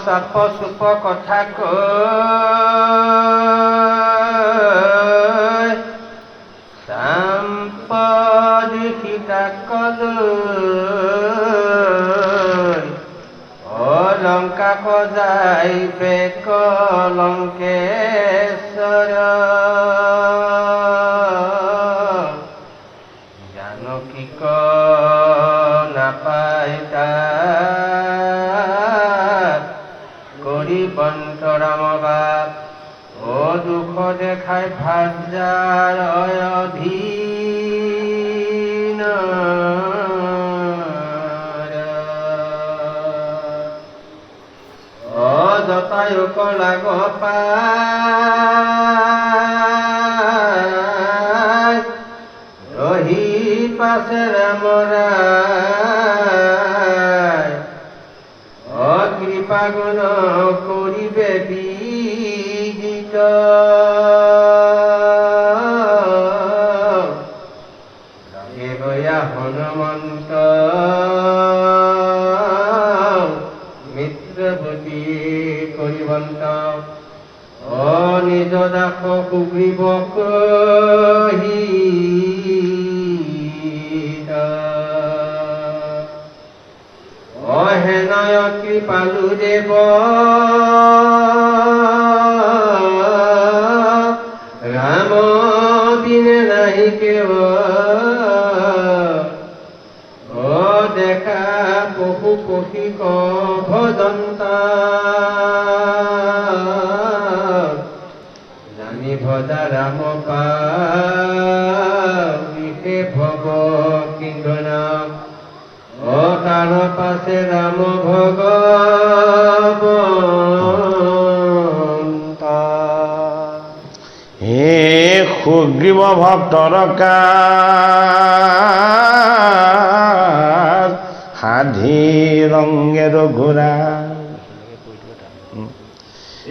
চাপ চুপ কথা কৈ চাম্পদিশিতা কলৈ অলংকা সজাই কলংকেশ্বৰ জানকী ক নাপায় তাক কৰি বন্ধ ৰাম বাপ দুখ দেখাই ভাজাৰ অধীন জতায়ুক লাগ পাই ৰহি পাছে ৰামৰাই কৃপা গুণ কৰিবে বিদিত হনুমন্ত মিত্ৰপতি কৰিবন্ত নিজ দাস সুগ্ৰীব হেনয় কৃপালু দেৱ ৰাম বিনে নাহি কেৱ দেখা পশু পক্ষী ভজন্তা জানি ভজা ৰাম পাশে ভৱ কিংগনা তাৰ পাছে ৰাম ভগৱন্তা। হে সুগ্ৰীৱ ভক্তৰ সাধি ৰংগে ৰঘুৰা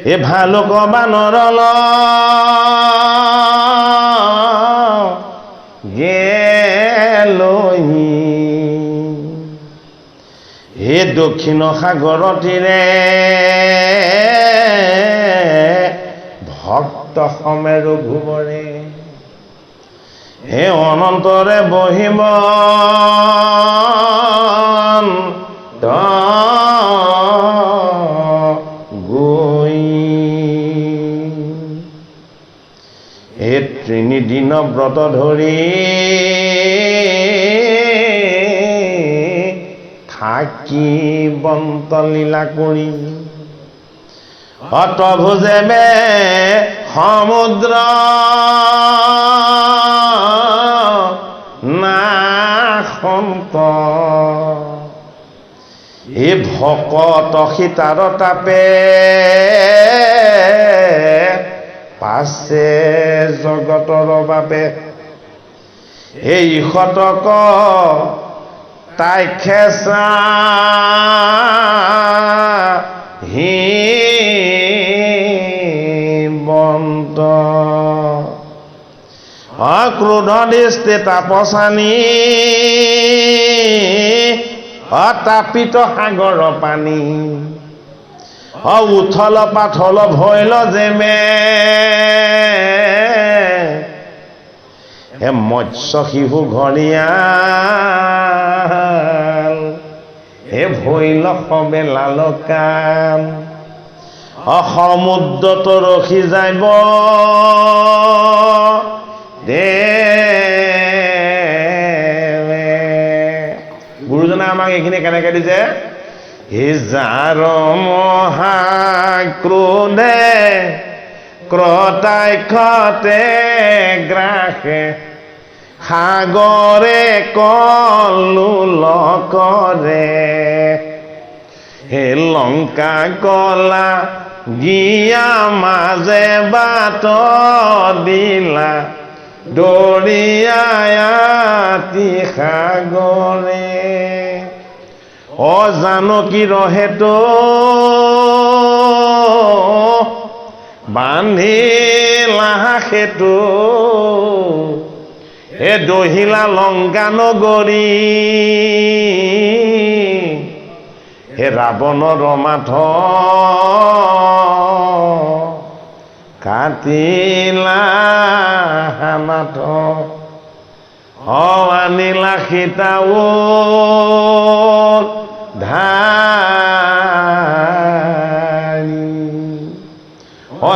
এ ভালুক বানৰল গেলহি হে দক্ষিণ সাগৰ তীৰে ভক্ত সমেৰু ঘুমৰে হে অনন্তৰে বহিব গৈ হে ত্ৰিনিদিন ব্ৰত ধৰি থাকি বন্ত লীলা কৰি অতভুজেবে সমুদ্ৰ নাশন্ত এ ভকত সীতাৰ তাপে পাছে জগতৰ বাবে এই শতক তাই খেচা বন্ত অক্ৰোধ দৃষ্টি তাপসানী অতাপিত সাগৰ পানী উথল পাথল ভৈল যেমে হে মৎস্য শিশু ঘৰিয়াল হে ভৈল সবে লালকাম সমুদ্ৰত ৰখি যাব গুৰুজনে আমাক এইখিনি কেনেকে দিছে হে যাৰ মহাক্ৰোধে ক্ৰতাক্ষতে গ্ৰাসে সাগৰে কল্লোল কৰে হে লংকা কলা গিয়া মাজে বাট দিলা দৰিয়াতি সাগৰে অজানকী ৰহেতো বান্ধিলা সেতু এ দহিলা লংকা নগৰী হে ৰাৱণৰ মাথ কাটিলা নাথ আনিলা সীতাও ধাৰি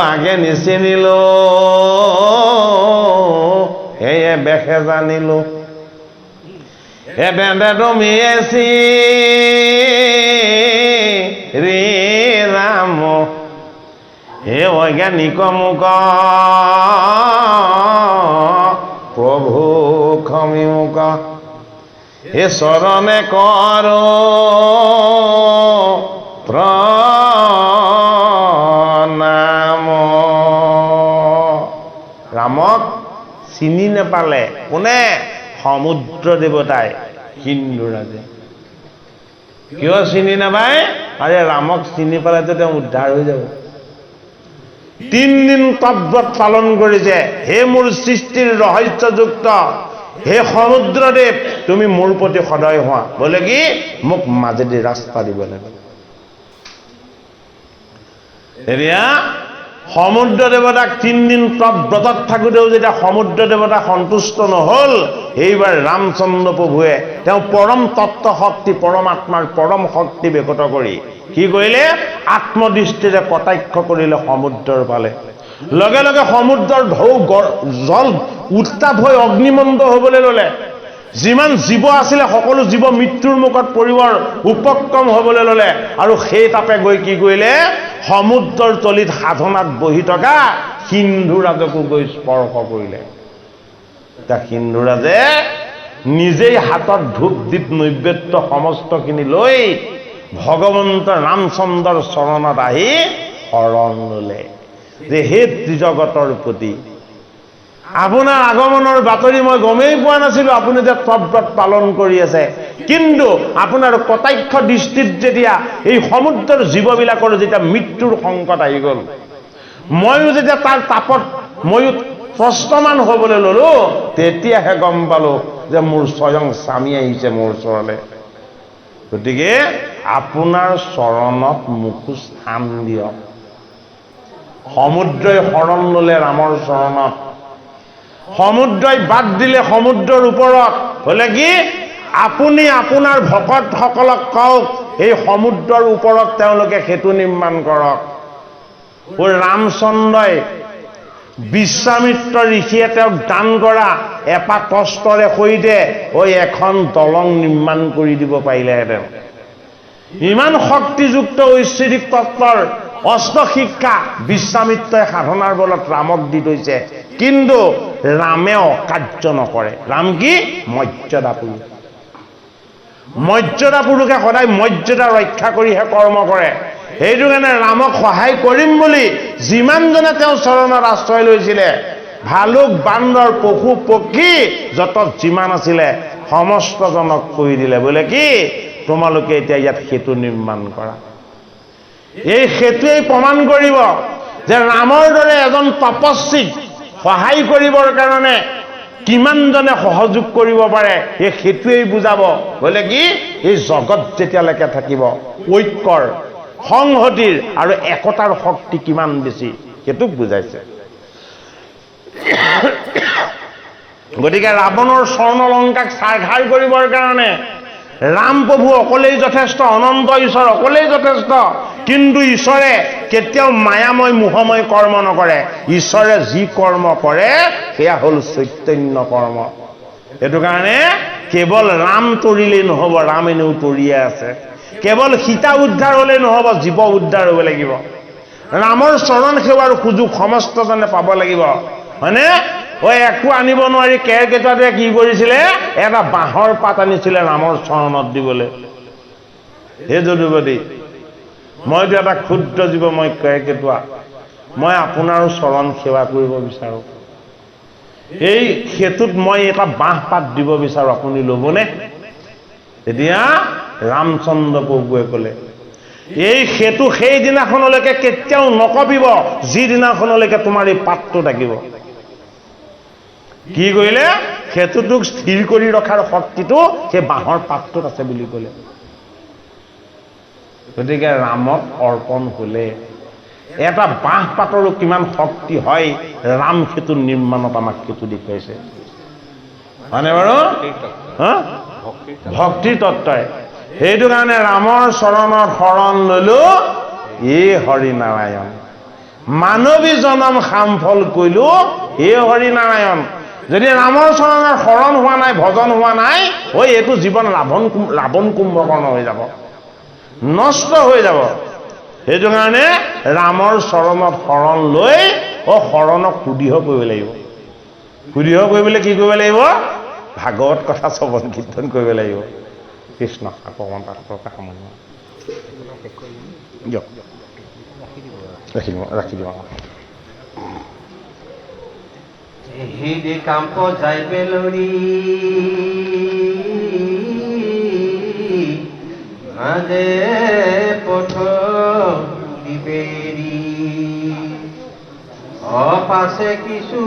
আগে নিচিনিলো সেয়ে বেখে জানিলো এবেন্দে তুমি এচি ৰে ৰাম হে বৈজ্ঞানিক মুক প্ৰভু ক্ষমিমুক হে চৰণে কৰ প্ৰণাম। ৰামক চিনি নেপালে কোনে? সমুদ্ৰ দেৱতাই, হিন্দু ৰাজে। কিয় চিনি নাপায়? আৰে ৰামক চিনি পালেতো তেওঁ উদ্ধাৰ হৈ যাব। 3 দিন তপব্ৰত পালন কৰিছে। হে মোৰ সৃষ্টিৰ ৰহস্যযুক্ত, হে সমুদ্ৰদেৱ, তুমি মোৰ প্ৰতি সদয় হোৱা। বোলে কি? মোক মাজেদি ৰাস্তা দিব লাগে। এতিয়া সমুদ্ৰ দেৱতাক 3 দিন তপব্ৰতত থাকোঁতেও যেতিয়া সমুদ্ৰ দেৱতা সন্তুষ্ট নহল, এইবাৰ ৰামচন্দ্ৰ প্ৰভুৱে তেওঁ পৰম তত্ত্ব শক্তি, পৰমাত্মাৰ পৰম শক্তি ব্যক্ত কৰি কি কৰিলে? আত্মদৃষ্টিৰে কটাক্ষ কৰিলে সমুদ্ৰৰ ফালে। লগে লগে সমুদ্ৰৰ ঢৌ জল উত্তাপ হৈ অগ্নিমন্দ হ'বলৈ ল'লে। যিমান জীৱ আছিলে সকলো জীৱ মৃত্যুৰ মুখত পৰিবৰ উপক্ৰম হ'বলৈ ল'লে। আৰু সেই তাপে গৈ কি কৰিলে? সমুদ্ৰৰ তলিত সাধনাত বহি থকা সিন্ধুৰাজকো গৈ স্পৰ্শ কৰিলে। এতিয়া সিন্ধুৰাজে নিজেই হাতত ধূপ দীপ নৈবেদ্য সমস্তখিনি লৈ ভগৱন্ত ৰামচন্দ্ৰৰ চৰণত আহি শৰণ ল'লে যে হে ত্ৰিজগতৰ প্ৰতি, আপোনাৰ আগমনৰ বাতৰি মই গমেই পোৱা নাছিলো। আপুনি যে তপব্ৰত পালন কৰি আছে, কিন্তু আপোনাৰ কটাক্ষ দৃষ্টিত যেতিয়া এই সমুদ্ৰৰ জীৱবিলাকৰ যেতিয়া মৃত্যুৰ সংকট আহি গ'ল, ময়ো যেতিয়া তাৰ তাপত ময়ো প্ৰস্তমান হ'বলৈ ল'লো, তেতিয়াহে গম পালো যে মোৰ স্বয়ং স্বামী আহিছে মোৰ ওচৰলৈ। গতিকে আপোনাৰ চৰণত মোকো স্থান দিয়ক। সমুদ্ৰই শৰণ ল'লে ৰামৰ চৰণত। সমুদ্ৰই বাদ দিলে সমুদ্ৰৰ ওপৰত। হলে কি? আপুনি আপোনাৰ ভকতসকলক কওক এই সমুদ্ৰৰ ওপৰত তেওঁলোকে সেতু নিৰ্মাণ কৰক। ৰামচন্দ্ৰই বিশ্বামিত্ৰ ঋষিয়ে তেওঁক দান কৰা এপাত অস্ত্ৰৰে সৈতে এখন দলং নিৰ্মাণ কৰি দিব পাৰিলেহেঁতেন। ইমান শক্তিযুক্ত ঐশ্বৰিক তত্ত্বৰ অস্ত্ৰ শিক্ষা বিশ্বামিত্ৰই সাধনাৰ বলত ৰামক দি থৈছে, কিন্তু ৰামে অকাৰ্য নকৰে। ৰাম কি? মৰ্যাদা পুৰুষ। মৰ্যাদা পুৰুষে সদায় মৰ্যাদা ৰক্ষা কৰিহে কৰ্ম কৰে। সেইটো কাৰণে ৰামক সহায় কৰিম বুলি যিমানজনে তেওঁ চৰণত আশ্ৰয় লৈছিলে, ভালুক বান্দৰ পশু পক্ষী যত যিমান আছিলে সমস্তজনক কৈ দিলে, বোলে কি? তোমালোকে এতিয়া ইয়াত সেতু নিৰ্মাণ কৰা। এই সেতুৱেই প্ৰমাণ কৰিব যে ৰামৰ দৰে এজন তপস্বীক সহায় কৰিবৰ কাৰণে কিমানজনে সহযোগ কৰিব পাৰে। এই সেতুৱেই বুজাব বোলে কি? এই জগত যেতিয়ালৈকে থাকিব ঐক্যৰ, সংহতিৰ আৰু একতাৰ শক্তি কিমান বেছি, সেইটোক বুজাইছে। গতিকে ৰাৱণৰ স্বৰ্ণলংকাক ছাৰখাৰ কৰিবৰ কাৰণে ৰাম প্ৰভু অকলেই যথেষ্ট, অনন্ত ঈশ্বৰ অকলেই যথেষ্ট। কিন্তু ঈশ্বৰে কেতিয়াও মায়াময় মোহময় কৰ্ম নকৰে। ঈশ্বৰে যি কৰ্ম কৰে সেয়া হ'ল চৈতন্য কৰ্ম। সেইটো কাৰণে কেৱল ৰাম তৰিলেই নহ'ব, ৰাম এনেও তৰিয়ে আছে। কেৱল সীতা উদ্ধাৰ হ'লেই নহ'ব, জীৱ উদ্ধাৰ হ'ব লাগিব। ৰামৰ চৰণ সেৱাৰ সুযোগ সমস্তজনে পাব লাগিব, হয়নে? একো আনিব নোৱাৰি কেৰকেটুৱাটোৱে কি কৰিছিলে? এটা বাঁহৰ পাত আনিছিলে ৰামৰ চৰণত দিবলৈ। হে যদুপতি, মইতো এটা ক্ষুদ্ৰ জীৱ, মই কেৰকেটুৱা, মই আপোনাৰো চৰণ সেৱা কৰিব বিচাৰোঁ। এই সেতুত মই এটা বাঁহ পাত দিব বিচাৰোঁ, আপুনি ল'বনে? এতিয়া ৰামচন্দ্ৰ প্ৰভুৱে ক'লে এই সেতু সেইদিনাখনলৈকে কেতিয়াও নকঁপিব যিদিনাখনলৈকে তোমাৰ এই পাতটো থাকিব। কি কৰিলে? সেতুটোক স্থিৰ কৰি ৰখাৰ শক্তিটো সেই বাঁহৰ পাতটোত আছে বুলি ক'লে। গতিকে ৰামক অৰ্পণ হ'লে এটা বাঁহ পাতৰো কিমান শক্তি হয়, ৰাম সেতু নিৰ্মাণত আমাক সেইটো দেখুৱাইছে, হয়নে বাৰু? ভক্তিৰ তত্ত্বই। সেইটো কাৰণে ৰামৰ চৰণত শৰণ ললো, এ হৰি নাৰায়ণ। মানৱী জনম খামফল কৈলো, হে হৰি নাৰায়ণ। যদি ৰামৰ চৰণত শৰণ হোৱা নাই, ভজন হোৱা নাই, এইটো জীৱন লাভন কুম্ভকৰ্ণ হৈ যাব, নষ্ট হৈ যাব। সেইটো কাৰণে ৰামৰ চৰণত শৰণ লৈ শৰণক সুদৃঢ় কৰিব লাগিব। সুদৃঢ় কৰিবলৈ কি কৰিব লাগিব? ভাগৱত কথা শ্ৰৱণ কীৰ্তন কৰিব লাগিব। কৃষ্ণ আকৌ অকণমান পাঠ কৰক সামৰণি দিয়ক। ৰাখি দিব। হিদে কাম্প যাই বেলৰি মাজে পথ দিবেৰি অপাছে কিছু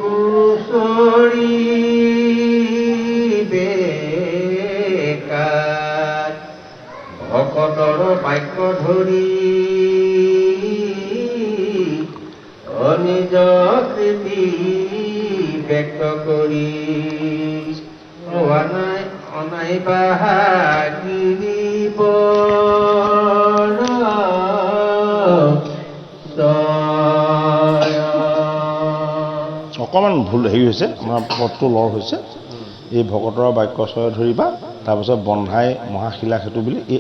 গুচৰি বেকাৰ ভকতৰ বাক্য ধৰি নিজ কৃতি ব্যক্ত কৰি অনাইবা গিৰিব অকণমান ভুল হেৰি হৈছে, আপোনাৰ পদটো লৰ হৈছে। এই ভকতৰ বাক্য চয় ধৰিবা, তাৰপিছত বন্ধাই মহাশিলা সেতু বুলি এই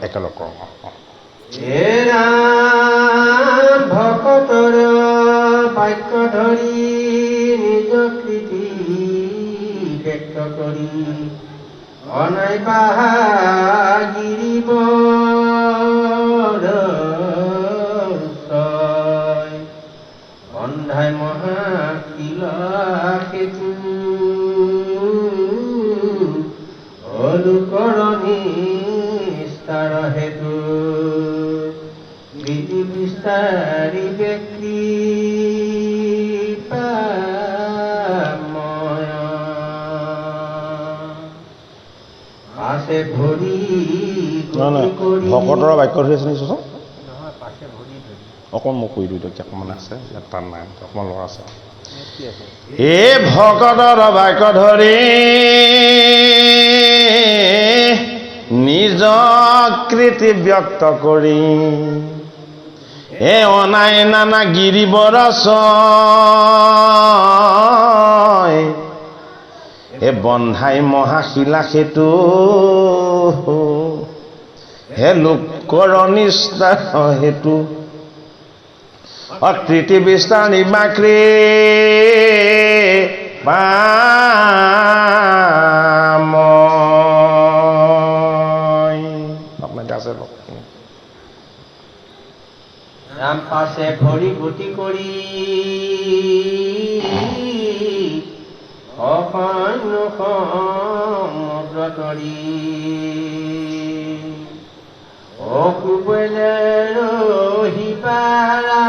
একেলগ কৰক। ভকতৰ বাক্য ধৰি নিজ কৃতি ব্যক্ত কৰি অনাইবা গিৰিব বন্ধাই মহাশিলা সেতু অনুকৰণী স্থাৰ হেতু বিধি বিস্তাৰী ব্যক্তি পাছে ভৰি ভকতৰ বাক্য ধৰি আছে নিশ্চয় অকণ মোক কৈ দিওঁ অকণমান আছে ইয়াত টান নাই অকণমান ল'ৰা আছে। এই ভকতৰ বাক্য ধৰি নিজ কৃতি ব্যক্ত কৰি অনাই নানা গিৰিবৰ ছয় বন্ধাই মহাশিলা সেতু লোকৰ নিষ্ঠাৰ হেতু কৃতি বিস্তাৰ নিবাক্ৰী আপোনাক আছে ৰাম পাছে ভৰি গতি কৰি সমুদ্ৰ তৰি অকুবলে ৰহিপাৰা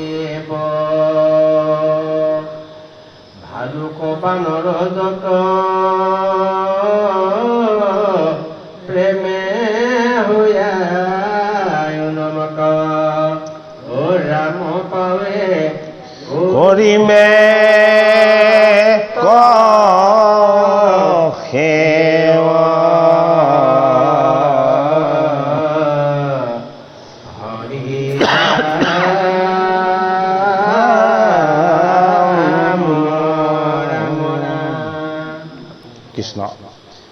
দেৱ ভালুক বানৰ যত প্ৰেমে হৈয়া নমক ৰাম পাৱে কৰিমে সেৱা হৰি কৃষ্ণ।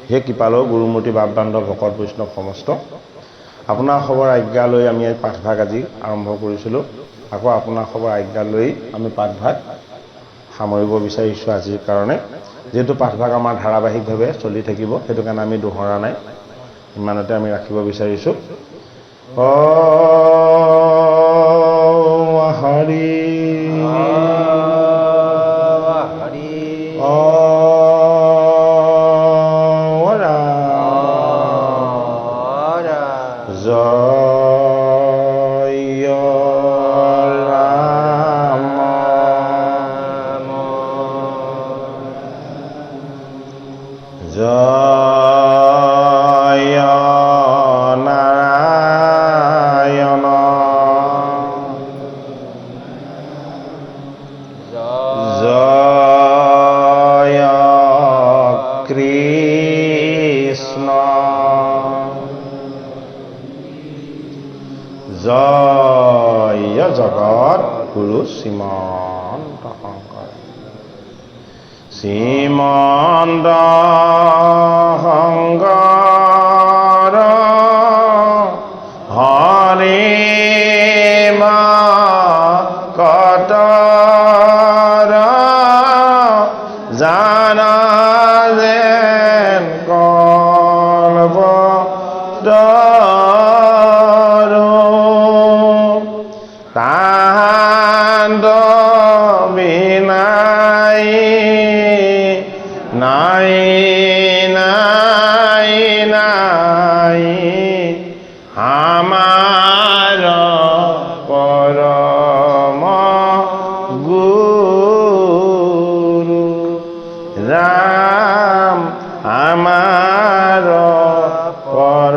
হে কৃপালু গুৰুমূৰ্তি বাপবান্ধৱ ভকত বৈষ্ণৱ সমস্ত, আপোনাৰ খবৰ আজ্ঞা লৈ আমি পাঠভাগ আজি আৰম্ভ কৰিছিলোঁ। আকৌ আপোনাৰ খবৰ আজ্ঞা লৈ আমি পাঠভাগ সামৰিব বিচাৰিছোঁ আজিৰ কাৰণে। যিহেতু পাঠভাগ আমাৰ ধাৰাবাহিকভাৱে চলি থাকিব, সেইটো কাৰণে আমি দোহৰা নাই, ইমানতে আমি ৰাখিব বিচাৰিছোঁ। হৰি জয় জগত গুৰু শ্ৰীমন্ত শংকৰ। শ্ৰীমন্ত শংকৰ তোমাৰ